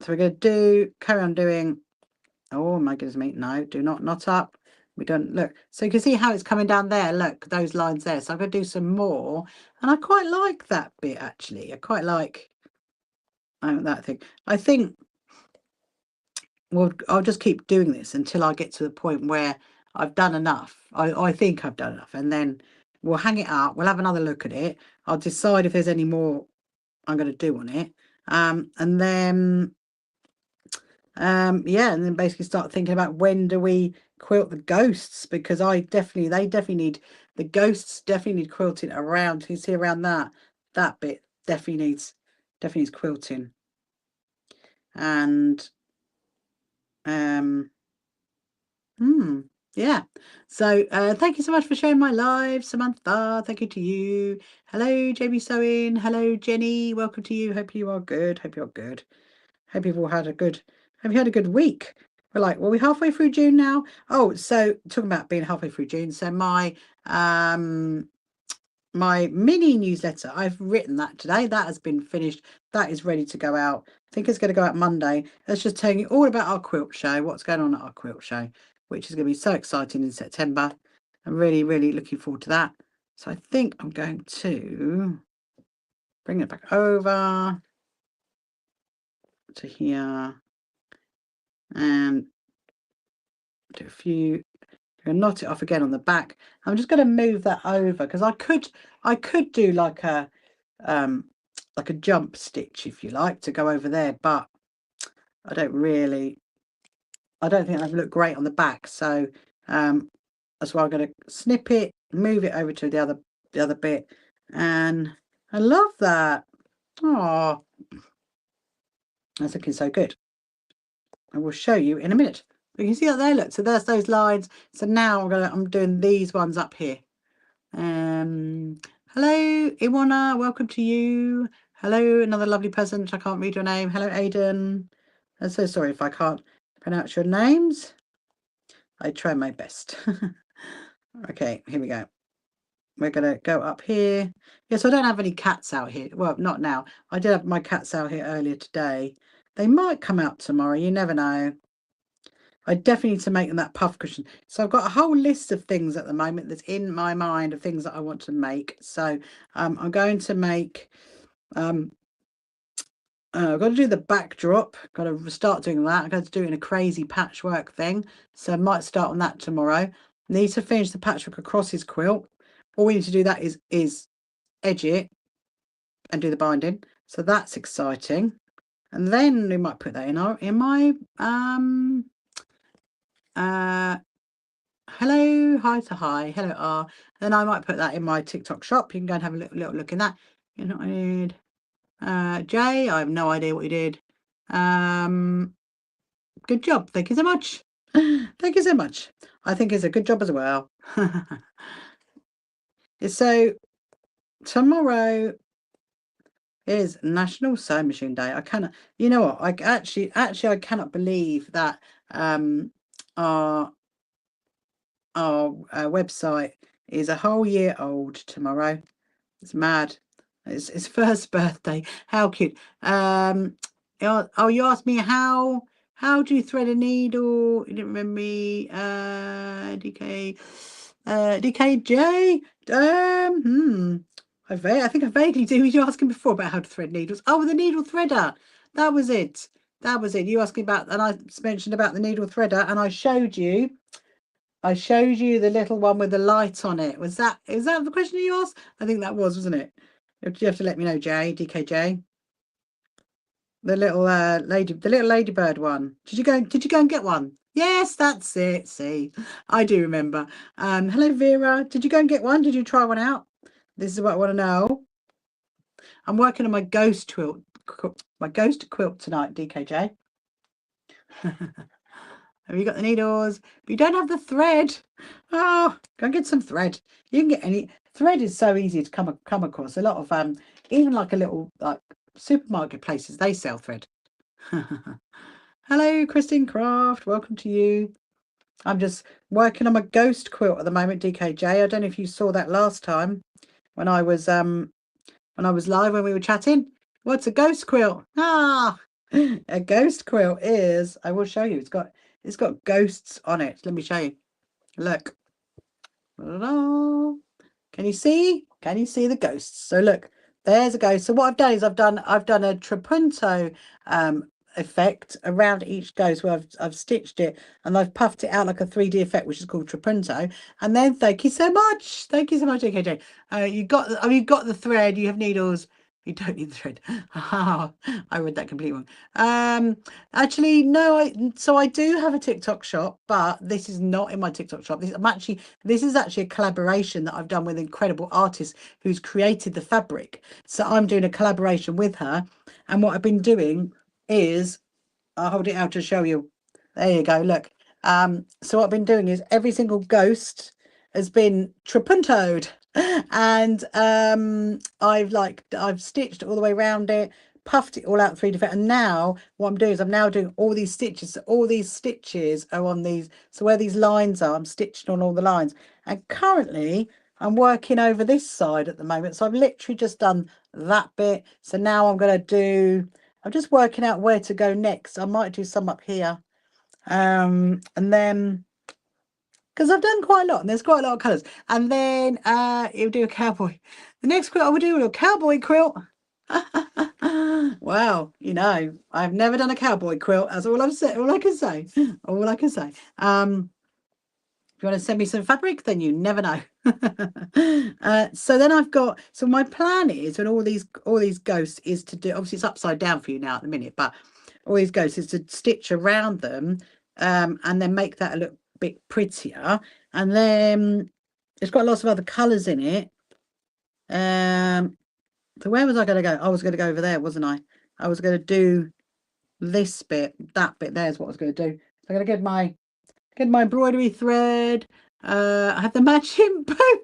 So we're going to carry on doing, oh my goodness me, no, do not up. We don't look. So you can see how it's coming down there. Look, those lines there. So I'm going to do some more. And I quite like that bit, actually. I quite like that thing. I think, well, I'll just keep doing this until I get to the point where I've done enough. I think I've done enough. And then we'll hang it up. We'll have another look at it. I'll decide if there's any more I'm going to do on it. And then yeah, and then basically start thinking about when do we quilt the ghosts, because they definitely need, the ghosts definitely need quilting around. You see around that bit definitely needs quilting. And yeah, so thank you so much for sharing my live, Samantha. Thank you to you. Hello, JB Sewing. Hello, Jenny. Welcome to you. Hope you are good. Hope you're good. Hope you've all had a good, have you had a good week? We're like, well, we're halfway through June now. Oh, so talking about being halfway through June. So my my mini newsletter, I've written that today. That has been finished. That is ready to go out. I think it's going to go out Monday. It's just telling you all about our quilt show, what's going on at our quilt show, which is going to be so exciting in September. I'm really, really looking forward to that. So I think I'm going to bring it back over to here and do a few, knot it off again on the back. I'm just going to move that over because I could do like a jump stitch, if you like, to go over there, but I don't think that would look great on the back. So that's why I'm going to snip it, move it over to the other bit, and I love that. Oh, that's looking so good. I will show you in a minute. You can see that there. Look, so there's those lines. So now I'm doing these ones up here. Hello, Iwana. Welcome to you. Hello, another lovely person. I can't read your name. Hello, Aidan. I'm so sorry if I can't pronounce your names. I try my best. Okay, here we go. We're going to go up here. Yes, I don't have any cats out here. Well, not now. I did have my cats out here earlier today. They might come out tomorrow. You never know. I definitely need to make them that puff cushion. So I've got a whole list of things at the moment that's in my mind of things that I want to make. So I'm going to make, I've got to do the backdrop. Got to start doing that. I'm going to do it in a crazy patchwork thing. So I might start on that tomorrow. Need to finish the patchwork across his quilt. All we need to do that is edge it and do the binding. So that's exciting. And then we might put that in my hello, hi to hi, hello R. Then I might put that in my TikTok shop. You can go and have a little look in that. You know what I did? Jay, I have no idea what you did. Good job. Thank you so much. Thank you so much. I think it's a good job as well. So tomorrow is National Sewing Machine Day. I cannot, you know what? I actually I cannot believe that our website is a whole year old tomorrow. It's mad. It's his first birthday. How cute. Oh, you asked me how do you thread a needle? You didn't remember me. DKJ. I think I vaguely do. You asking before about how to thread needles. Oh, the needle threader. That was it. That was it. You asking about, and I mentioned about the needle threader, and I showed you the little one with the light on it. Is that the question you asked? I think that was, wasn't it? You have to let me know, DKJ. The little ladybird one. Did you go and get one? Yes, that's it. See, I do remember. Hello, Vera. Did you go and get one? Did you try one out? This is what I want to know. I'm working on my ghost quilt tonight, DKJ. Have you got the needles? But you don't have the thread. Oh, go and get some thread. You can get any thread. Is so easy to come across. A lot of even like a little like supermarket places, they sell thread. Hello, Christine Craft. Welcome to you. I'm just working on my ghost quilt at the moment, DKJ. I don't know if you saw that last time when I was live, when we were chatting. What's a ghost quilt? Ah, A ghost quilt is, I will show you, it's got ghosts on it. Let me show you. Look. Ta-da. Can you see? Can you see the ghosts? So look, there's a ghost. So what I've done is I've done a trapunto effect around each ghost where I've stitched it and I've puffed it out like a 3D effect, which is called trapunto. And then thank you so much. Thank you so much, AKJ. You got the thread, you have needles. You don't need the thread. I read that completely wrong. Actually, no, so I do have a TikTok shop, but this is not in my TikTok shop. This is actually a collaboration that I've done with an incredible artist who's created the fabric. So I'm doing a collaboration with her. And what I've been doing is, I'll hold it out to show you. There you go, look. So what I've been doing is every single ghost has been trapuntoed. And I've stitched all the way around it, puffed it all out 3D effect, and now what I'm doing is I'm now doing all these stitches. So all these stitches are on these, so where these lines are, I'm stitching on all the lines. And currently I'm working over this side at the moment, so I've literally just done that bit. So now I'm just working out where to go next. I might do some up here, and then because I've done quite a lot and there's quite a lot of colours. And then you'll do a cowboy. The next quilt I will do a cowboy quilt. Wow, you know, I've never done a cowboy quilt. That's all I've said. All I can say. All I can say. If you want to send me some fabric, then you never know. So then so my plan is, when all these ghosts is to do, obviously it's upside down for you now at the minute, but all these ghosts is to stitch around them, and then make that look a bit prettier. And then it's got lots of other colours in it. So where was I going to go? I was going to go over there, wasn't I? I was going to do this bit, that bit there is what I was going to do. So I'm going to get my embroidery thread. I have the matching bow.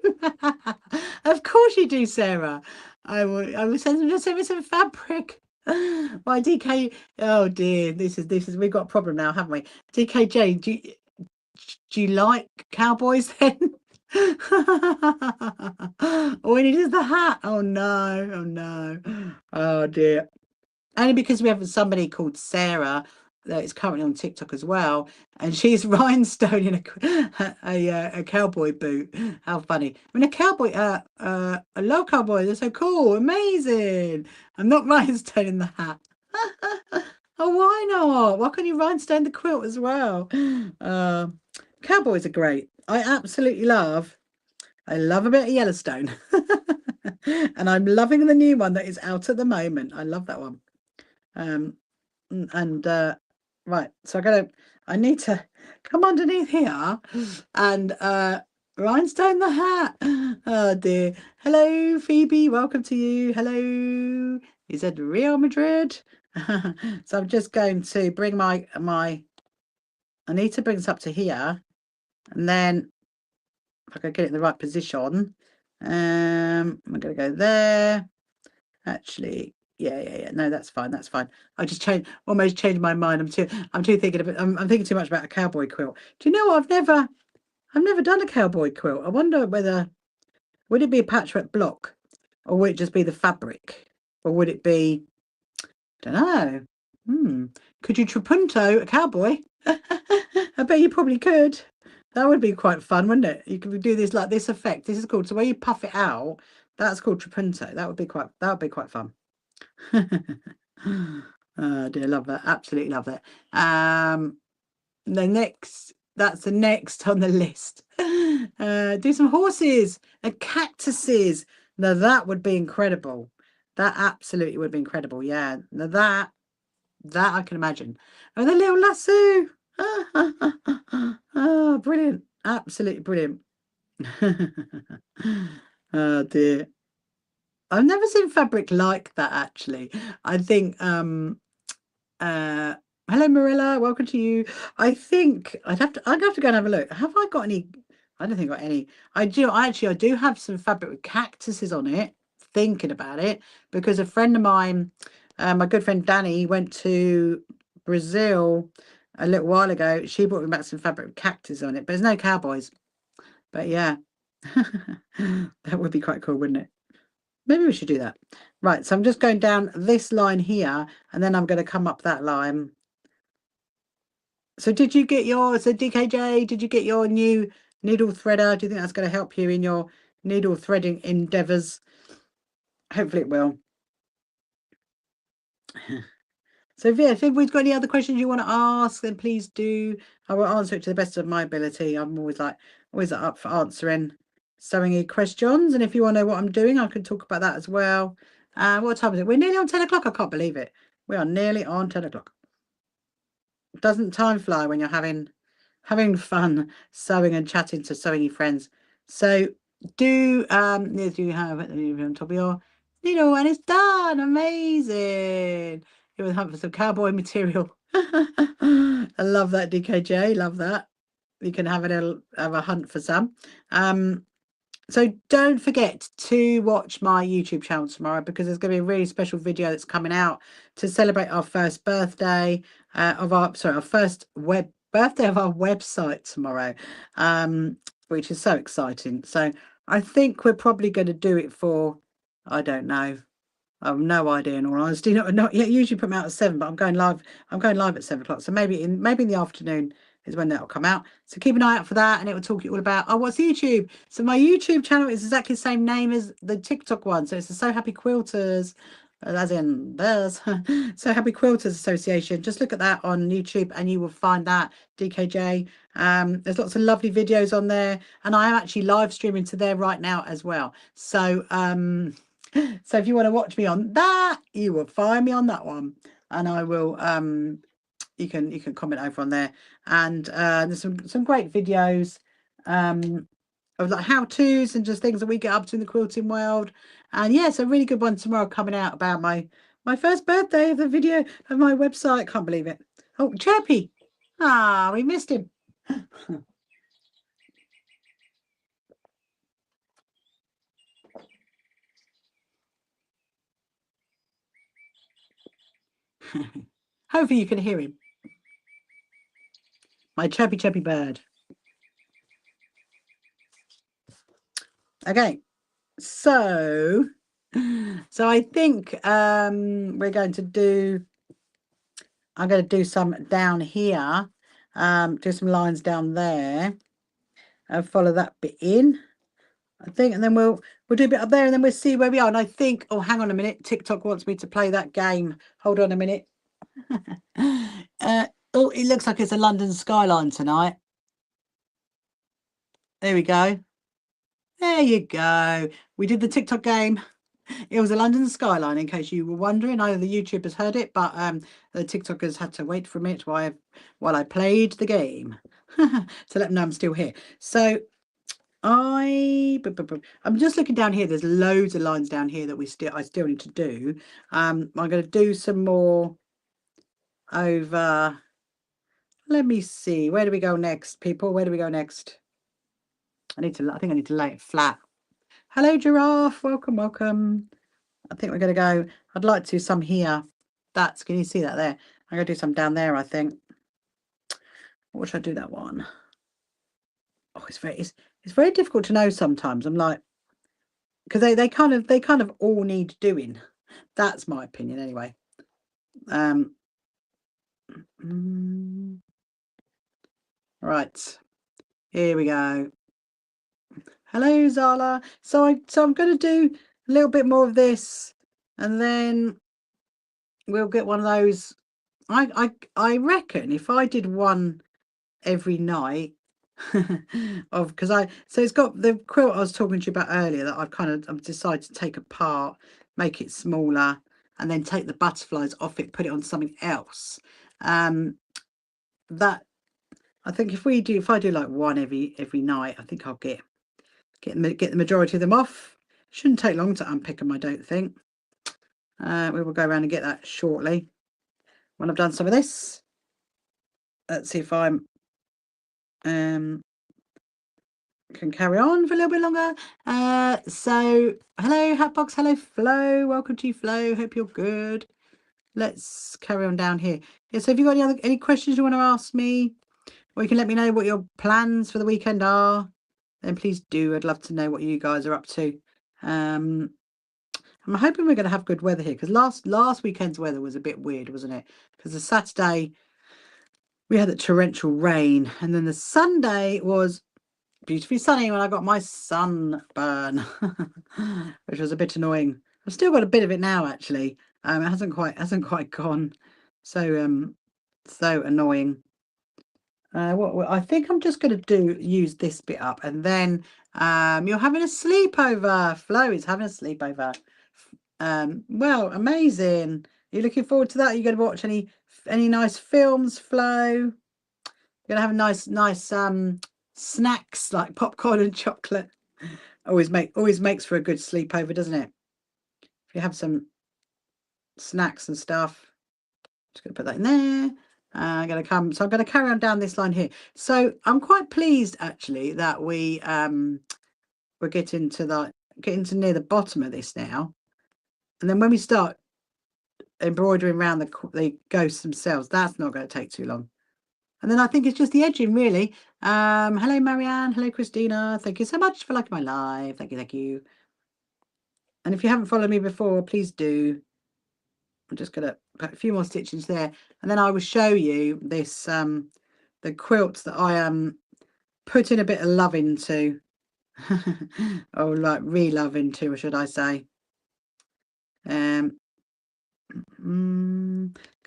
Of course you do, Sarah. I will send me some fabric. My DK, oh dear, this is we've got a problem now, haven't we? DKJ, do you like cowboys then? All we need is the hat. Oh no, oh no, oh dear. Only because we have somebody called Sarah that is currently on TikTok as well, and she's rhinestoning a cowboy boot. How funny! I mean, I love cowboys. They're so cool, amazing. I'm not rhinestoning the hat. Oh, why not? Why can't you rhinestone the quilt as well? Cowboys are great. I love a bit of Yellowstone. And I'm loving the new one that is out at the moment. I love that one. Right, so I need to come underneath here and rhinestone the hat. Oh dear. Hello, Phoebe, welcome to you. Hello. Is it Real Madrid? So I'm just going to bring I need to bring this up to here, and then if I can get it in the right position, I'm going to go there. Actually, yeah. No, that's fine. That's fine. I just almost changed my mind. I'm thinking too much about a cowboy quilt. Do you know what? I've never done a cowboy quilt. I wonder would it be a patchwork block, or would it just be the fabric, or would it be? I don't know. Could you trapunto a cowboy? I bet you probably could. That would be quite fun, wouldn't it? You could do this like this effect. This is called, so where you puff it out, that's called trapunto. That would be quite fun. Oh dear, love that. Absolutely love that. That's the next on the list. Do some horses and cactuses. Now that would be incredible. That absolutely would be incredible. Yeah. Now that I can imagine. Oh, the little lasso. Oh, brilliant. Absolutely brilliant. Oh dear. I've never seen fabric like that, actually. I think hello Marilla, welcome to you. I think I'd have to go and have a look. Have I got any? I don't think I've got any. I do have some fabric with cactuses on it, thinking about it, because a friend of mine, my good friend Danny, went to Brazil a little while ago. She brought me back some fabric with cactus on it, but there's no cowboys. But yeah. That would be quite cool, wouldn't it? Maybe we should do that. Right, so I'm just going down this line here, and then I'm going to come up that line. So did you get your, so DKJ, did you get your new needle threader? Do you think that's going to help you in your needle threading endeavours? Hopefully it will. So if we've got any other questions you want to ask, then please do. I will answer it to the best of my ability. I'm always up for answering sewing questions. And if you want to know what I'm doing, I can talk about that as well. What time is it? We're nearly on 10 o'clock. I can't believe it. We are nearly on 10 o'clock. Doesn't time fly when you're having fun sewing and chatting to sewing friends? So do you have it on top of your needle, and it's done. Amazing. It was hunt for some cowboy material. I love that, DKJ. Love that. You can have a hunt for some. So don't forget to watch my YouTube channel tomorrow, because there's going to be a really special video that's coming out to celebrate our first birthday our first birthday of our website tomorrow, which is so exciting. So I think we're probably going to do it for, I don't know. I have no idea, in all honesty. Not yet. Usually put them out at 7, but I'm going live at 7 o'clock. So maybe in the afternoon is when that'll come out. So keep an eye out for that, and it will talk you all about, oh, what's YouTube? So my YouTube channel is exactly the same name as the TikTok one. So it's the So Happy Quilters, as in there's So Happy Quilters Association. Just look at that on YouTube and you will find that, DKJ. There's lots of lovely videos on there, and I am actually live streaming to there right now as well. So so if you want to watch me on that, you will find me on that one, and I will you can comment over on there. And there's some great videos of like how-tos and just things that we get up to in the quilting world. And yes, a really good one tomorrow coming out about my first birthday of the video of my website. Can't believe it. Oh, Chirpy. Ah, we missed him. Hopefully you can hear him. My chirpy bird. Okay, so I think we're going to do, I'm going to do some down here, do some lines down there and follow that bit in, I think, and then we'll do a bit up there, and then we'll see where we are. And I think, oh, hang on a minute, TikTok wants me to play that game. Hold on a minute. Oh, it looks like it's a London skyline tonight. There we go. There you go. We did the TikTok game. It was a London skyline, in case you were wondering. I know the YouTubers heard it, but the TikTokers had to wait for it while I played the game to let them know I'm still here. So I'm just looking down here. There's loads of lines down here that I still need to do. I'm going to do some more over. Let me see. Where do we go next, people? Where do we go next? I think I need to lay it flat. Hello, Giraffe. Welcome, welcome. I think we're going to go. I'd like to do some here. Can you see that there? I'm going to do some down there, I think. What should I do that one? Oh, it's very difficult to know sometimes. I'm like, because they kind of all need doing. That's my opinion anyway. Right, here we go. Hello, Zala. So I'm going to do a little bit more of this, and then we'll get one of those. I reckon if I did one every night so it's got the quilt I was talking to you about earlier that I've decided to take apart, make it smaller, and then take the butterflies off it, put it on something else. That I think if I do like one every night, I think I'll get the majority of them off. Shouldn't take long to unpick them, I don't think. We will go around and get that shortly when I've done some of this. Let's see if I'm can carry on for a little bit longer. So hello, Hatbox. Hello, Flo. Welcome to you, Flo. Hope you're good. Let's carry on down here. Yeah, so if you've got any questions you want to ask me, or you can let me know what your plans for the weekend are, then please do. I'd love to know what you guys are up to. I'm hoping we're going to have good weather here, because last weekend's weather was a bit weird, wasn't it? Because the Saturday we had the torrential rain, and then the Sunday was beautifully sunny when I got my sunburn, which was a bit annoying. I've still got a bit of it now, actually. It hasn't quite gone. So so annoying. What I think I'm just going to use this bit up, and then you're having a sleepover. Flo is having a sleepover. Well, amazing. Are you looking forward to that? Are you going to watch any nice films, Flo? You're going to have a nice snacks like popcorn and chocolate. Always makes for a good sleepover, doesn't it? If you have some snacks and stuff. Just going to put that in there. I'm going to carry on down this line here. So I'm quite pleased actually that we're getting to near the bottom of this now, and then when we start embroidering around the ghosts themselves, that's not going to take too long. And then I think it's just the edging, really. Hello Marianne, hello Christina, thank you so much for liking my live. Thank you. And if you haven't followed me before, please do. I'm just going to put a few more stitches there, and then I will show you this the quilts that I am putting a bit of love into. Or like re-love into, or should I say. Because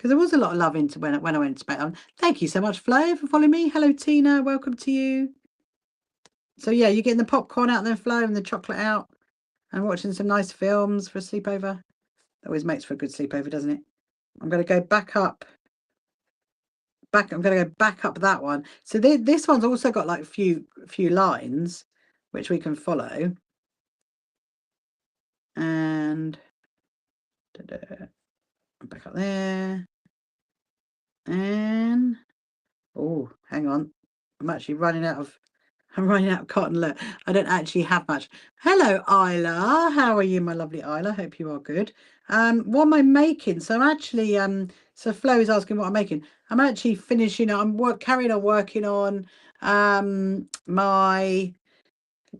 there was a lot of love into when I went to Spain. Thank you so much, Flo, for following me. Hello Tina, welcome to you. So yeah, you're getting the popcorn out there, Flo, and the chocolate out, and watching some nice films for a sleepover. That always makes for a good sleepover, doesn't it? I'm going to go back up. I'm going to go back up that one. So this one's also got like a few lines which we can follow. And back up there. And oh, hang on. I'm running out of cotton. Look, I don't actually have much. Hello, Isla. How are you, my lovely Isla? Hope you are good. What am I making? So I'm actually so Flo is asking what I'm making. I'm actually finishing. I'm carrying on working on my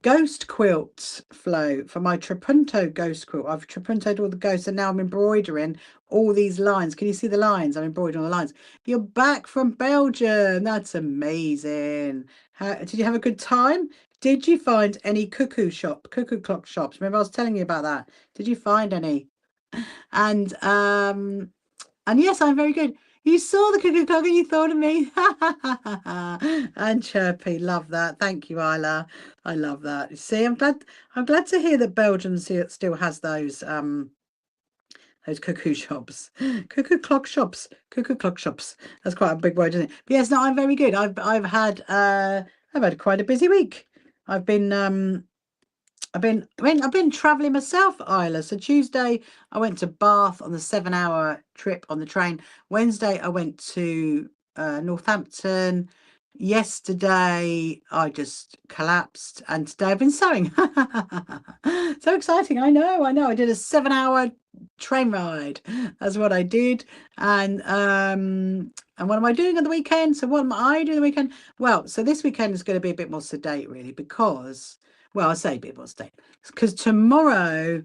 Ghost Quilt, Flo, for my trapunto ghost quilt. I've trapuntoed all the ghosts, and now I'm embroidering all these lines. Can you see the lines? I'm embroidering all the lines. You're back from Belgium. That's amazing. Did you have a good time? Did you find any cuckoo clock shops? Remember I was telling you about that. Did you find any? And yes, I'm very good. You saw the cuckoo clock and you thought of me. And chirpy, love that. Thank you, Isla. I love that. See, I'm glad to hear that Belgium still has those cuckoo shops. Cuckoo clock shops. That's quite a big word, isn't it? But yes, no, I'm very good. I've had quite a busy week. I've been traveling myself, Isla. So Tuesday I went to Bath on the 7-hour trip on the train. Wednesday I went to Northampton. Yesterday I just collapsed, and today I've been sewing. So exciting. I know. I did a 7-hour train ride. That's what I did. And what am I doing on the weekend? So what am I doing on the weekend? Well, so this weekend is going to be a bit more sedate, really, because, well, I say a bit more sedate because tomorrow's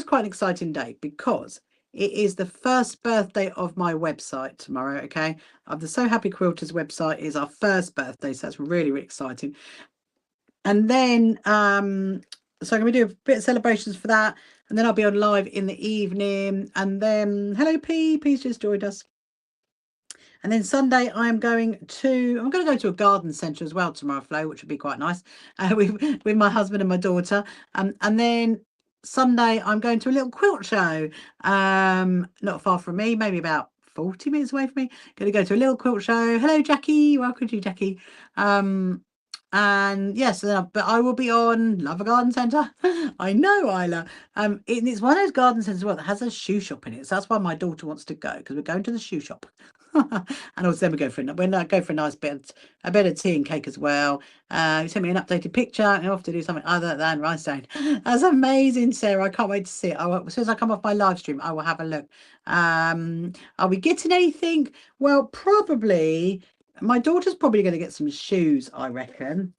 quite an exciting day, because it is the first birthday of my website tomorrow. Okay, the So Happy Quilters website is our first birthday, so that's really, really exciting. And then so I'm going to do a bit of celebrations for that, and then I'll be on live in the evening. And then hello P's just joined us. And then Sunday I'm going to go to a garden centre as well tomorrow, Flo, which would be quite nice, with my husband and my daughter. And then Sunday I'm going to a little quilt show, not far from me, maybe about 40 minutes away from me. Going to go to a little quilt show. Hello Jackie, welcome to you, Jackie. And yes, but I will be on Love a Garden Centre. I know, Isla. It's one of those garden centres as well that has a shoe shop in it, so that's why my daughter wants to go, because we're going to the shoe shop. And also then we go for a nice bit of tea and cake as well. You sent me an updated picture. I have to do something other than rice stone. That's amazing, Sarah. I can't wait to see it. As soon as I come off my live stream, I will have a look. Are we getting anything? Well, probably. My daughter's probably going to get some shoes, I reckon,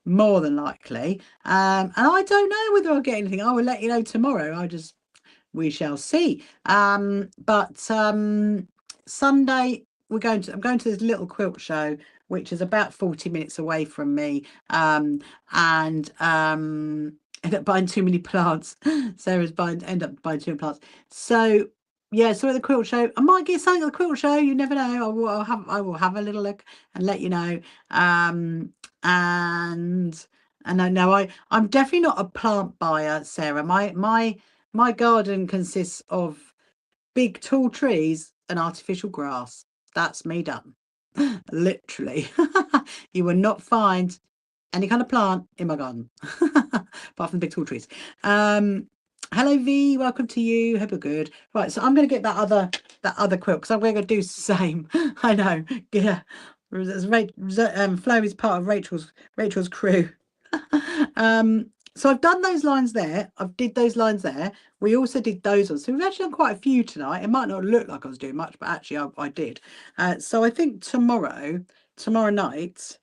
more than likely. And I don't know whether I'll get anything. I will let you know tomorrow. we shall see. But Sunday I'm going to this little quilt show, which is about 40 minutes away from me. And end up buying too many plants. Sarah's end up buying too many plants. So yeah, so at the quilt show, I might get something at the quilt show. You never know. I will have a little look and let you know. And I know I'm definitely not a plant buyer, Sarah. My garden consists of big tall trees and artificial grass. That's me done. Literally. You will not find any kind of plant in my garden apart from the big tall trees. Hello V, welcome to you. Hope you're good. Right, so I'm going to get that other quilt because I'm going to do the same. I know. Yeah. Flo is part of Rachel's crew. So I've done those lines there. Did those lines there. We also did those ones. So we've actually done quite a few tonight. It might not look like I was doing much, but actually I did. So I think tomorrow night,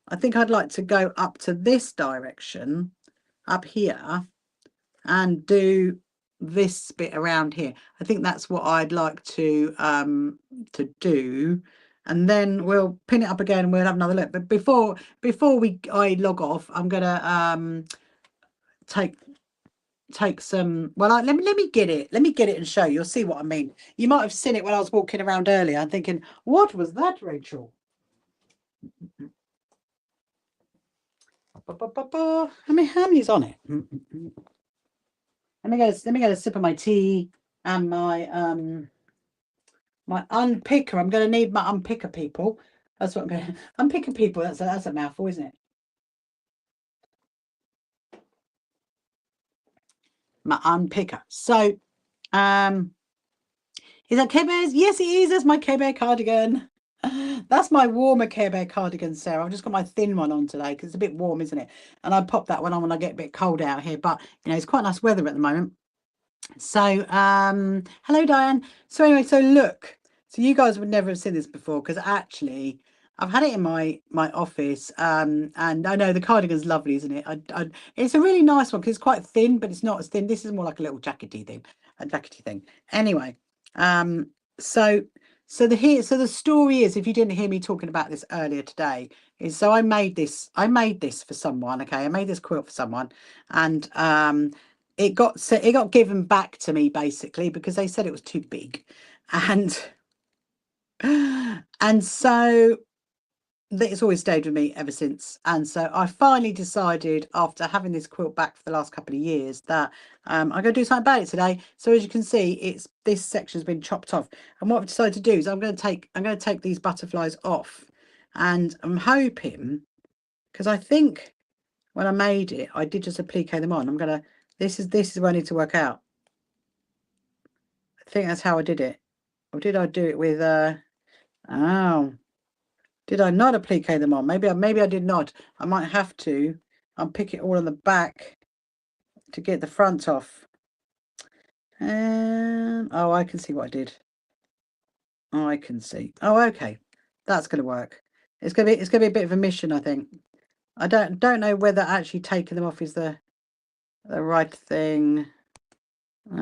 I think I'd like to go up to this direction up here and do this bit around here. I think that's what I'd like to do, and then we'll pin it up again and we'll have another look. But before I log off, I'm gonna take some, well, let me get it and show you. You'll see what I mean. You might have seen it when I was walking around earlier and thinking, what was that, Rachel? How many's on it? Let me get a sip of my tea and my unpicker. I'm going to need my unpicker, people. That's what I'm going to unpicker, people. That's a mouthful, isn't it? My unpicker. So, is that Care Bears? Yes, it is. That's my Care Bear cardigan. That's my warmer Care Bear cardigan, Sarah. I've just got my thin one on today because it's a bit warm, isn't it? And I pop that one on when I get a bit cold out here. But you know, it's quite nice weather at the moment. So hello Diane. So anyway, so look, so you guys would never have seen this before because actually I've had it in my office, and I know the cardigan's lovely, isn't it? It's a really nice one because it's quite thin, but it's not as thin. This is more like a little jackety thing. Anyway, so the story is, if you didn't hear me talking about this earlier today, is so I made this for someone. Okay, I made this quilt for someone, and it got given back to me basically because they said it was too big, and so it's always stayed with me ever since. And so I finally decided, after having this quilt back for the last couple of years, that I'm going to do something about it today. So as you can see, this section's been chopped off, and what I've decided to do is I'm going to take these butterflies off, and I'm hoping, because I think when I made it I did just applique them on. This is where I need to work out. I think that's how I did it. Or did I do it with did I not applique them on? Maybe I did not. I might have to unpick it all on the back to get the front off. Oh, I can see what I did. Oh, I can see. Oh, okay. That's gonna work. It's gonna be a bit of a mission, I think. I don't know whether actually taking them off is the right thing. Oh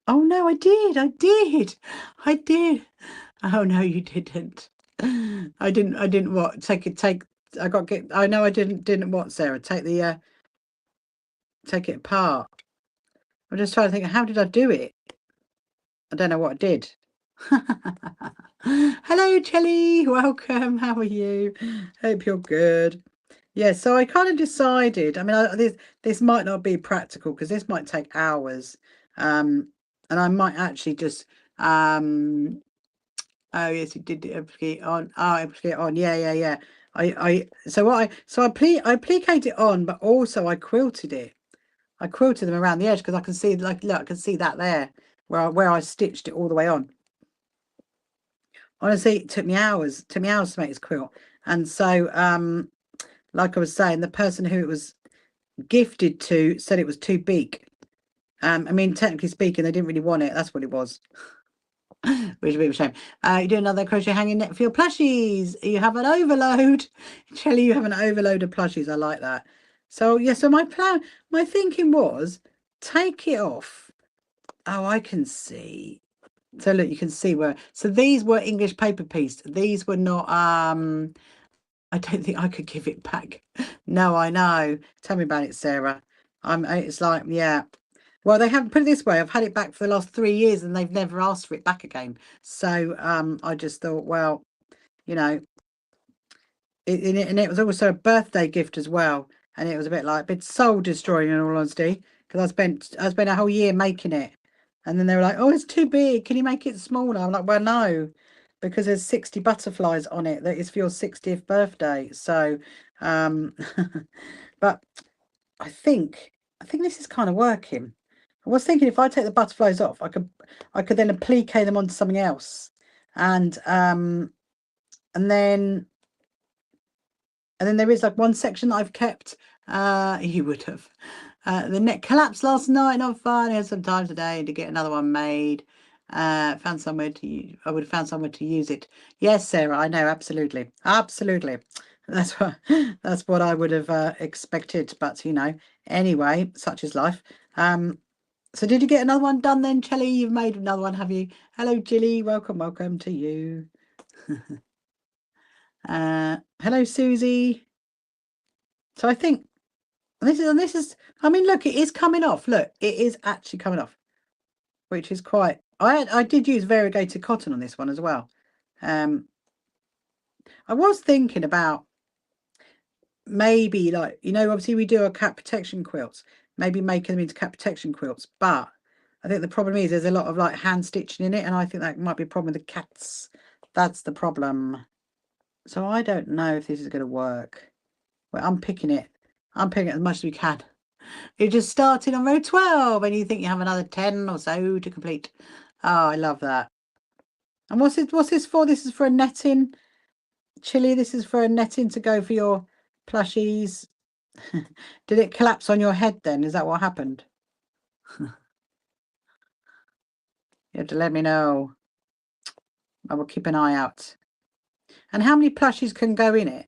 no, I did. Oh no, you didn't. I didn't what? I know I didn't what, Sarah? Take it apart. I'm just trying to think, how did I do it? I don't know what I did. Hello, Chelly. Welcome. How are you? Hope you're good. Yeah, so I kind of decided, I mean, this might not be practical because this might take hours. And I might actually just oh yes, it did applique on. Oh, applique on. Yeah. I appliqued it on, but also I quilted it. I quilted them around the edge because I can see, like, look, I can see that there where I stitched it all the way on. Honestly, it took me hours. To make this quilt. And so like I was saying, the person who it was gifted to said it was too big. I mean, technically speaking, they didn't really want it. That's what it was. Which is a bit of a shame. You do another crochet hanging net for your plushies. You have an overload. Shelley, you have an overload of plushies. I like that. So yeah, so my thinking was take it off. Oh, I can see. So look, you can see where. So these were English paper piece. These were not. I don't think I could give it back. No, I know. Tell me about it, Sarah. It's like, yeah. Well, they haven't put it this way. I've had it back for the last 3 years, and they've never asked for it back again. So I just thought, well, you know, and it was also a birthday gift as well, and it was a bit soul destroying, in all honesty, because I spent a whole year making it, and then they were like, "Oh, it's too big. Can you make it smaller?" I'm like, "Well, no, because there's 60 butterflies on it that is for your 60th birthday." So, but I think this is kind of working. I was thinking if I take the butterflies off, I could then applique them onto something else, and then. And then there is like one section that I've kept. You would have. The net collapsed last night. Not fun. I had some time today to get another one made. Found somewhere to. I would have found somewhere to use it. Yes, Sarah. I know. Absolutely. Absolutely. That's what. That's what I would have expected. But you know. Anyway, such is life. So did you get another one done then, Chelly? You've made another one, have you? Hello, Jilly. Welcome to you. Hello, Susie. So I think this is. I mean, look, it is coming off. Look, it is actually coming off, which is quite. I did use variegated cotton on this one as well. I was thinking about maybe like obviously we do our cat protection quilts, maybe making them into cat protection quilts, but I think the problem is there's a lot of like hand stitching in it, and I think that might be a problem with the cats. That's the problem. So I don't know if this is going to work. Well, I'm picking it as much as we can. You're just starting on row 12 and you think you have another 10 or so to complete. Oh, I love that. And what's this for? This is for a netting. Chili, this is for a netting to go for your plushies. Did it collapse on your head then? Is that what happened? You have to let me know. I will keep an eye out. And how many plushies can go in it?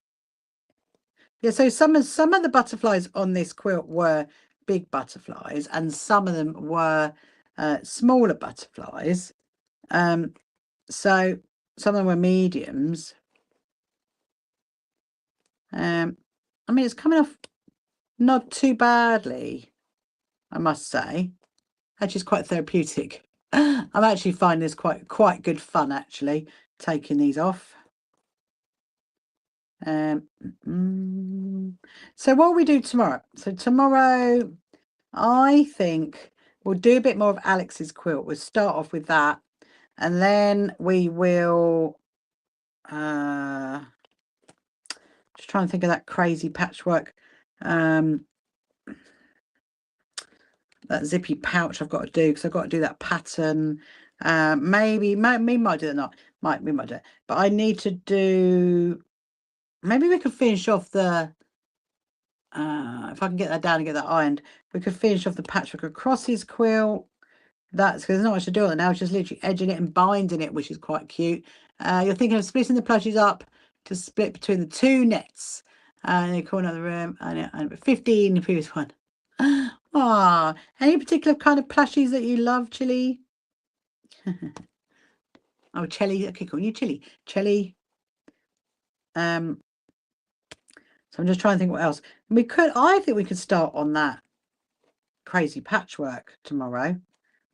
Yeah, so some of the butterflies on this quilt were big butterflies, and some of them were smaller butterflies. So some of them were mediums. I mean, it's coming off not too badly, I must say. Actually, it's quite therapeutic. I'm actually finding this quite good fun, actually, taking these off. So what will we do tomorrow? So tomorrow, I think we'll do a bit more of Alex's quilt. We'll start off with that, and then we will just trying to think of that crazy patchwork, that zippy pouch I've got to do, because I've got to do that pattern. Maybe we might do that, not we might do it, but I need to do. Maybe we could finish off the. If I can get that down and get that ironed, we could finish off the patchwork across his quilt. That's because there's not much to do on it now. It's just literally edging it and binding it, which is quite cute. You're thinking of splitting the plushies up to split between the two nets in the corner of the room, and 15 the previous one. Ah, any particular kind of plushies that you love, Chili? Oh, Chelly. Okay, cool. You Chili. Chelly. So I'm just trying to think what else. I think we could start on that crazy patchwork tomorrow,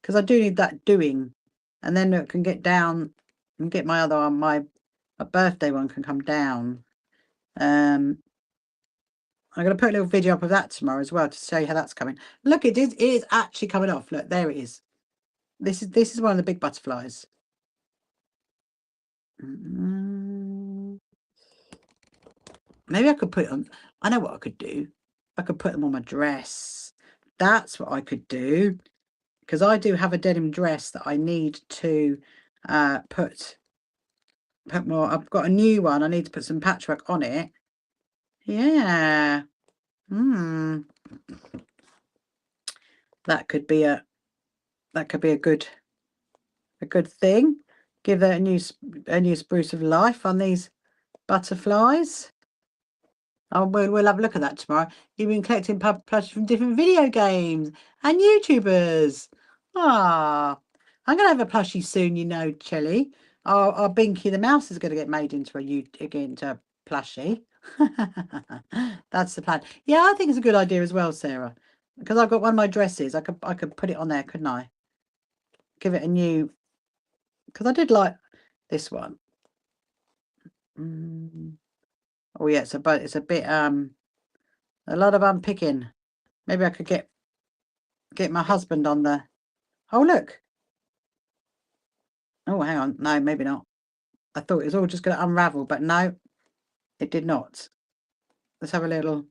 because I do need that doing, and then it can get down and get my other one, my birthday one can come down. I'm going to put a little video up of that tomorrow as well to show you how that's coming. Look, it is actually coming off. Look, there it is. This is one of the big butterflies. Maybe I could put it on. I know what I could do. I could put them on my dress. That's what I could do, because I do have a denim dress that I need to put more. I've got a new one. I need to put some patchwork on it. Yeah. That could be a good thing. Give it a new spruce of life on these butterflies. Oh, we'll have a look at that tomorrow. You've been collecting plushies from different video games and YouTubers. Ah, I'm going to have a plushie soon, you know, Chelly. Our Binky the Mouse is going to get made into a plushie. That's the plan. Yeah, I think it's a good idea as well, Sarah. Because I've got one of my dresses. I could put it on there, couldn't I? Give it a new. Because I did like this one. Oh yeah, it's a bit a lot of unpicking. Maybe I could get my husband on the. Oh look. Oh, hang on. No, maybe not. I thought it was all just going to unravel, but no, it did not. Let's have a little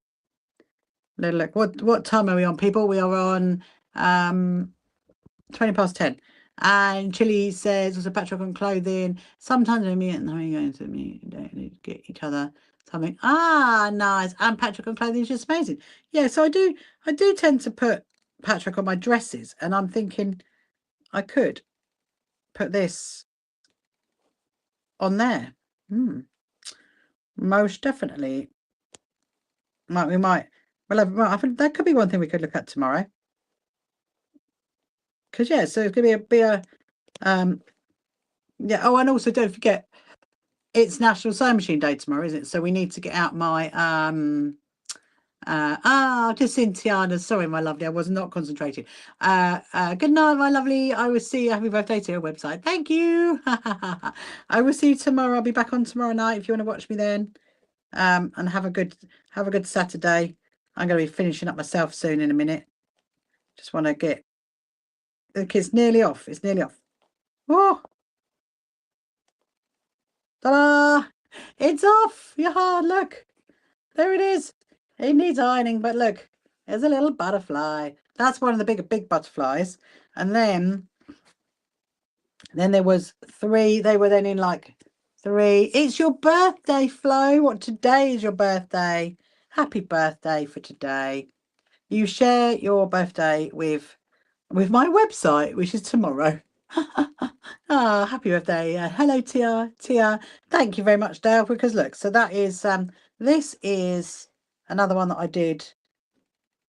look. What time are we on, people? We are on 10:20. And Chili says, also Patchwork on clothing. Sometimes we meet and we going to meet, don't need to get each other something. Ah, nice. And Patchwork on clothing is just amazing. Yeah, so I do tend to put patchwork on my dresses, and I'm thinking I could put this on there. Most definitely. We might. Well, I think that could be one thing we could look at tomorrow. Because yeah, so it's gonna be a yeah. Oh, and also don't forget, it's National Sewing Machine Day tomorrow, isn't it? So we need to get out my just in Tiana. Sorry, my lovely, I was not concentrating. Good night, my lovely. I will see you. Happy birthday to your website. Thank you. I will see you tomorrow. I'll be back on tomorrow night if you want to watch me then. And have a good Saturday. I'm going to be finishing up myself soon in a minute. Just want to get. Look, it's nearly off. It's nearly off. Oh, ta-da! It's off. Yeah, look. There it is. It needs ironing, but look, there's a little butterfly. That's one of the big butterflies. And then there was 3. They were then in like 3. It's your birthday, Flo. What, today is your birthday? Happy birthday for today. You share your birthday with my website, which is tomorrow. Ah, happy birthday. Hello, Tia. Thank you very much, Dale, because look, so that is this is another one that I did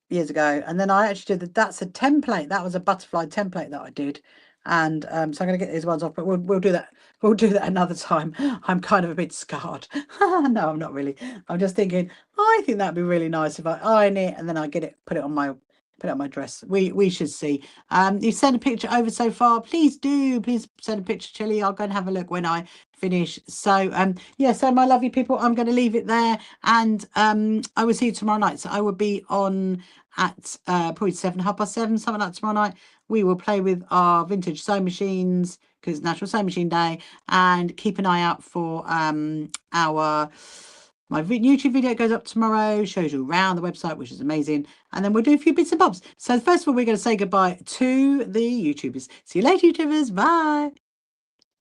years ago, and then I actually did that's a template. That was a butterfly template that I did. And so I'm going to get these ones off, but we'll do that. We'll do that another time. I'm kind of a bit scarred. No, I'm not really. I'm just thinking, I think that'd be really nice if I iron it and then I put it on my dress. We should see. You sent a picture over so far. Please send a picture, Chili. I'll go and have a look when I finish. So yeah, so my lovely people, I'm going to leave it there, and I will see you tomorrow night. So I will be on at probably 7:30, something like tomorrow night. We will play with our vintage sewing machines because it's National Sewing Machine Day, and keep an eye out for my YouTube video goes up tomorrow, shows you around the website, which is amazing. And then we'll do a few bits and bobs. So first of all, we're going to say goodbye to the YouTubers. See you later, YouTubers. Bye.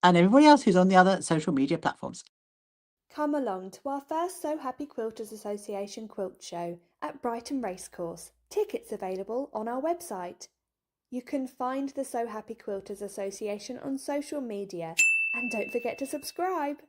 And everybody else who's on the other social media platforms. Come along to our first So Happy Quilters Association quilt show at Brighton Racecourse. Tickets available on our website. You can find the So Happy Quilters Association on social media, and don't forget to subscribe.